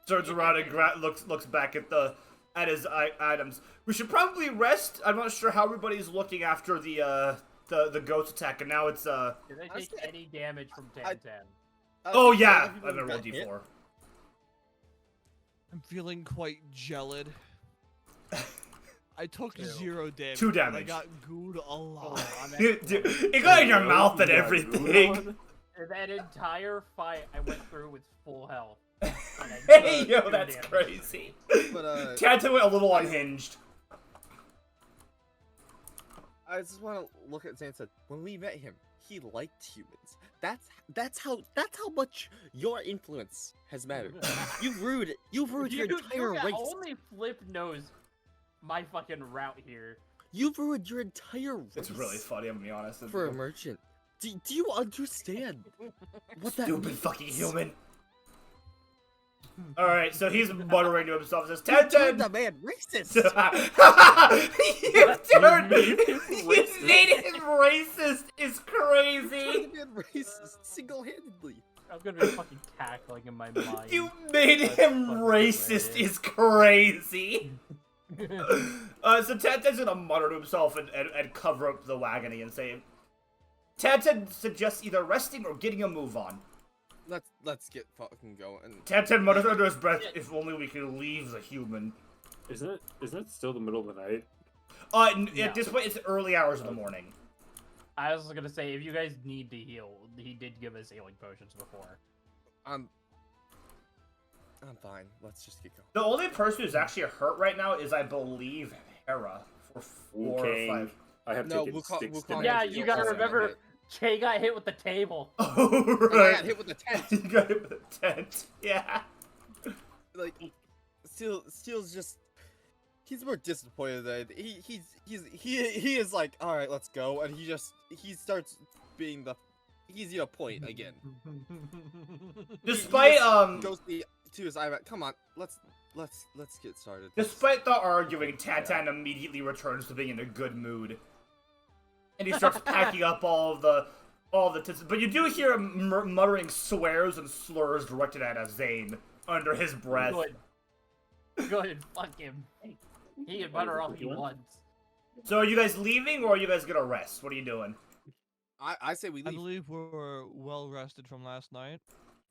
Turns around and looks back at his items. We should probably rest. I'm not sure how everybody's looking after the ghost attack, and now it's Did they take any damage from Tantan? Oh yeah, I'm gonna roll D4. I'm feeling quite gelid. I took 0 damage. 2 but I damage. got gooed a lot. It got in your mouth and everything. That entire fight, I went through with full health. And I Hey, took yo, 2 that's damage. crazy. But Tantan went a little unhinged. I just want to look at Zan said when we met him, he liked humans. That's how much your influence has mattered. You've ruined your entire race. Only Flip knows my fucking route here. You've ruined your entire race. It's really funny, I'm gonna be honest. for a merchant. Do you understand what that Stupid means? fucking human. Alright, so he's muttering to himself, says, You turned Tantan! the man racist. You made him racist is crazy! The man racist single-handedly. I'm gonna be fucking cackling in my mind. You made him fucking racist hilarious. is crazy! So Tantan's gonna mutter to himself and cover up the agony and say, Tantan suggests either resting or getting a move on. Let's get fucking going. Tantan mutters under his breath, if only we could leave the human. Isn't it still the middle of the night? At this point, it's early hours of the morning. I was gonna say, if you guys need to heal, he did give us healing potions before. I'm fine. Let's just get going. The only person who's actually hurt right now is, I believe, Hera for 4 or 5. I have No, taken Wukong- 6 Wukong damage. Yeah, is you the gotta also remember, hit. Che got hit with the table. Oh, And I right. got hit with the tent. You got hit with a tent. Yeah. Like, Steel's just. He's more disappointed than he is like, all right, let's go, and he starts being the he's point again. Despite Goes to his eye. Come on, let's get started. despite the arguing, Tantan immediately returns to being in a good mood, and he starts packing up all the tits. But you do hear him muttering swears and slurs directed at Zane under his breath. Good, fuck him. He can butter all he wants. So are you guys leaving, or are you guys gonna rest? What are you doing? I say we I leave. believe we're well rested from last night.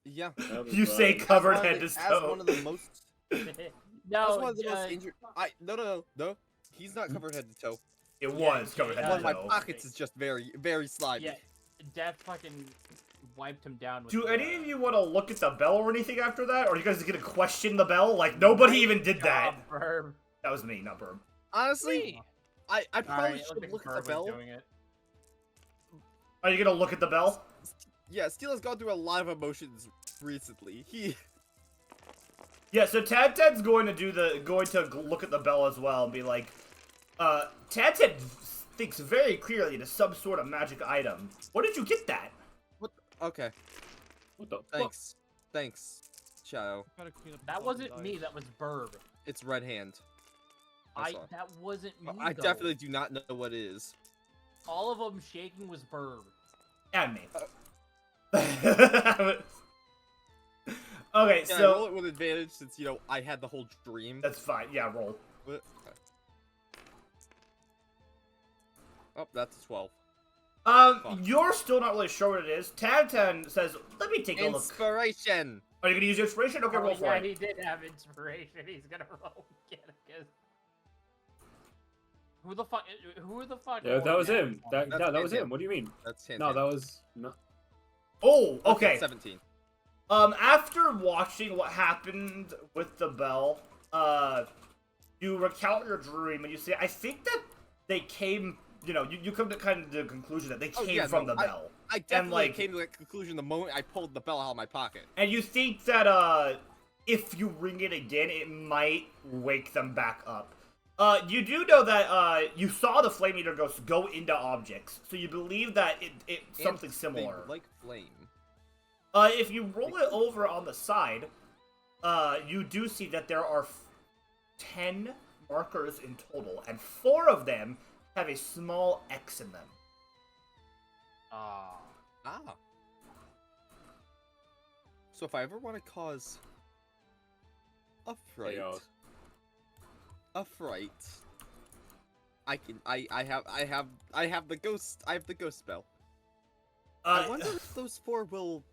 Yeah. You say covered head to As toe. one of the most. No, As one of the most injured. No. He's not covered head to toe. It was covered yeah, head One to of my toe. pockets is just very, very slimy. Yeah, Death fucking wiped him down with Do the, any of you want to look at the bell or anything after that? Or are you guys gonna question the bell? Like, nobody even did that. Verb. That was me, not Burb. Honestly, I probably Alright, should look at the bell. doing it. Are you gonna look at the bell? Yeah, Steel has gone through a lot of emotions recently. Yeah, so Tantan's going to look at the bell as well and be like, Tantan thinks very clearly it is some sort of magic item. Where did you get that? Okay, What the fuck? thanks, Shadow. Gotta clean up the That fucking wasn't me, dice. that was Burb. It's Red Hand. That wasn't me. I though. definitely do not know what it is. All of them shaking was Burb. And me. Can Okay, I roll so it with advantage since I had the whole dream? that's fine. Yeah, roll. Okay. Oh, that's a 12. Fuck. You're still not really sure what it is. Tantan says, "Let me take a look." Inspiration. Are you gonna use your inspiration? Okay, roll for yeah, it. he did have inspiration. He's gonna roll again, I guess. Who the fuck? Yeah, that was him. That's That was Tantan. him. What do you mean? That's Tantan. No, that was no. Oh, okay. 17. After watching what happened with the bell, you recount your dream and you say, I think that they came, you come to kind of the conclusion that they came from the bell. I definitely like- came to that conclusion the moment I pulled the bell out of my pocket. And you think that, if you ring it again, it might wake them back up. You do know that you saw the flame eater ghost go into objects, so you believe that it's something And similar. Like flame. If you roll it over on the side, you do see that there are 10 markers in total, and 4 of them have a small X in them. Ah. Ah. So if I ever want to cause a fright, Chaos. I can. I have the ghost. I have the ghost spell. I wonder if those 4 will.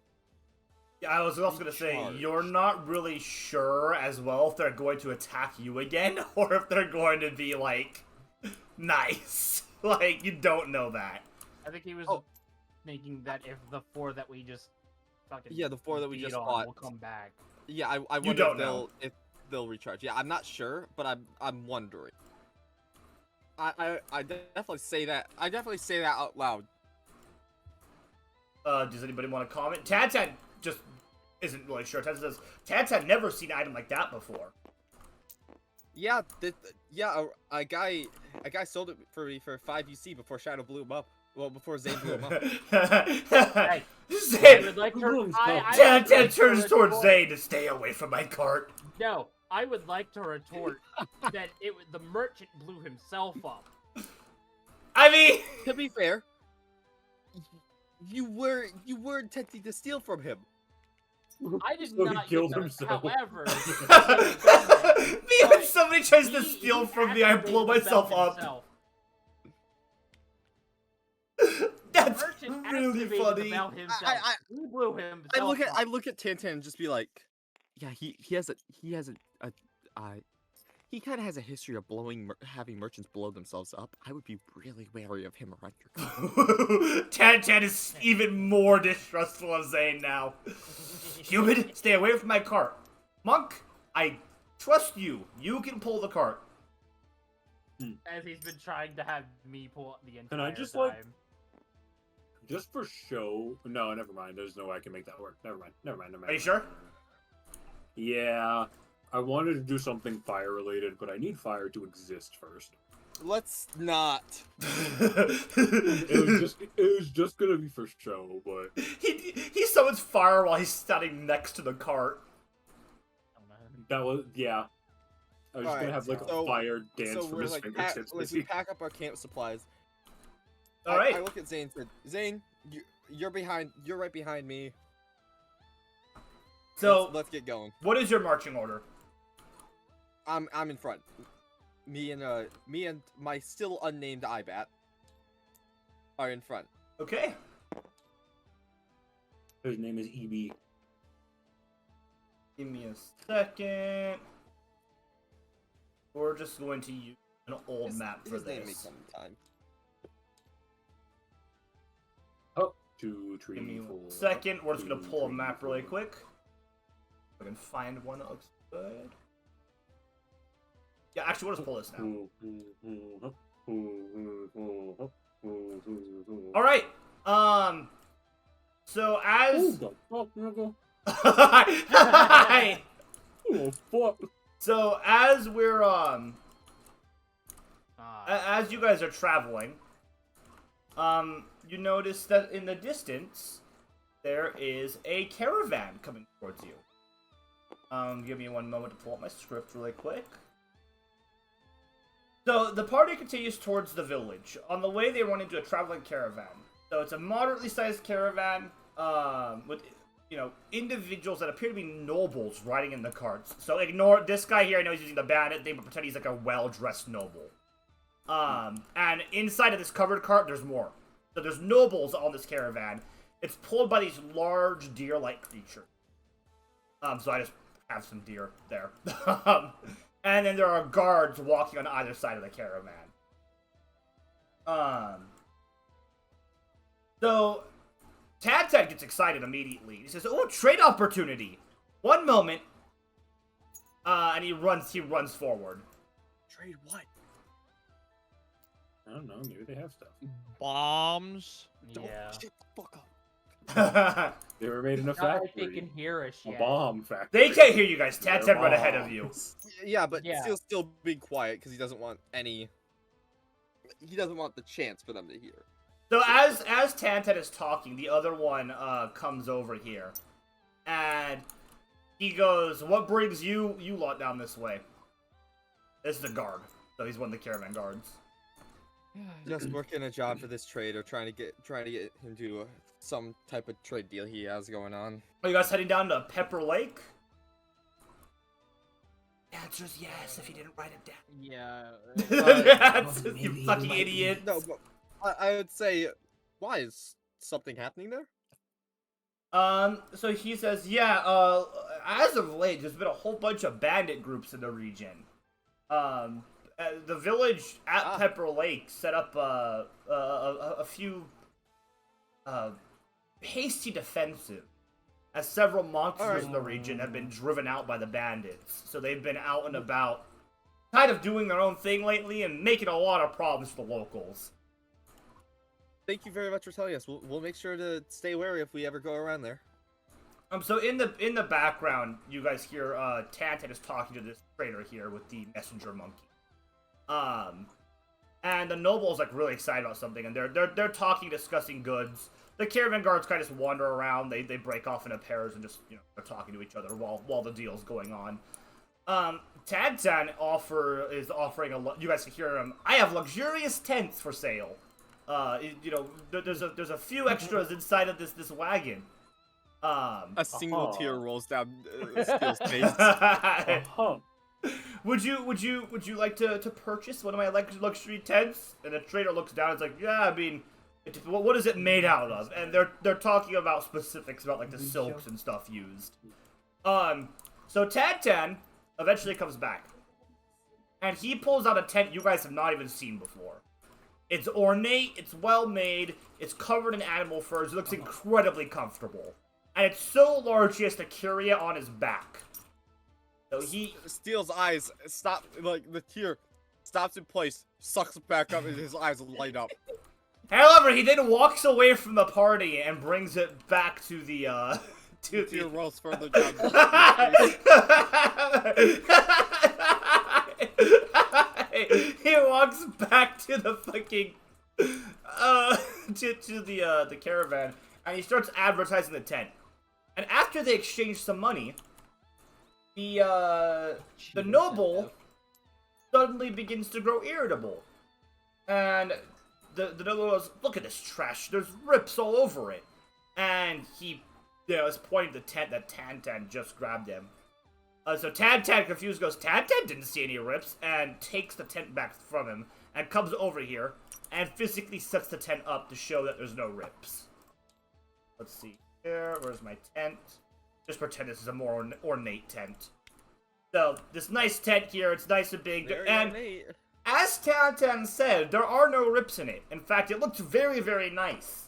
Yeah, I was also gonna say, Recharge. you're not really sure as well if they're going to attack you again, or if they're going to be, like, nice. Like, you don't know that. I think he was Oh. thinking that if the 4 that we just fucking Yeah, the 4 that we beat just on fought. will come back. Yeah, I You wonder don't know. if they'll recharge. Yeah, I'm not sure, but I'm wondering. I definitely say that. I definitely say that out loud. Does anybody want to comment? Tantan just isn't really sure. Tantan says, Tantan never seen an item like that before. Yeah, a guy sold it for me for 5 UC before Shadow blew him up. Well, before Zane blew him up. Hey, I Zane, would like to. Tantan turns towards Zane to stay away from my cart. No, I would like to retort that the merchant blew himself up. I mean, To be fair, you were attempting to steal from him. I did So he not killed get himself. However, me when somebody tries to steal from me, I blow activated the bell myself up. himself. That's Merchant really activated funny. the bell himself. I- He blew himself I up. look at Tantan and just be like, yeah, he kind of has a history of having merchants blow themselves up. I would be really wary of him around your company. Tantan is even more distrustful of Zane now. Human, stay away from my cart. Monk, I trust you. You can pull the cart. As he's been trying to have me pull up the entire Can I just, time. like- Just for show. No, never mind. There's no way I can make that work. Never mind. Are you sure? Yeah. I wanted to do something fire related, but I need fire to exist first. Let's not. It was just gonna be for show, but he summons fire while he's standing next to the cart. Oh, man. that was yeah. I was just gonna Alright, have like so- a fire dance So from we're his like, fingertips. we pack up our camp supplies. All right. I look at Zane and said, Zane, you're right behind me. So, let's get going. what is your marching order? I'm in front. Me and my still unnamed Ibat are in front. Okay. His name is EB. Give me a second. We're just going to use an old map for His name may this. come in time. Up 2, 3, Give me 4. 1 second. We're just going to 2, pull a 3, map really 4. quick. I can find one that looks good. Yeah, actually, we'll just pull this now. Alright. So as... Oh, nigga. Hi! Oh, fuck. So as we're Ah, as you guys are traveling, you notice that in the distance there is a caravan coming towards you. Give me 1 moment to pull up my script really quick. So the party continues towards the village. On the way, they run into a traveling caravan. So it's a moderately sized caravan with, you know, individuals that appear to be nobles riding in the carts. So ignore this guy here. I know he's using the bandit thing, but pretend he's like a well-dressed noble. And inside of this covered cart, there's more. So there's nobles on this caravan. It's pulled by these large deer-like creatures. So I just have some deer there. And then there are guards walking on either side of the caravan. So Tantan gets excited immediately. He says, "Oh, trade opportunity! 1 moment." And he runs forward. Trade what? I don't know. Maybe they have stuff. Bombs. Don't yeah. shit the fuck up. They were made in a Not like factory. they can hear us A yet. bomb factory. They can't hear you guys. They're Tantan right ahead of you. bombs. Yeah, but Yeah. still being quiet because he doesn't want any. He doesn't want the chance for them to hear. So as Tantan is talking, the other one comes over here, and he goes, "What brings you lot down this way?" This is a guard, so he's one of the caravan guards. Just working a job for this trader, trying to get him to some type of trade deal he has going on. Are you guys heading down to Pepper Lake? The answer's yes if you didn't write it down. Yeah. That's maybe you we fucking might be- idiot. No, but I would say, why is something happening there? So he says, yeah, as of late, there's been a whole bunch of bandit groups in the region. The village at Pepper Lake set up a few hasty defensive, as several monsters in the region have been driven out by the bandits. So they've been out and about, kind of doing their own thing lately and making a lot of problems for the locals. Thank you very much for telling us. We'll make sure to stay wary if we ever go around there. So in the background, you guys hear Tantan is talking to this trader here with the messenger monkey. And the noble's like really excited about something, and they're talking, discussing goods. The caravan guards kind of just wander around. They break off into pairs and just they're talking to each other while the deal's going on. Tantan is offering you guys can hear him. I have luxurious tents for sale. There's a few extras inside of this wagon. A single Uh-huh. tear rolls down Steel's face. Uh-huh. Would you like to purchase one of my luxury tents? And the trader looks down and is like, yeah, I mean, what is it made out of? And they're talking about specifics about like the silks and stuff used. So Tantan eventually comes back, and he pulls out a tent you guys have not even seen before. It's ornate, it's well made, it's covered in animal furs, it looks incredibly comfortable. And it's so large he has to carry it on his back. So Steel's eyes stop, like the tear stops in place, sucks it back up, and his eyes light up. However, he then walks away from the party and brings it back to the Tear rolls further down. He walks back to the fucking to the caravan, and he starts advertising the tent. And after they exchange some money, the noble suddenly begins to grow irritable, and the noble goes, "Look at this trash! There's rips all over it," and he is pointing to the tent that Tantan just grabbed him. So Tantan, confused, goes, "Tantan didn't see any rips," and takes the tent back from him, and comes over here, and physically sets the tent up to show that there's no rips. Let's see here, where's my tent? Just pretend this is a more ornate tent. So, this nice tent here, it's nice and big, Very and ornate. as Tantan said, there are no rips in it. In fact, it looks very, very nice.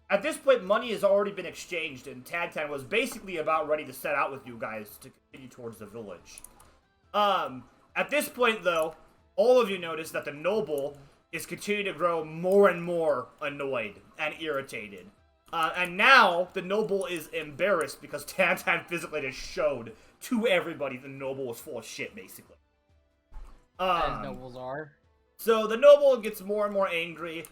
At this point, money has already been exchanged, and Tantan was basically about ready to set out with you guys to continue towards the village. At this point, though, all of you notice that the noble is continuing to grow more and more annoyed and irritated. And now, the noble is embarrassed because Tantan physically just showed to everybody the noble was full of shit, basically. As nobles are. So the noble gets more and more angry,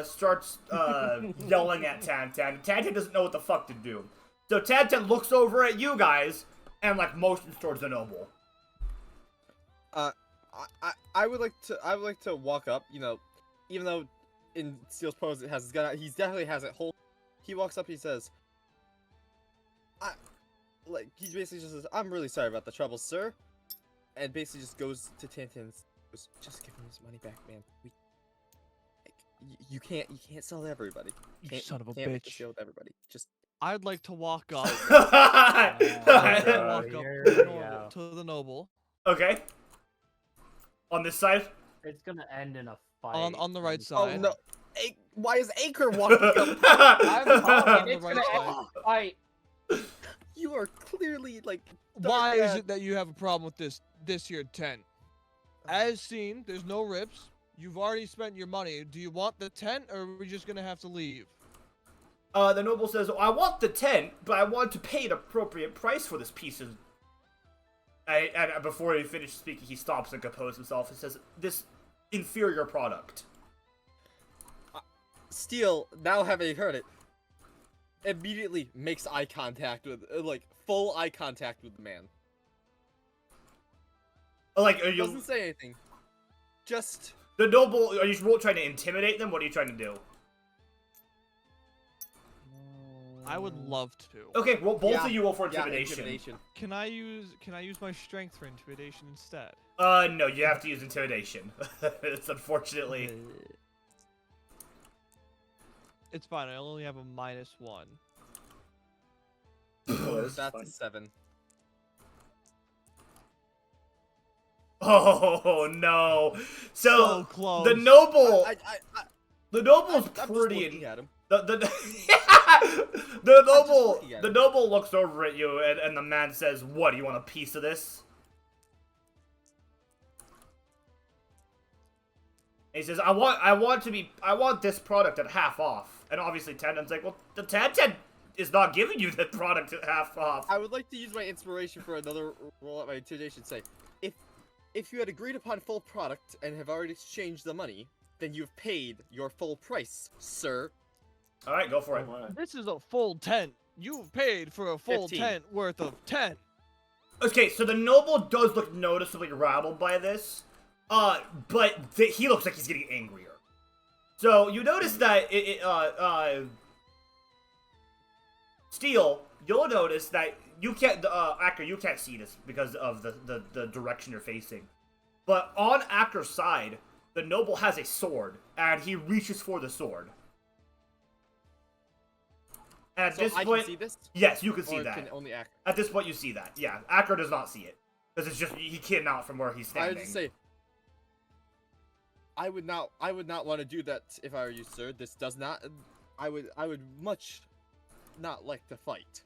starts yelling at Tantan. Tantan doesn't know what the fuck to do. So Tantan looks over at you guys and like motions towards the noble. I would like to walk up. Even though in Steel's pose it has his gun out, he definitely has it hold. He walks up. He says, he basically just says, "I'm really sorry about the trouble, sir," and basically just goes to Tantan and goes, "Just give him his money back, man. You can't sell to everybody. You Can't, son of a can't make the bitch. deal with everybody. Just I'd like to walk up. Okay. To the noble. On this side? It's gonna end in a fight. On the right oh side. no, why is Anchor walking up? I'm talking, it's On gonna the right end in a fight. You are clearly like. Why is bad. it that you have a problem with this here tent? As seen, there's no rips. You've already spent your money. Do you want the tent, or are we just gonna have to leave? The noble says, I want the tent, but I want to pay an appropriate price for this piece of... And before he finishes speaking, he stops and composes himself and says, this inferior product. Steel, now having heard it, immediately makes eye contact with, like, full eye contact with the man. Like, are you... Doesn't say anything. Just... The noble, are you trying to intimidate them? What are you trying to do? I would love to. Okay, well, both Yeah, of you roll for yeah, intimidation. Can I use my strength for intimidation instead? No, you have to use intimidation. It's unfortunately... It's fine. I only have a -1. That's fine. a 7. Oh, no. So, close. the noble... I, The noble's I'm just pretty... looking at him. The looking at the him. noble looks over at you and the man says, "What, do you want a piece of this?" And he says, I want this product at half off." And obviously Tantan's like, "Well, the Tantan is not giving you the product at half off." I would like to use my inspiration for another roll at my intimidation. Say, if you had agreed upon full product and have already exchanged the money, then you've paid your full price, sir. All right, go for it. This is a full tent. You've paid for a full 15. tent worth of 10. Okay, so the noble does look noticeably rattled by this, but he looks like he's getting angrier. So you notice that Steel, you'll notice that you can't, Acker, you can't see this because of the direction you're facing. But on Acker's side, the noble has a sword, and he reaches for the sword. And at So this I point, can see this? yes, you can see Or that. can only act? At this point, you see that. Yeah, Acker does not see it. Because it's just, he cannot from where he's I standing. would just say, I would not want to do that if I were you, sir. This does not. I would much not like to fight.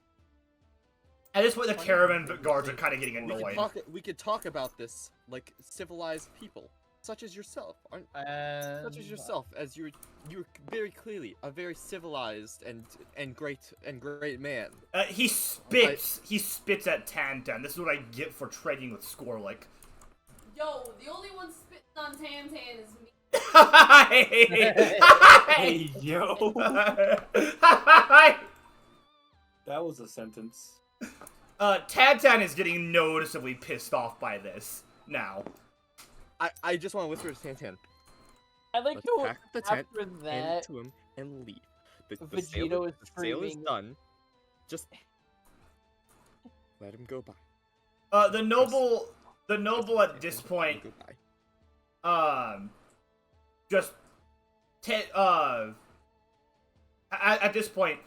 At this point, the caravan guards are kind of getting annoyed. We could talk about this like civilized people, such as yourself, such as yourself, as you're very clearly a very civilized and great man. He spits at Tantan. This is what I get for trading with Scorelic. Yo, the only one spitting on Tantan is me. Hey, yo. That was a sentence. Tantan is getting noticeably pissed off by this now. I just want to whisper to Tantan. I like Let's how pack up the tent, after hand that, it to him, and leave. The Vegeta sale, is the sale is screaming. done. Just let him go by. The noble at this point, Go by. just, at this point,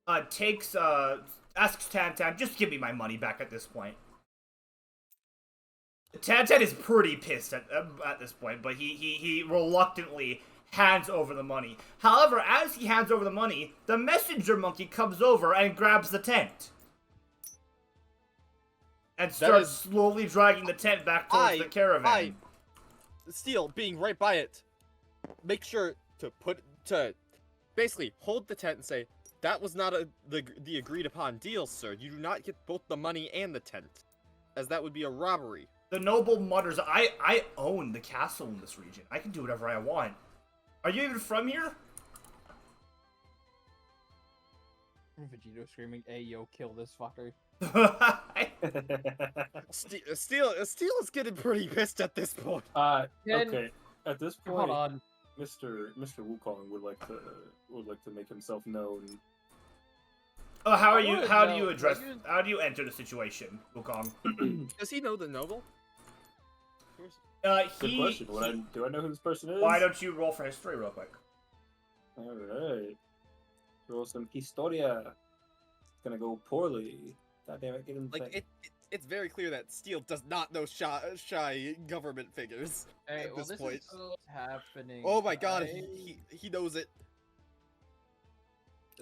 asks Tantan, just give me my money back at this point. Tantan is pretty pissed at this point, but he reluctantly hands over the money. However, as he hands over the money, the messenger monkey comes over and grabs the tent. And starts slowly dragging the tent back towards the caravan. Steel, being right by it, make sure to basically hold the tent and say, that was not the agreed upon deal, sir. You do not get both the money and the tent, as that would be a robbery. The noble mutters, I own the castle in this region. I can do whatever I want. Are you even from here? Vegeta screaming, "Hey, yo, kill this fucker!" Steel is getting pretty pissed at this point. Okay. At this Hold point, on. Mr. Wukong would like to make himself known. Oh, how I do wanna you know, address? like, How do you enter the situation, Wukong? Does he know the noble? Good question. Do I know who this person is? Why don't you roll for history real quick? All right. Roll some historia. It's gonna go poorly. God damn it! Get him. Like it's very clear that Steel does not know shy government figures Hey, at well, this this point. is what's happening. Oh my god, guys. he knows it.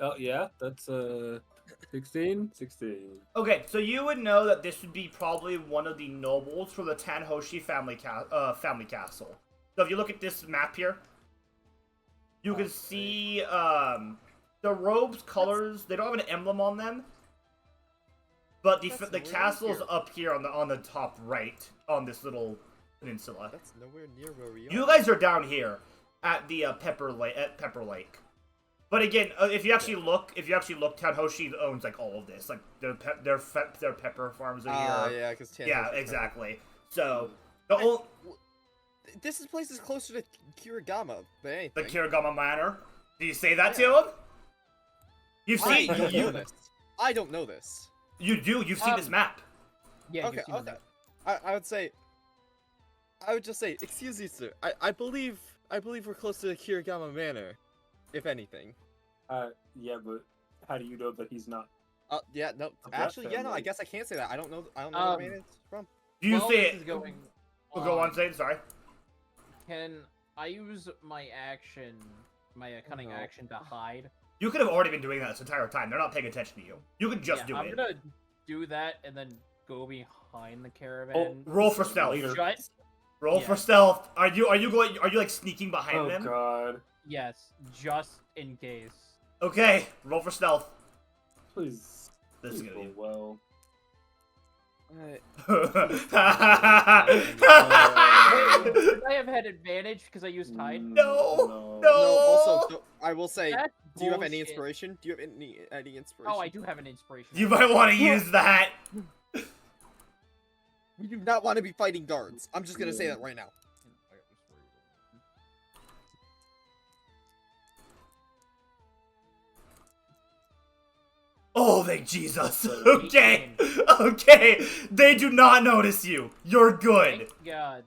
Oh yeah, that's 16. Okay, so you would know that this would be probably one of the nobles from the Tanhoshi family castle. So if you look at this map here, you can see so the robes colors, they don't have an emblem on them. But the That's the nowhere castle's near. up here on the top right on this little peninsula. That's nowhere near where we are. You guys are down here at the Pepper Lake. But again, if you actually look, Tanhoshi owns like all of this. Like their pepper farms are here. Yeah, because Yeah, exactly. So the This place is closer to Kirigama than anything. the Kirigama Manor. Do you say that Yeah. to him? You've I seen don't know this. I don't know this. you do. You've seen this map. Yeah. Okay, you've seen the okay. map. I would just say, excuse me, sir. I believe we're close to the Kirigama Manor, if anything. Yeah, but how do you know that he's not? Yeah, no. Of that Actually, yeah, no. I family. guess I can't say that. I don't know where the manor is from. Do you While say this it? is going Go on, say it. Sorry. Can I use my action, my cunning No. action to hide? You could have already been doing that this entire time. They're not paying attention to you. You could just Yeah, do I'm it. gonna do that and then go behind the caravan. Roll for stealth. Later. Shut. Roll Yeah. for stealth. Are you like sneaking behind Oh them? God! Yes, just in case. Okay, roll for stealth. Please. This is please gonna be. roll well. Wait, would I have had advantage because I used hide? No, No. no. Also, I will say, That's do you have any bullshit. inspiration? Do you have any inspiration? Oh, I do have an inspiration. You might want to use that. We do not want to be fighting guards. I'm just gonna say that right now. Oh, thank Jesus. Okay, okay. They do not notice you. You're good. Thank God.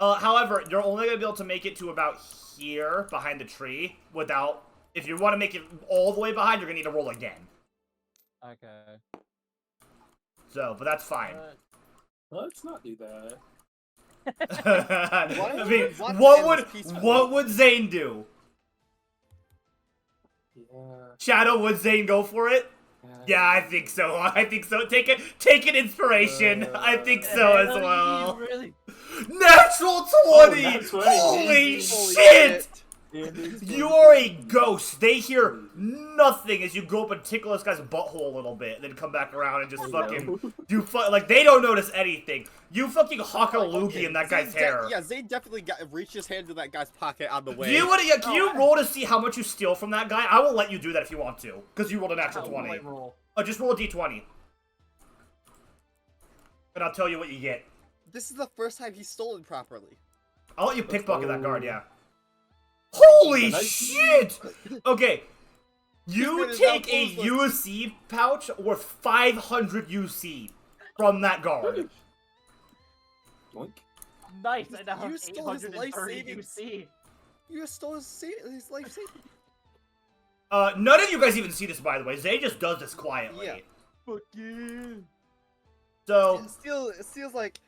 However, you're only gonna be able to make it to about here behind the tree without. If you want to make it all the way behind, you're gonna need to roll again. Okay. So, but that's fine. Let's not do that. I mean, What what ends peacefully? would Zane do? Yeah. Shadow, would Zane go for it? Yeah, I think so. I think so. Take an inspiration. I think so as well. Really? Natural 20! nat 20. Holy Holy shit! You are a ghost. They hear nothing as you go up and tickle this guy's butthole a little bit, and then come back around and just fucking like they don't notice anything. You fucking hawk a loogie in that guy's hair. Yeah, Zane definitely reached his hand to that guy's pocket on the way. Do you want to? Can you roll to see how much you steal from that guy? I will let you do that if you want to, because you rolled a natural How will 20. I roll? Oh, just roll a d20, and I'll tell you what you get. This is the first time he's stolen properly. I'll let you pickpocket that guard. go. Yeah. Holy Nice. shit! Okay. You man is now take a closeless. UC pouch worth 500 UC from that guard. Doink. Nice. I now You have stole his 830 life savings. UC. You stole his life savings. None of you guys even see this, by the way. Zay just does this quietly. Yeah. Fuck yeah. So, It feels like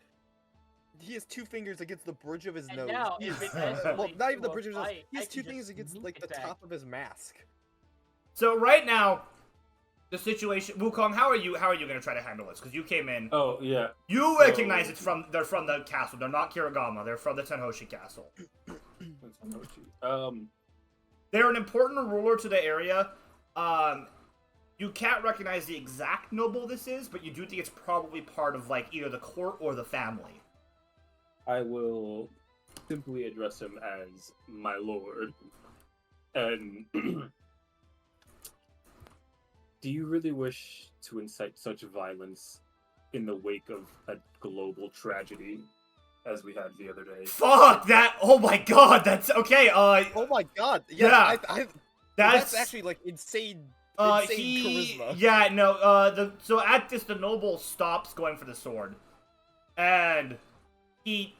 he has two fingers against the bridge of his And nose. now, He's- if it well, escalates not even to the a bridge of his nose. fight, He I has can two just fingers against sneak like the attack. top of his mask. so right now, the situation. Wukong, how are you gonna try to handle this? Because you came in. Oh yeah. You So- recognize they're from the castle. They're not Kirigama. They're from the Tenhoshi castle. They're an important ruler to the area. You can't recognize the exact noble this is, but you do think it's probably part of like either the court or the family. I will simply address him as my lord. And do you really wish to incite such violence in the wake of a global tragedy as we had the other day? Fuck that! Oh my god, that's okay. Oh my god! Yeah. I, That's actually like insane. Insane he, charisma. yeah, no, so at this, the noble stops going for the sword, and he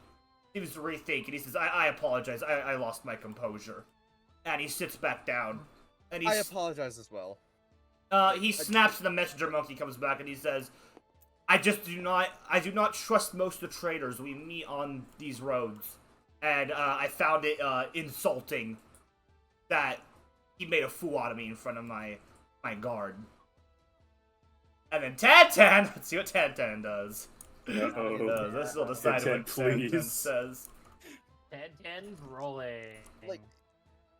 was rethinking. He says, I apologize, I lost my composure, and he sits back down, and I apologize as well. he snaps, and the messenger monkey comes back, and he says, I do not trust most of the traders we meet on these roads, and I found it insulting that he made a fool out of me in front of my guard. And then Tantan, let's see what Tantan does. Uh-oh. Let's still decide Tantan, what Tantan please. says. Tantan's rolling. Like,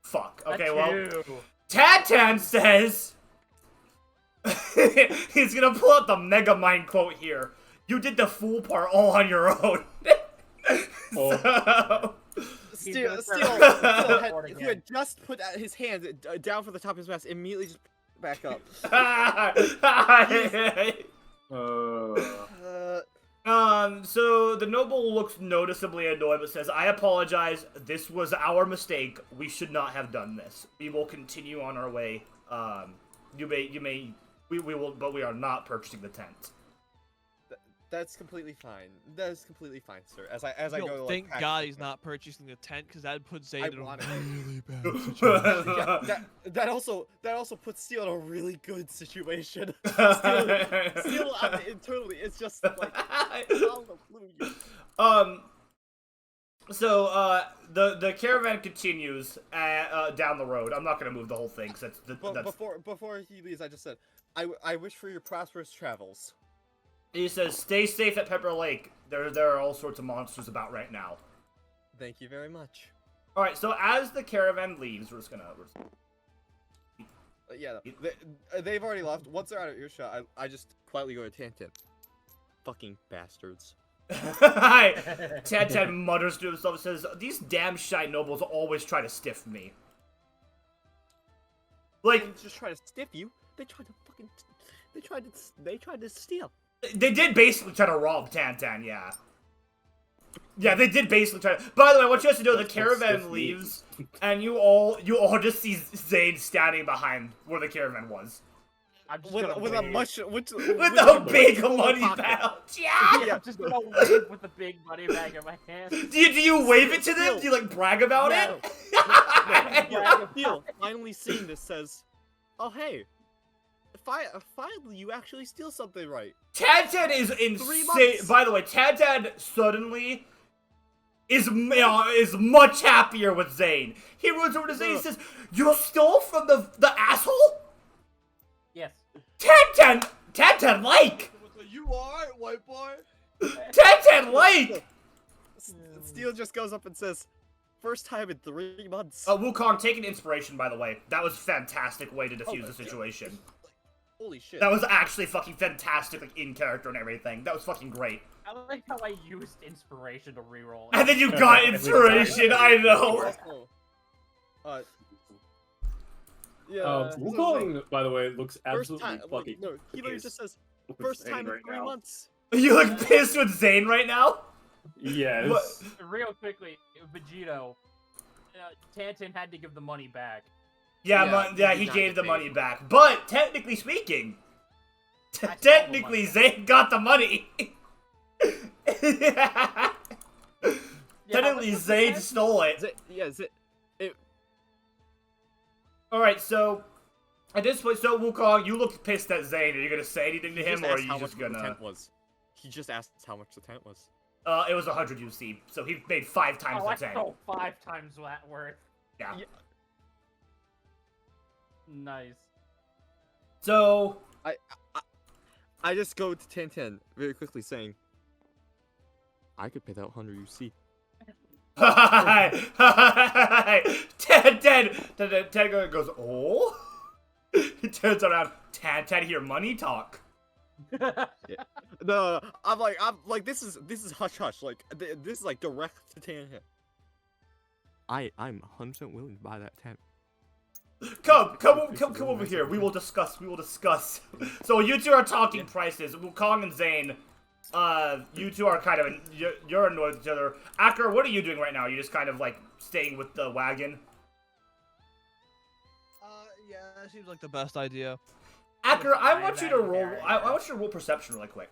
Fuck. A Okay, well, two. Tantan says he's gonna pull out the Megamind quote here. You did the fool part all on your own. So, Steel, recording who had just put his hand down for the top of his mask, immediately just back up. So the noble looks noticeably annoyed, but says, "I apologize. This was our mistake. We should not have done this. We will continue on our way. We will, but we are not purchasing the tent." That's completely fine. That is completely fine, sir. As I Yo, go, like, thank pack God the he's not purchasing the tent, because that'd put Zane I in a want it. really bad situation. that also puts Steel in a really good situation. Steel internally is just like hallelujah. So the caravan continues down the road. I'm not gonna move the whole thing, cause that's Before he leaves, I just said, I wish for your prosperous travels. He says, "Stay safe at Pepper Lake. There are all sorts of monsters about right now." Thank you very much. All right. So as the caravan leaves, we're just gonna. Yeah, they've already left. Once they're out of earshot, I just quietly go to Tantan. Fucking bastards. Tantan mutters to himself and says, "These damn shy nobles always try to stiff me." They Like, didn't just try to stiff you. They tried to fucking. They tried to steal. they did basically try to rob Tantan, yeah. Yeah, they did basically try to. By the way, what you have to do, the caravan leaves, and you all just see Zane standing behind where the caravan was. I'm just With gonna a wave. much With a big money pocket. pouch, yeah! I'm just gonna wave with the big money bag in my hand. Do you wave it to them? Do you, like, brag about No. it? Steel, finally seeing this, says, "Oh hey, finally you actually steal something right." Tantan is 3 insane. months. By the way, Tantan suddenly is much happier with Zane. He runs over to Zane and says, "You stole from the asshole?" Yes. Tantan like! You alright, white boy? Tantan like! Steel just goes up and says, "First time in 3 months." Wukong, take an inspiration, by the way. That was a fantastic way to defuse my the God. situation. Holy shit. That was actually fucking fantastic, like, in character and everything. That was fucking great. I like how I used inspiration to reroll. And then you got inspiration, I know! Also, yeah. Wukong, by the way, looks First absolutely time. fucking. No, he literally pissed just says, with "First Zane time in right 3 now. months." You look pissed with Zane right now? Yes. Real quickly, Vegito, Tantan had to give the money back. Yeah, he he did not gave get the paid. money back. But, technically speaking, stole the technically money. Zane got the money. Yeah, Technically, what's the Zane percent? stole it. Alright, so, at this point, so Wukong, you look pissed at Zane. Are you gonna say anything to him, or are you just the gonna... tent was. He just asked how much the tent was. It was 100 UC, so he made 5 times Oh, I the 10. stole 5 times that worth. Yeah. Nice. So, I just go to Tantan very quickly saying, "I could pay that 100 UC." Ted goes, "Oh?" He turns around, Ted, hear money talk. No, I'm like, this is hush hush. Like, this is like direct to Tantan. I'm 100% willing to buy that tent. Come over here. We will discuss. So you two are talking prices. Wukong and Zane, you two are kind of you're annoyed with each other. Acker, what are you doing right now? You just kind of like staying with the wagon. Yeah, that seems like the best idea. Acker, I I want you to roll. imagine I want you to roll perception really quick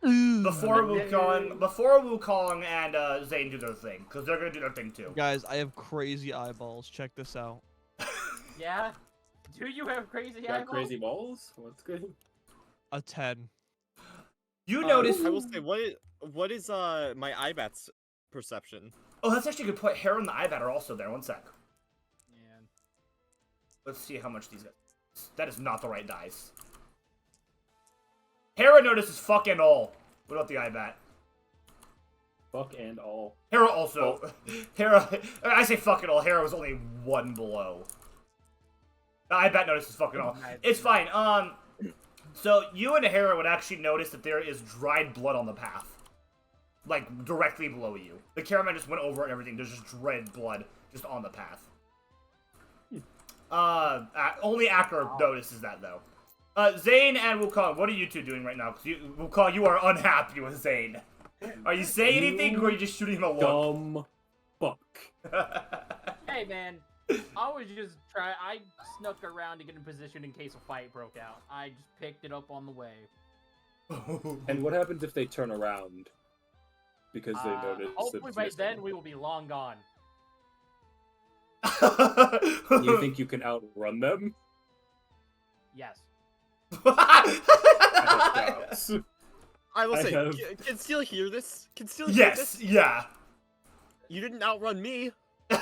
before Wukong and Zane do their thing, because they're gonna do their thing too. Guys, I have crazy eyeballs. Check this out. Yeah? Do you have crazy Got eyeballs? crazy balls? What's good? A 10. You notice. I will say, what is my IBAT's perception? Oh, that's actually a good point. Hera and the Ibat are also there. One sec. Yeah. Let's see how much these guys. That is not the right dice. Hera notices fuck and all. What about the Ibat? Fuck and all. Hera also. Hera. I say fuck and all. Hera was only 1 below. I bet notice is fucking off. It's fine. So you and Hera would actually notice that there is dried blood on the path. Like, directly below you. The cameraman just went over it and everything. There's just dried blood just on the path. Only Acker notices that, though. Zane and Wukong, what are you two doing right now? Because Wukong, you are unhappy with Zane. Are you saying anything, or are you just shooting him a look? Dumb fuck. Hey, man. I was just I snuck around to get in position in case a fight broke out. I just picked it up on the way. And what happens if they turn around? Because they notice. Hopefully by then we will be long gone. You think you can outrun them? Yes. I will say, have- can Steel hear this? Can Steel hear Yes, this? yeah. You didn't outrun me. Hey.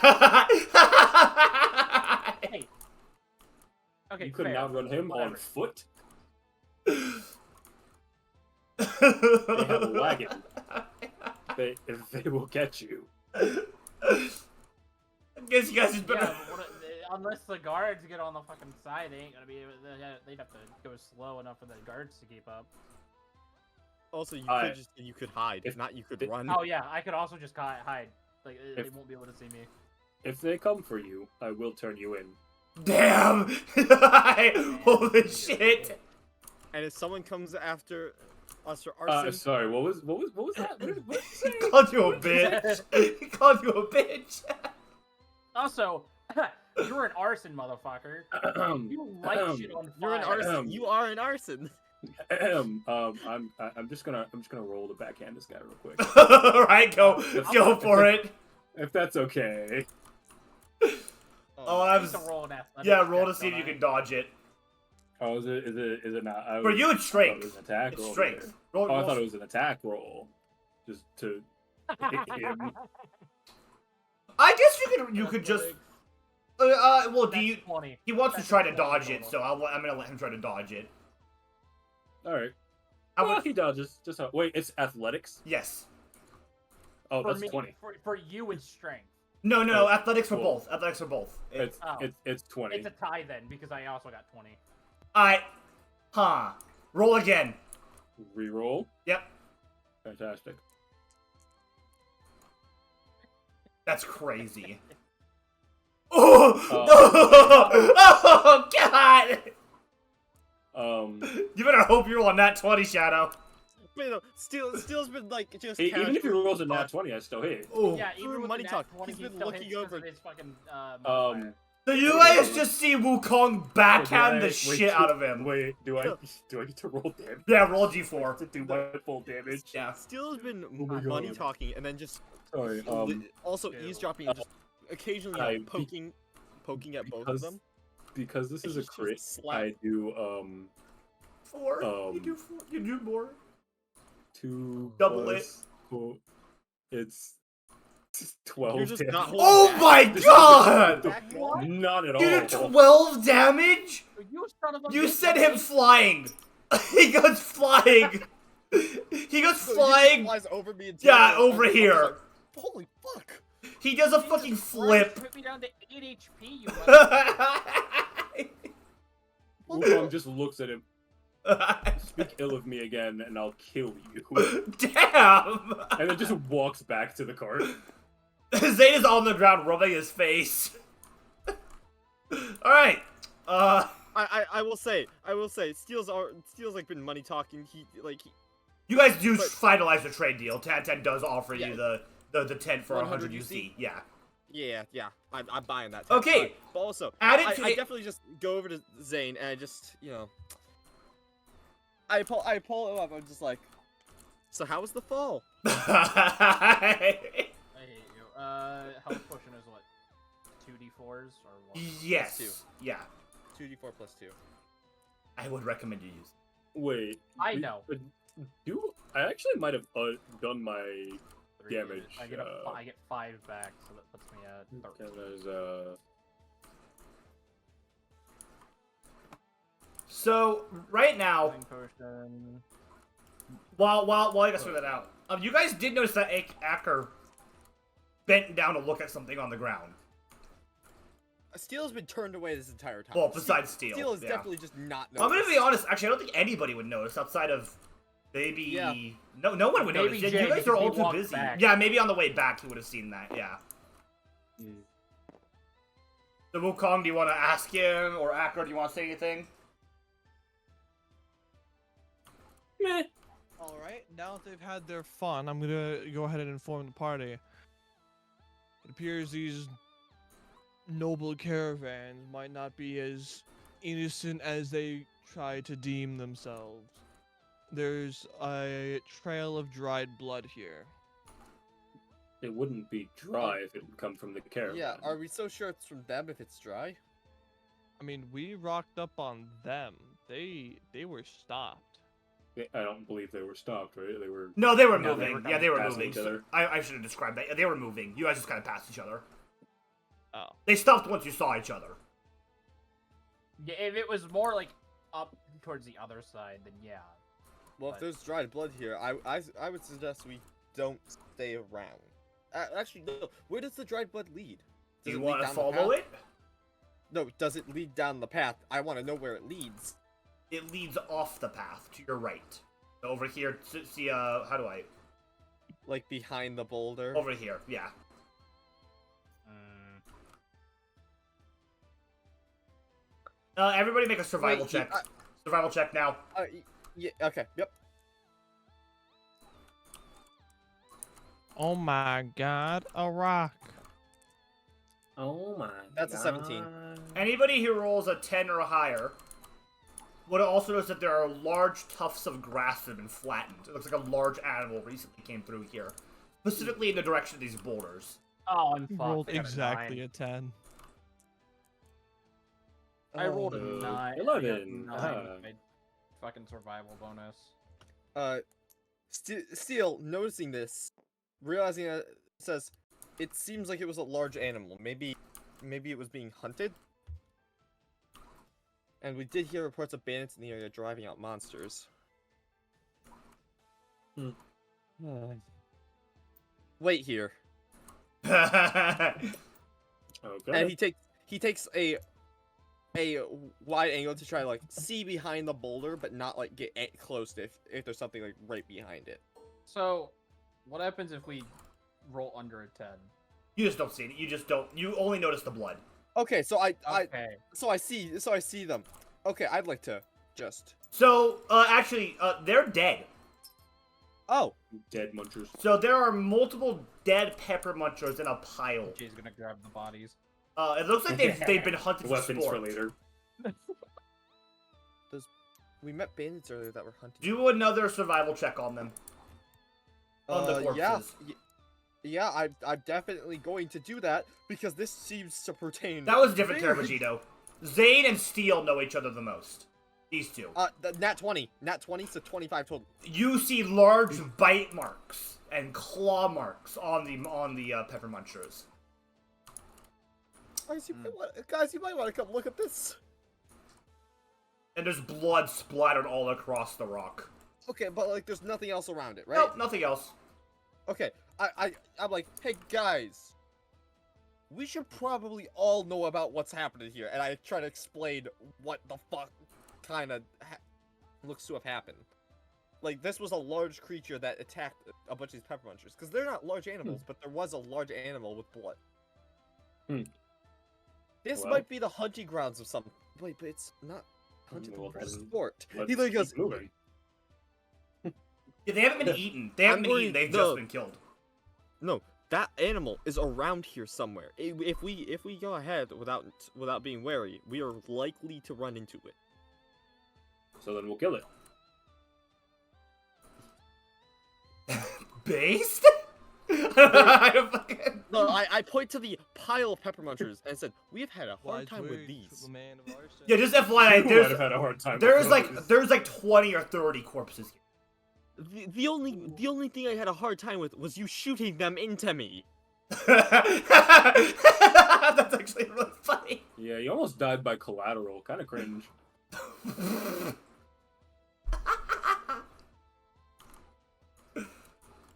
Okay, You couldn't fair. outrun him on Whatever. foot? They have a wagon. They will get you. I guess you guys just better. Yeah, but unless the guards get on the fucking side, they ain't gonna be able they'd have to go slow enough for the guards to keep up. Also, I- you could hide, if- not you could if- run. Oh yeah, I could also just hide. Like, they If- won't be able to see me. If they come for you, I will turn you in. Damn! Holy shit! And if someone comes after us for arson, Sorry, what was that? What did you say? He called you a bitch. He called you a bitch. Also, you're an arson motherfucker. You light shit on fire. you're an arson. You are an arson. I'm just gonna roll to backhand this guy real quick, Alright, go for it. if that's okay. Oh, I I was. need to roll an athletics Yeah, roll to check, see if don't you I? can dodge it. Oh, is it not? For you, it's thought it strength. was an attack It's roll. strength. Roll, Oh, I roll- thought it was an attack roll, just to hit him. I guess you could just. Well, do you? 20. He wants to That's try to 20 dodge it, total. so I'm gonna let him try to dodge it. All right. I Well, would. he dodges. Just wait. It's athletics. Yes. Oh, For that's me, 20. For you, it's strength. No, Oh, athletics for cool. both. Athletics for both. It's Oh. it's 20. It's a tie then, because I also got 20. Roll again. Reroll. Yep. Fantastic. That's crazy. Oh! Oh God! You better hope you're on that 20, Shadow. Wait, no, Steel's been like just. Even if he rolls a casually- nat 20, I still hit. Oh. Yeah, even with money the talk, nat 20, he's he been still looking hits 'cause over- of his fucking, modifier. So you guys just see Wukong backhand the Wait, shit out of him. Wait, do I get to roll damage? Yeah, roll D4. To do my full damage? Yeah. Steel's been my money God. talking and then just Sorry. also Ew. eavesdropping and just occasionally I- poking at both of because- them. Because this is a Just crit, slap. I do 4. You do 4. You do more. 2 Double plus 4. It's 12 You're just damage. not holding Oh back. my This is- God! What? Not at all. You do 12 damage? You son of a You bitch, sent okay? him flying. He goes flying. He goes So he flying. flies over me and Yeah, Taylor, and over I was here. like, holy fuck! He does a Jesus fucking Christ, flip. Put me down to 8 HP, you Wukong just looks at him. Speak ill of me again, and I'll kill you. Damn! And then just walks back to the cart. Zane is on the ground rubbing his face. Alright. I will say, Steel's like been money talking. You guys do But- finalize the trade deal. Tantan does offer Yeah. you the tent for 100 UC. Yeah. Yeah, I'm buying that. Okay. But also, Add it I to the... definitely just go over to Zane and I just, I pull him up. I'm just like, so how was the fall? I hate you. Health potion is what? 2d4s or what? yes. Two. Yeah. 2d4 plus 2. I would recommend you use. Wait. I know. I actually might have done my 3. damage, I get 5 back, so that puts me at 13. and there's So right now, Healing potion. while I guys figure that out, you guys did notice that Acker bent down to look at something on the ground. Steel's been turned away this entire time. Well, besides Steel. Steel is yeah. definitely just not. I'm gonna be noticed. honest. Actually, I don't think anybody would notice outside of maybe. Yeah. No one would Maybe notice. Jay, You guys because are all he too walked busy. back. Yeah, maybe on the way back he would have seen that. Yeah. So Wukong, do you want to ask him, or Akra, do you want to say anything? Meh. All right, now that they've had their fun, I'm gonna go ahead and inform the party. It appears these noble caravans might not be as innocent as they try to deem themselves. There's a trail of dried blood here. It wouldn't be dry if it had come from the caravan. Yeah, are we so sure it's from them if it's dry? I mean, we rocked up on them. They were stopped. I don't believe they were stopped, right? They were. No, they were No, they moving. were Yeah, they were passing moving. each other. I should have described that. They were moving. You guys just kind of passed each other. Oh. They stopped once you saw each other. Yeah, if it was more like up towards the other side, then yeah. Well, if But- there's dried blood here, I would suggest we don't stay around. Actually, no. Where does the dried blood lead? Do Does you it lead want to down the follow path? it? No, does it lead down the path? I want to know where it leads. It leads off the path to your right. So over here, see, how do I? Like behind the boulder. Over here, yeah. Everybody make a survival Wait, check. Survival check now. Yeah. Okay. Yep. Oh my god, a rock. Oh my. That's a 17. Anybody who rolls a 10 or higher would also notice that there are large tufts of grass that have been flattened. It looks like a large animal recently came through here, specifically in the direction of these boulders. Oh, I'm You fucked. rolled I got a exactly 9. a 10. I rolled a Oh. 9. I got 11. 9 Ah. with my fucking survival bonus. Steel, noticing this, realizing that it says, it seems like it was a large animal. Maybe it was being hunted. And we did hear reports of bandits in the area driving out monsters. Wait here. Okay. And he takes a wide angle to try to like see behind the boulder, but not like get close to if there's something like right behind it. So, what happens if we roll under a 10? You just don't see it. You just don't. You only notice the blood. Okay, so I Okay. see them. Okay, I'd like to just. So, actually, they're dead. Oh, Dead munchers. So there are multiple dead pepper munchers in a pile. Jay's gonna grab the bodies. It looks like they've been hunted for Weapons for sport. later. we met bandits earlier that were hunting. Do another survival check on them. On the corpses. Yeah, I'm definitely going to do that because this seems to pertain. That was a different very- Terabagino. Zane and Steel know each other the most. These two. Nat 20, so 25 total. You see large bite marks and claw marks on the pepper munchers. Guys, you might want to come look at this. And there's blood splattered all across the rock. Okay, but like, there's nothing else around it, right? Nope, nothing else. Okay, I'm like, hey guys, we should probably all know about what's happening here, and I try to explain what the fuck kind of looks to have happened. Like, this was a large creature that attacked a bunch of these pepper munchers, because they're not large animals, but there was a large animal with blood. This Well, might be the hunting grounds of some. Wait, but it's not hunting well, for then sport. Let's He literally keep goes, moving. Yeah, they haven't been eaten. They haven't I'm been eaten. worried- They've no. just been killed. no, that animal is around here somewhere. If we go ahead without being wary, we are likely to run into it. So then we'll kill it. Based? I don't fucking... No, I point to the pile of pepper munchers and said, we have had a hard Wise time with words these. of a man of our Yeah, just FYI, You might have had a hard time. there's with those. there's like 20 or 30 corpses here. The only thing I had a hard time with was you shooting them into me. That's actually really funny. Yeah, you almost died by collateral. Kind of cringe.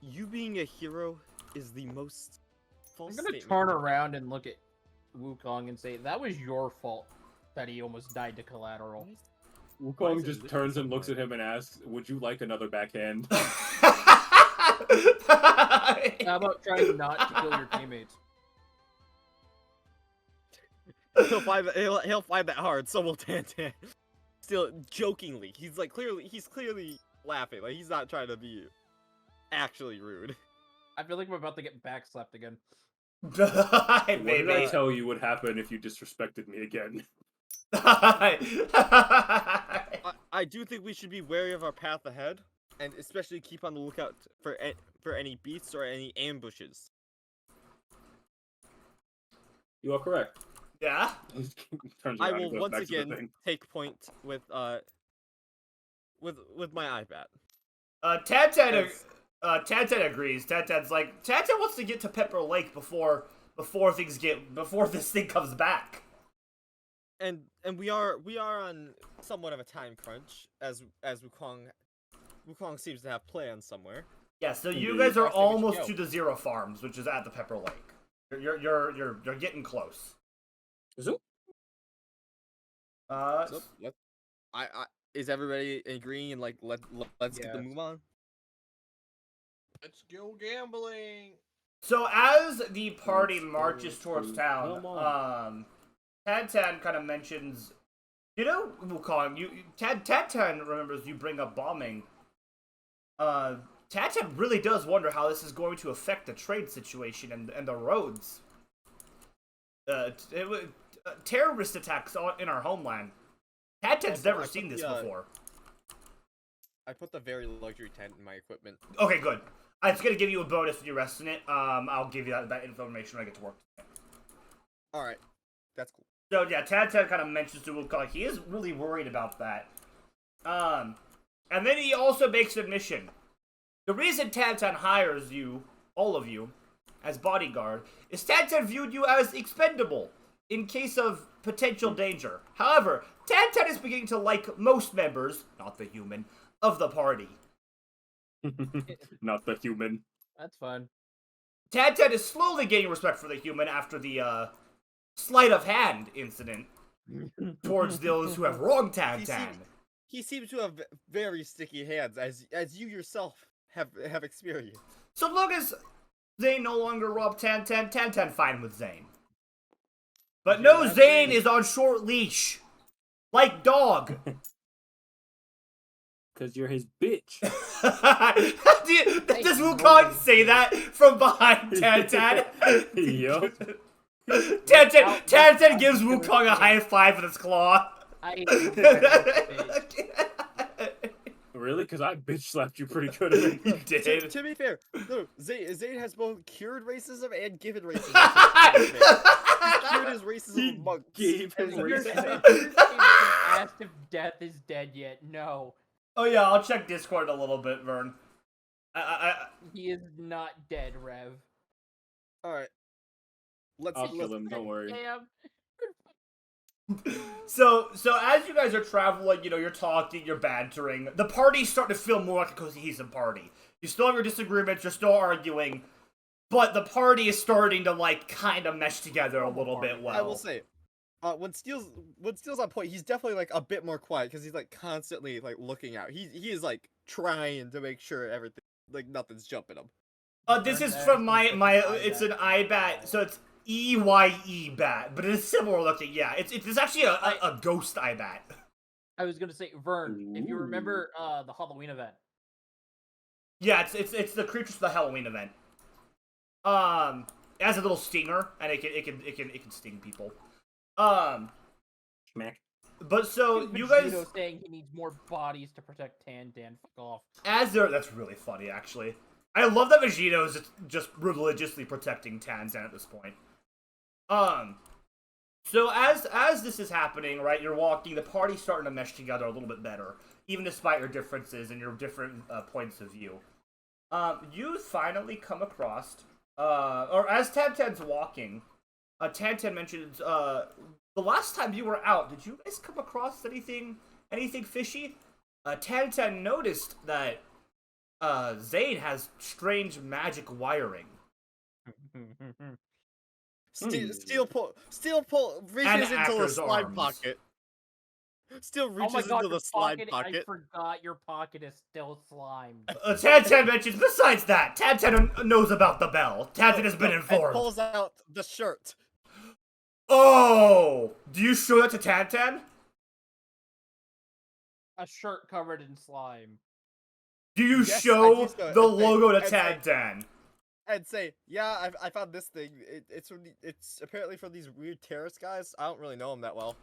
You being a hero is the most I'm false gonna statement. turn around and look at Wukong and say, that was your fault that he almost died to collateral. Why Wukong is it just lit turns so and looks at bright? him and asks, "Would you like another backhand?" How about trying not to kill your teammates? He'll find that he'll find that hard. So will Tantan. Still jokingly, he's clearly laughing. Like he's not trying to be actually rude. I feel like I'm about to get backslapped again. What did I Maybe. tell you would happen if you disrespected me again? I do think we should be wary of our path ahead, and especially keep on the lookout for any beasts or any ambushes. You are correct. Yeah? Turns I around will and goes once back to the again thing. take point with my iPad. Tantan As- Tantan agrees. Tantan's like, Tantan wants to get to Pepper Lake before this thing comes back. And we are on somewhat of a time crunch as Wukong seems to have plans somewhere. Yeah, so you Indeed. guys are I think we should almost go. to the Zero Farms, which is at the Pepper Lake. You're getting close. Zoop. So is everybody agreeing and like let's get the Yes. move on? Let's go gambling. So as the party Let's go marches towards to town, Belmont. Tantan kind of mentions, we'll call him, Tantan remembers you bring up bombing. Tantan really does wonder how this is going to affect the trade situation and the roads. Terrorist attacks in our homeland. Tantan's Also, never I seen put this the, before. I put the very luxury tent in my equipment. Okay, good. I was gonna give you a bonus when you rest in it. I'll give you that information when I get to work. All right, that's cool. So yeah, Tantan kind of mentions to Wukong he is really worried about that. And then he also makes an admission. The reason Tantan hires you, all of you, as bodyguard, is Tantan viewed you as expendable in case of potential danger. However, Tantan is beginning to like most members, not the human, of the party. Not the human. That's fine. Tantan is slowly gaining respect for the human after the sleight of hand incident towards those who have wronged Tantan. He seems to have very sticky hands, as you yourself have experienced. So long as Zane no longer rob Tantan, Tantan fine with Zane. But no, that's Zane it. is on short leash. Like dog. Because you're his bitch. Does Wukong say that from behind Tantan? Yup. Tantan gives Wukong a high five with his claw. I Really? Because I bitch slapped you pretty good. I mean. He did. To be fair, no, Zane has both cured racism and given racism. He's cured his racism He with monks. gave him You're racism. asked if death is dead yet. No, Oh yeah, I'll check Discord a little bit, Vern. he is not dead, Rev. All right, I'll kill him. Don't worry. Damn. So as you guys are traveling, you're talking, you're bantering. The party's starting to feel more like a cohesive party. You still have your disagreements, you're still arguing, but the party is starting to kind of mesh together a little bit well. I will say, when Steele's on point, he's definitely a bit more quiet because he's constantly looking out. He is trying to make sure everything nothing's jumping him. This is from my it's an iBat, so it's EYE bat, but it is similar looking. Yeah, it's actually a ghost iBat. I was gonna say, Vern, if you remember the Halloween event. Yeah, it's the creatures for the Halloween event. It has a little stinger, and it can sting people. Smack. But so you Vegito guys, saying he needs more bodies to protect Tantan. Fuck off. that's really funny actually. I love that Vegito is just religiously protecting Tantan at this point. So as this is happening, right, you're walking, the party's starting to mesh together a little bit better, even despite your differences and your different points of view. You finally come across, or as Tantan's walking, Tantan mentions, the last time you were out, did you guys come across anything fishy? Tantan noticed that Zane has strange magic wiring. Steel reaches into the Actor's slime arms. pocket. Steel Oh my reaches god, into your the slime pocket, pocket. I forgot your pocket is still slimed. Tantan mentions, besides that, Tantan knows about the bell. Tantan has been And informed. pulls out the shirt. Oh! Do you show that to Tantan? A shirt covered in slime. Do you Yes, I show do so, the and say- logo to and say- Tantan? And say, yeah, I found this thing. It's apparently from these weird terrorist guys. I don't really know them that well.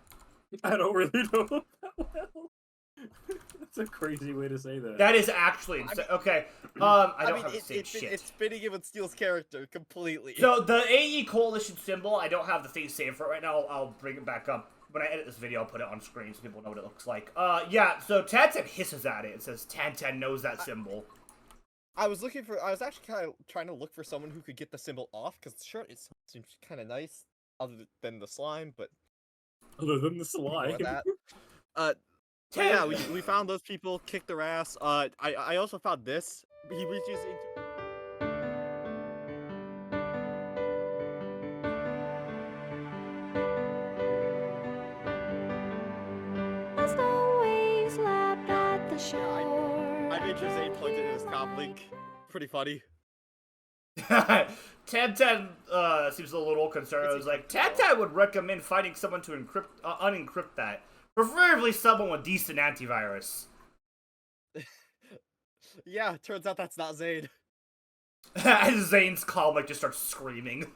I don't really know that well. That's a crazy way to say that. That is actually insane. Okay, I don't have the same shit. It's fitting in with Steel's character completely. So, the AE Coalition symbol, I don't have the thing saved for it right now. I'll bring it back up. When I edit this video, I'll put it on screen so people know what it looks like. Yeah, so Tantan hisses at it. It says Tantan knows that symbol. I was actually kind of trying to look for someone who could get the symbol off, because the shirt seems kind of nice, other than the slime, but... Other than the ignore slime. that. So yeah, we found those people, kicked their ass. I also found this. He reaches into... Must always laugh at the shore. I made sure Zane plugged it in his comp link. Pretty funny. Tantan seems a little concerned. I was like, Tantan would recommend finding someone to unencrypt that. Preferably someone with decent antivirus. Yeah, turns out that's not Zane. And Zane's comic just starts screaming.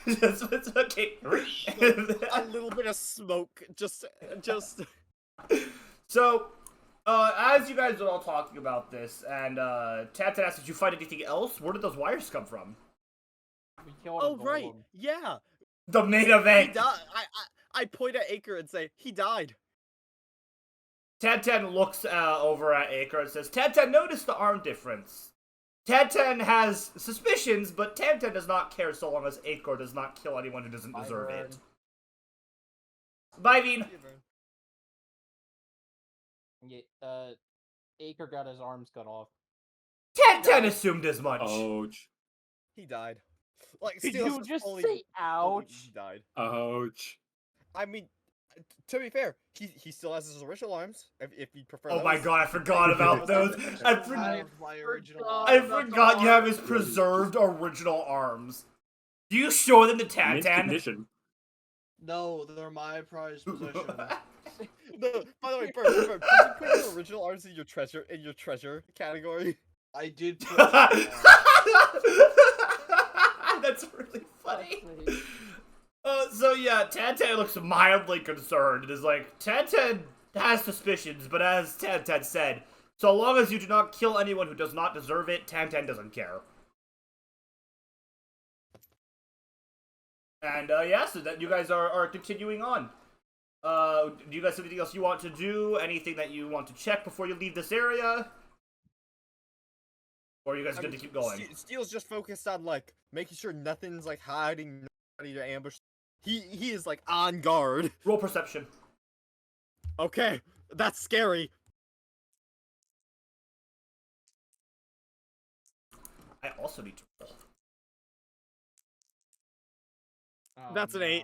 it's okay. A little bit of smoke, just... So, as you guys are all talking about this, and Tantan asks, did you find anything else? Where did those wires come from? We killed a Oh, right, golem. yeah. The main He event! died. I point at Acre and say, he died. Tantan looks over at Acre and says, Tantan noticed the arm difference. Tantan has suspicions, but Tantan does not care so long as Acre does not kill anyone who doesn't deserve it. Bye, Veen. Yeah, Acre got his arms cut off. Tantan assumed as much. Ouch. He died. Like, Did Steel's you just fully- say ouch? He died. Ouch. I mean, to be fair, he still has his original arms, if you prefer Oh my those. god, I forgot about those. I I forgot. have my original. I forgot you have his preserved original arms. Do you show them to Mint Tantan? condition. No, they're my prized possession. No, by the way, Bert, did you put your original arms in your treasure category? I did put That's really funny. So yeah, Tantan looks mildly concerned. It is like, Tantan has suspicions, but as Tantan said, so long as you do not kill anyone who does not deserve it, Tantan doesn't care. And yeah, so that you guys are continuing on. Do you guys have anything else you want to do? Anything that you want to check before you leave this area? Or are you guys good to keep going? Steel's just focused on, like, making sure nothing's, like, hiding, nobody to ambush. He is, like, on guard. Roll perception. Okay, that's scary. I also need to roll. Oh, That's an 8.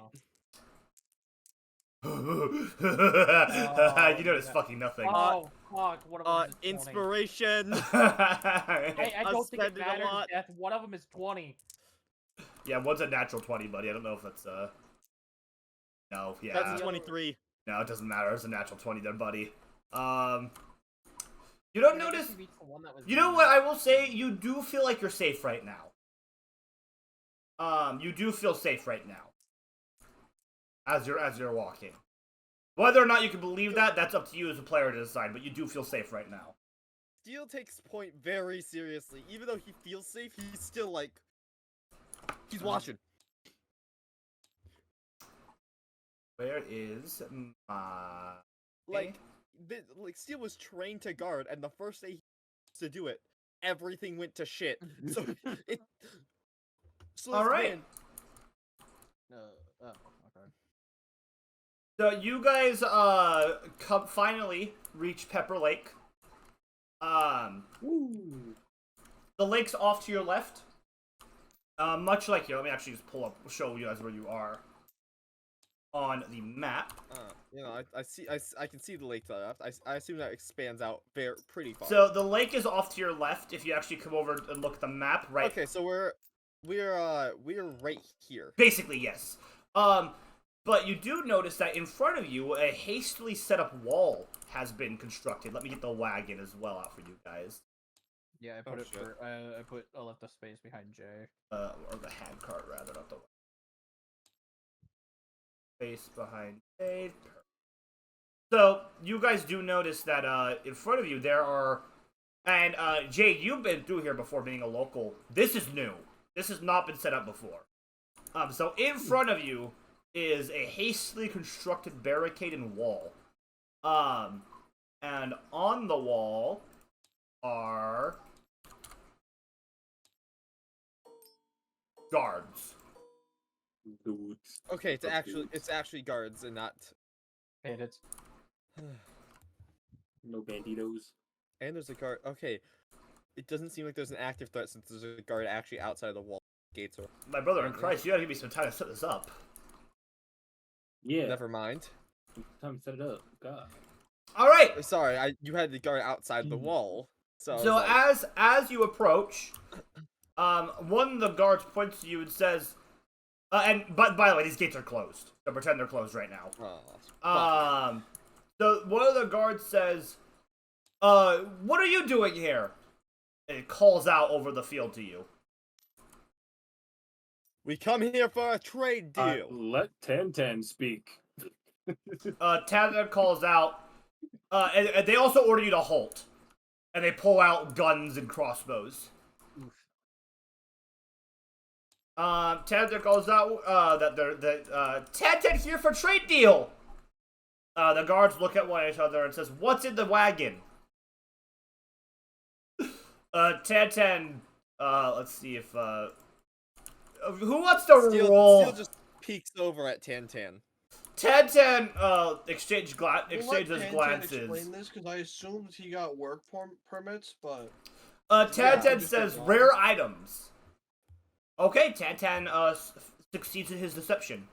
You notice fucking nothing. Oh, fuck. One of them is 20. Inspiration. I don't think it spending a matters, lot. Death. One of them is 20. Yeah, one's a natural 20, buddy. I don't know if that's, No, yeah. That's 23. No, it doesn't matter. It's a natural 20 there, buddy. You don't I guess notice... you beat the one that was You know mean. what? I will say, you do feel like you're safe right now. You do feel safe right now. As you're walking. Whether or not you can believe that, that's up to you as a player to decide, but you do feel safe right now. Steel takes point very seriously. Even though he feels safe, he's still, like... He's watching. Where is my... Like, Steel was trained to guard, and the first day he to do it, everything went to shit. So, it... So All right. Oh, okay. So you guys finally reach Pepper Lake. The lake's off to your left. Much like here, let me actually just pull up, show you guys where you are on the map. I can see the lake to the left. I assume that expands out pretty far. So the lake is off to your left. If you actually come over and look at the map, right? Okay, so we're right here. Basically, yes. But you do notice that in front of you, a hastily set up wall has been constructed. Let me get the wagon as well out for you guys. Yeah, I put it for. I left the space behind Jay. Or the hand cart rather, not the space behind Dave. So you guys do notice that in front of you there are, and Jay, you've been through here before being a local. This is new. This has not been set up before. So in front of you is a hastily constructed barricade and wall. And on the wall are guards. Dudes. Okay, it's actually guards and not Bandits. No banditos. And there's a guard. Okay, it doesn't seem like there's an active threat since there's a guard actually outside of the wall gates. Or My brother in Christ, you gotta give me some time to set this up. Yeah. never mind. Time to set it up. God. All right. Sorry, you had the guard outside the wall. So as you approach, one of the guards points to you and says, but by the way, these gates are closed. So pretend they're closed right now. So one of the guards says, "What are you doing here?" And it calls out over the field to you. We come here for a trade deal. Let Tantan speak. Tantan calls out, and they also order you to halt. And they pull out guns and crossbows. Tantan calls out Tantan here for trade deal. The guards look at one another and says, "What's in the wagon?" Tantan, let's see if who wants to roll? Steel just peeks over at Tantan. Tantan exchanges We'll let Tantan glances. explain this because I assumed he got work permits, but Tantan just says ignore rare items. Okay, Tantan succeeds in his deception.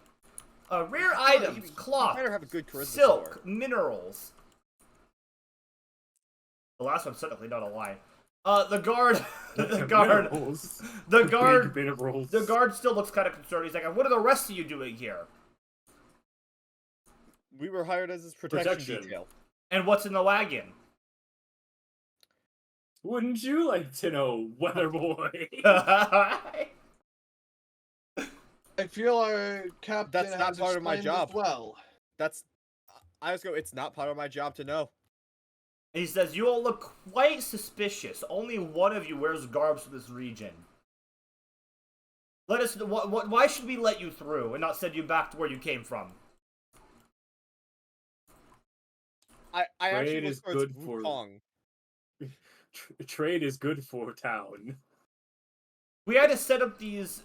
Rare items, cloth, better have a good charisma silk, score. minerals. The last one's technically not a lie. The guard, the guard still looks kind of concerned. He's like, "What are the rest of you doing here?" We were hired as his protection detail. And what's in the wagon? Wouldn't you like to know, Weather Boy? I feel our captain That's not has part of my explained job. this well. I just go, it's not part of my job to know. He says, "You all look quite suspicious. Only one of you wears garbs for this region. Let us. Why should we let you through and not send you back to where you came from?" I actually Trade look is towards good for- Wukong. Trade is good for town. We had to set up these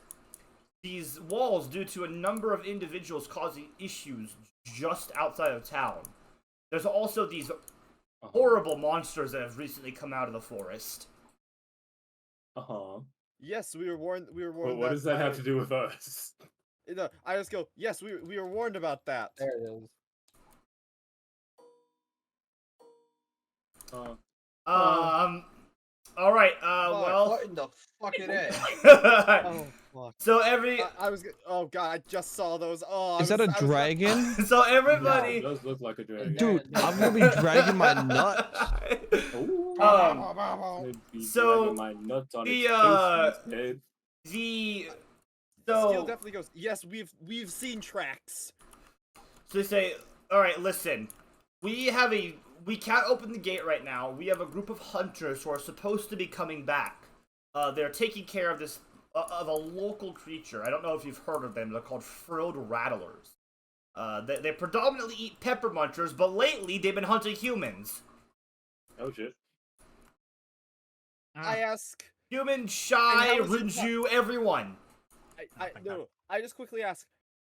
walls due to a number of individuals causing issues just outside of town. There's also these horrible monsters that have recently come out of the forest. Yes, we were warned. Well, what does that have to do with us? No, I just go, yes, we were warned about that. There it is. All right. Fuck, what in the fucking A? Oh fuck. So oh god, I just saw those. Oh, Is that a dragon? so everybody. It does look like a dragon. Dude, I'm gonna be dragging my nuts. Ooh. So, my nuts on the, its face instead. Steel definitely goes. Yes, we've seen tracks. So they say, "All right, listen. We can't open the gate right now. We have a group of hunters who are supposed to be coming back. They're taking care of this of a local creature. I don't know if you've heard of them. They're called frilled rattlers. They predominantly eat pepper munchers, but lately they've been hunting humans. Oh shit. I ask. Human, Shy, And how is it Rinju, everyone. I just quickly ask.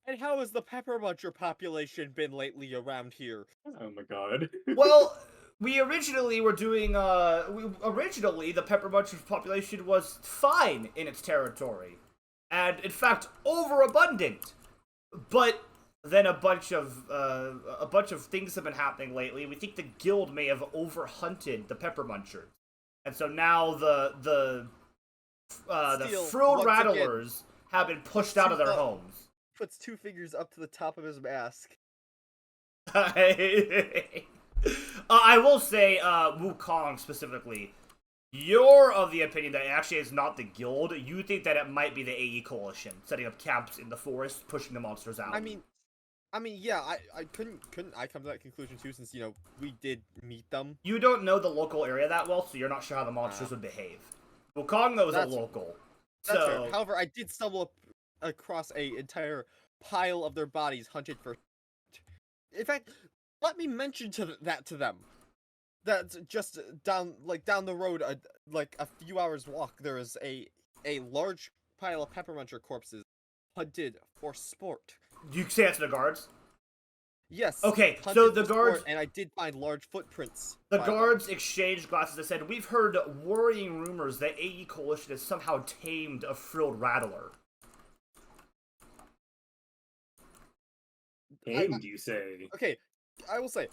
And how has the pepper muncher population been lately around here? Oh my god. Well, we originally were doing, originally the pepper muncher population was fine in its territory. and in fact overabundant. But then a bunch of things have been happening lately. We think the guild may have overhunted the pepper munchers, and so now the Steel, frilled once again, rattlers have been pushed out of their homes. puts two fingers up to the top of his mask. I will say, Wukong specifically, you're of the opinion that it actually is not the guild. You think that it might be the AE coalition setting up camps in the forest, pushing the monsters out. I mean, yeah, I couldn't I come to that conclusion too, since we did meet them. You don't know the local area that well, so you're not sure how the monsters would behave. Wukong knows a local. That's So, fair. However, I did stumble across a entire pile of their bodies hunted for. In fact, let me mention that to them. That's just down the road, like a few hours walk. There is a large pile of pepper muncher corpses hunted for sport. you say that to the guards? Yes. Okay, hunted so the for guards- sport, and I did find large footprints. The by them. guards exchanged glasses and said, "We've heard worrying rumors that AE Coalition has somehow tamed a frilled rattler." Tamed, you say? Okay, I will say.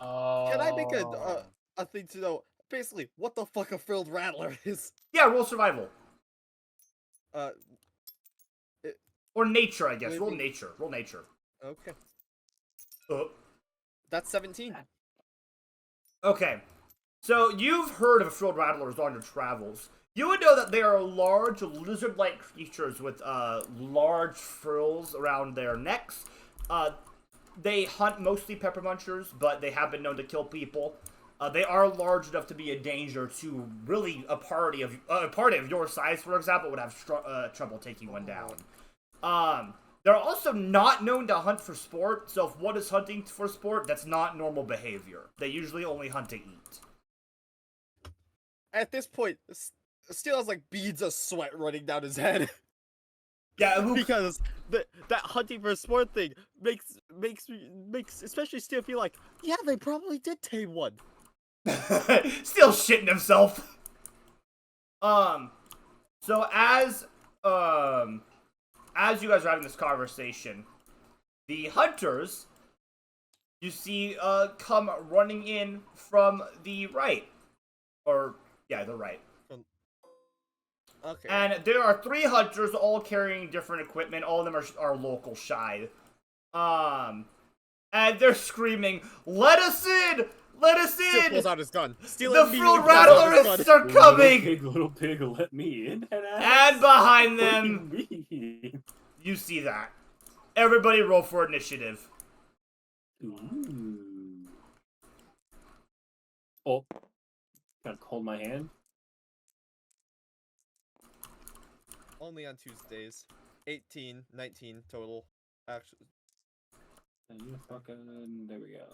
Oh. Can I make a thing to know? Basically, what the fuck a frilled rattler is? Yeah, roll survival. Uh, Or nature, I guess. Maybe- Roll nature. Roll nature. okay. Oh. That's 17. Okay. So, you've heard of frilled rattlers on your travels. You would know that they are large, lizard-like creatures with large frills around their necks. They hunt mostly pepper munchers, but they have been known to kill people. They are large enough to be a danger to really a party of your size, for example, would have trouble taking one down. They're also not known to hunt for sport, so if one is hunting for sport, that's not normal behavior. They usually only hunt to eat. At this point, Steel has like beads of sweat running down his head. Yeah, Because that hunting for sport thing makes especially Steel feel like, yeah, they probably did tame one. Still shitting himself. So as you guys are having this conversation, the hunters you see come running in from the right. Or yeah, the right. Okay. And there are 3 hunters all carrying different equipment. All of them are local shy. And they're screaming, "Let us in! Let us Steel in! pulls out his gun. Steel The immediately frilled pulls out his rattlers gun. are coming!" Little pig, let me in. And behind them, Me. you see that. Everybody roll for initiative. Ooh. Oh. Gotta hold my hand. Only on Tuesdays. 18, 19 total. Actually, And you fucking... There we go.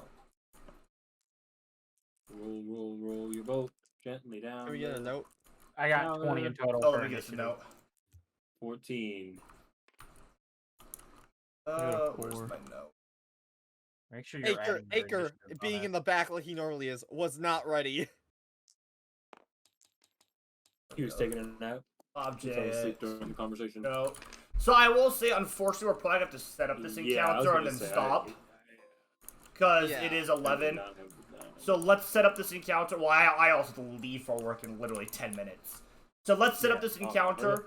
Roll your boat gently down. can we get a note? I got 20 in total Oh, for let me get this initiative. note. 14. Where's my note? Make sure you're adding your Acre, initiative on being that. in the back like he normally is, was not ready. He was taking a nap. He fell asleep Object. during the conversation. No. So I will say, unfortunately, we're probably going to have to set up this Yeah, I was encounter gonna and then say, stop. Because Yeah. it is 11. No. So let's set up this encounter. Well, I also have to leave for work in literally 10 minutes. So let's set up this encounter.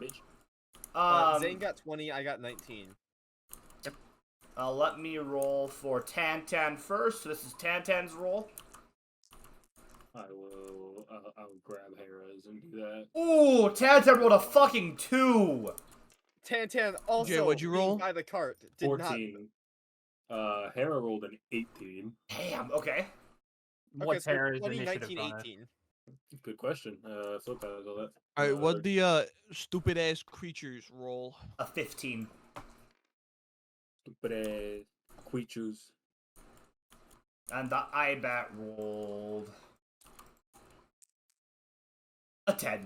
Zane got 20, I got 19. Let me roll for Tantan first. So this is Tantan's roll. I will grab Harris and do that. Ooh, Tantan rolled a fucking 2. Tantan also Jay, what'd you being roll? by the cart did 14. Hera rolled an 18. Damn, okay. not. What's so Harry's 20, initiative 19, bonus? 18. Good question. Flip that all that. Alright, what the stupid ass creatures roll? A 15. Stupid ass creatures. And the IBAT rolled a 10.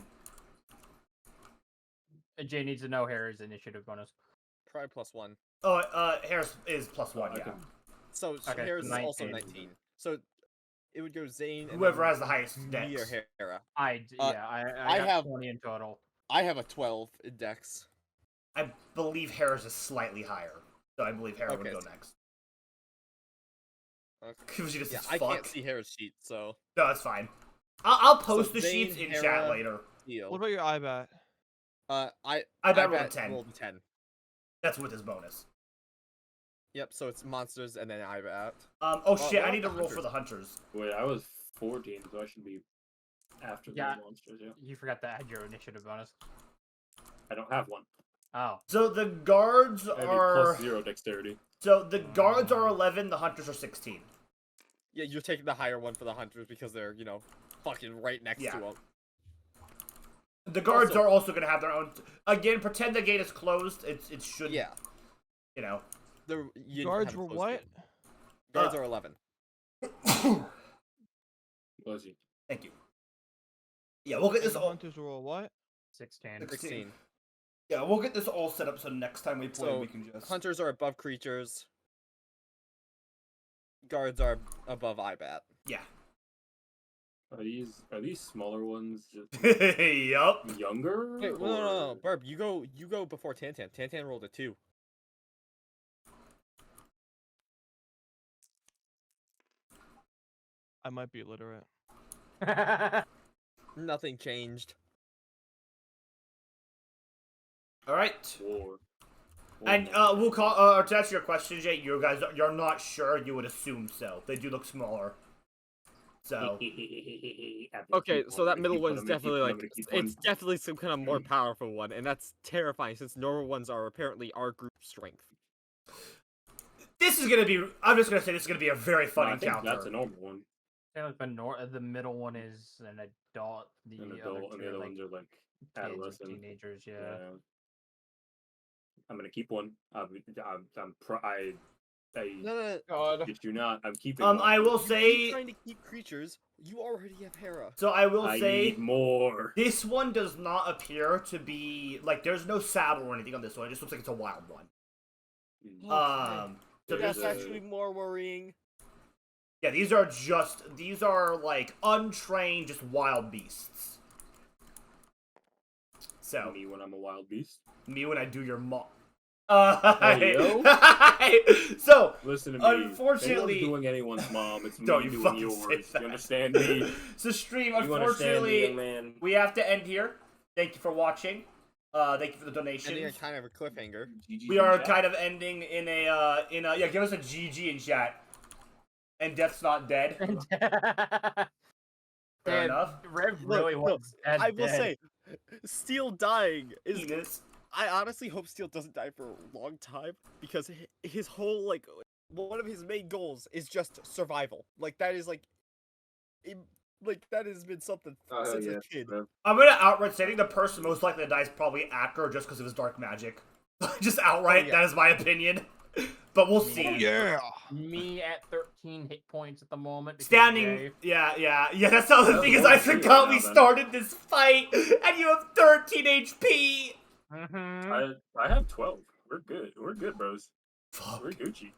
Jay needs to know Harry's initiative bonus. Probably +1. Oh, Harris is +1, yeah. Okay. So Okay, Harris is also 19. 19. So it would go Zane and Whoever then has the highest me dex. or Hera. I I got have- 20 in total. I have a 12 in dex. I believe Hera's is slightly higher. So I believe Hera would Okay. go next. Okay. Because she just Yeah, says I fuck. can't see Hera's sheet, so. No, that's fine. I'll post So the Vayne, sheets in Hera, chat later. Steel. What about your IBAT? I bet rolled a 10. rolled a 10. That's with his bonus. Yep, so it's monsters and then IBAT. Oh shit, what I need to about the roll for the hunters. Wait, I was 14, so I should be after Yeah. the monsters. Yeah, You forgot to add your initiative bonus. I don't have one. Oh. So the guards I have are... plus 0 dexterity. So the guards are 11, the hunters are 16. Yeah, you're taking the higher one for the hunters because they're, fucking right next Yeah. to them. The guards Also- are also going to have their own... Again, pretend the gate is closed. It should... Yeah. You know. You Guards have were close what? gate. Guards are 11. Was he? Thank you. Yeah, we'll get And this the all... hunters were what? 16. 16. Yeah, we'll get this all set up so next time we play, So, we can just... Hunters are above creatures. Guards are above IBAT. Yeah. Are these smaller ones just Yup. younger? Wait, or... no. Burb, you go before Tantan. Tantan rolled a 2. I might be illiterate. Nothing changed. Alright. War. And, we'll call... to answer your question, Jay, you guys, you're not sure, you would assume so. They do look smaller. So... Okay, so that middle one's definitely it's definitely some kind of more powerful one, and that's terrifying since normal ones are apparently our group strength. This is gonna be... I'm just gonna say this is gonna be a very fun I think encounter. that's a normal one. I feel like the middle one is an adult. The An other adult, and two the are other like ones are like kids or adolescent. teenagers. Yeah. Yeah. I'm gonna keep one. I No. God. If you're not, I'm keeping one. I will Keep say... trying to keep creatures. You already have Hera. So I will I say... need more. This one does not appear to be... Like, there's no saddle or anything on this one. It just looks like it's a wild one. So It That's is this... actually more worrying. Yeah, these are, like, untrained, just wild beasts. So... Me when I'm a wild beast. Me when I do your mom. Hey, yo. So, Listen to me. Unfortunately- Ain't no doing anyone's mom. It's me Don't you doing fucking say yours. that. You understand me? so stream, You understand me, unfortunately, young man? we have to end here. Thank you for watching. Thank you for the Ending donations. a kind of a cliffhanger. We are kind of ending in a, yeah, give us a GG in chat. And Death's not dead. Fair enough. Rev Look, really wants dead. I will say, Steel dying is. Enos. I honestly hope Steel doesn't die for a long time because his whole one of his main goals is just survival. Like that is that has been something since a kid. bro. I'm gonna outright say I think the person most likely to die is probably Acker just because of his dark magic. Just outright, yeah. that is my opinion. But we'll see. Yeah. Me at 13 hit points at the moment. because Standing, Jay- yeah, that's how the That's thing is. one I for you forgot now, we then. started this fight, and you have 13 HP. Mhm. I have 12. We're good. We're good, bros. Fuck. We're Gucci.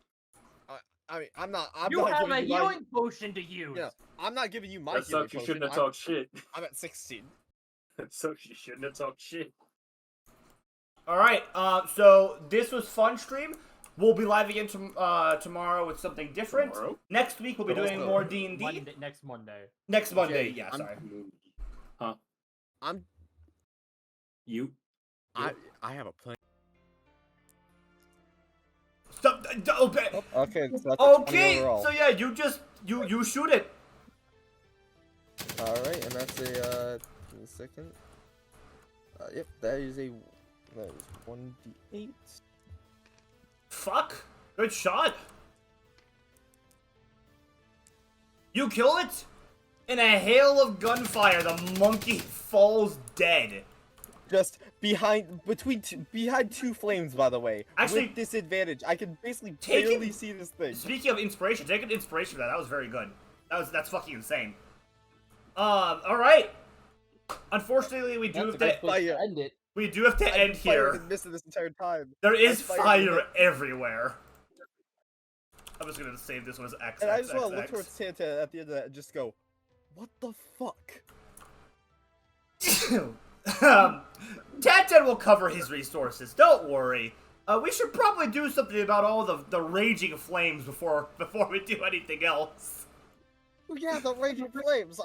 I mean, I'm not You have a giving you healing potion to use. Yeah, I'm not giving you my That healing sucks. You potion. shouldn't have I'm- talked shit. I'm at 16. That sucks. You shouldn't have talked shit. All right. So this was fun stream. We'll be live again tomorrow with something different. Tomorrow? Next week we'll be doing Also, more D&D. Next Monday. Next Monday, Jay, yeah. I'm- Sorry. Huh? I'm You? I have a plan. Stop. Okay. Okay, so that's Okay. So yeah, you just you shoot it. All right, and that's a give me a second. Yep, that is 1d8. Fuck. Good shot. You kill it. In a hail of gunfire, the monkey falls dead. Just behind two flames, by the way. Actually- with disadvantage, I can basically Take barely it- see this thing. Speaking of inspiration, take an inspiration for that. That was very good. That's fucking insane. All right. Unfortunately, we do have to End it. end here. Been missing this entire time. There is I fired fire it. everywhere. I'm just gonna save this one as X. And I just want to look towards Santa at the end of that and just go, what the fuck? Tantan will cover his resources. Don't worry. We should probably do something about all the raging flames before we do anything else. Oh, yeah, the raging flames.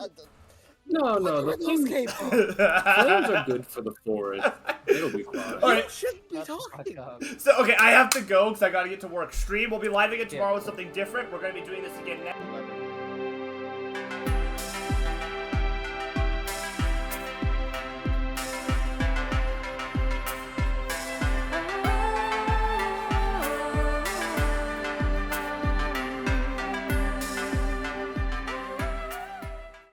No, Wonder the where those flames, came from. flames are good for the forest. It'll be fine. All right. You shouldn't be Shut the talking. fuck up. So, okay, I have to go because I got to get to work. Stream, we'll be live again tomorrow Yeah. with something different. We're going to be doing this again next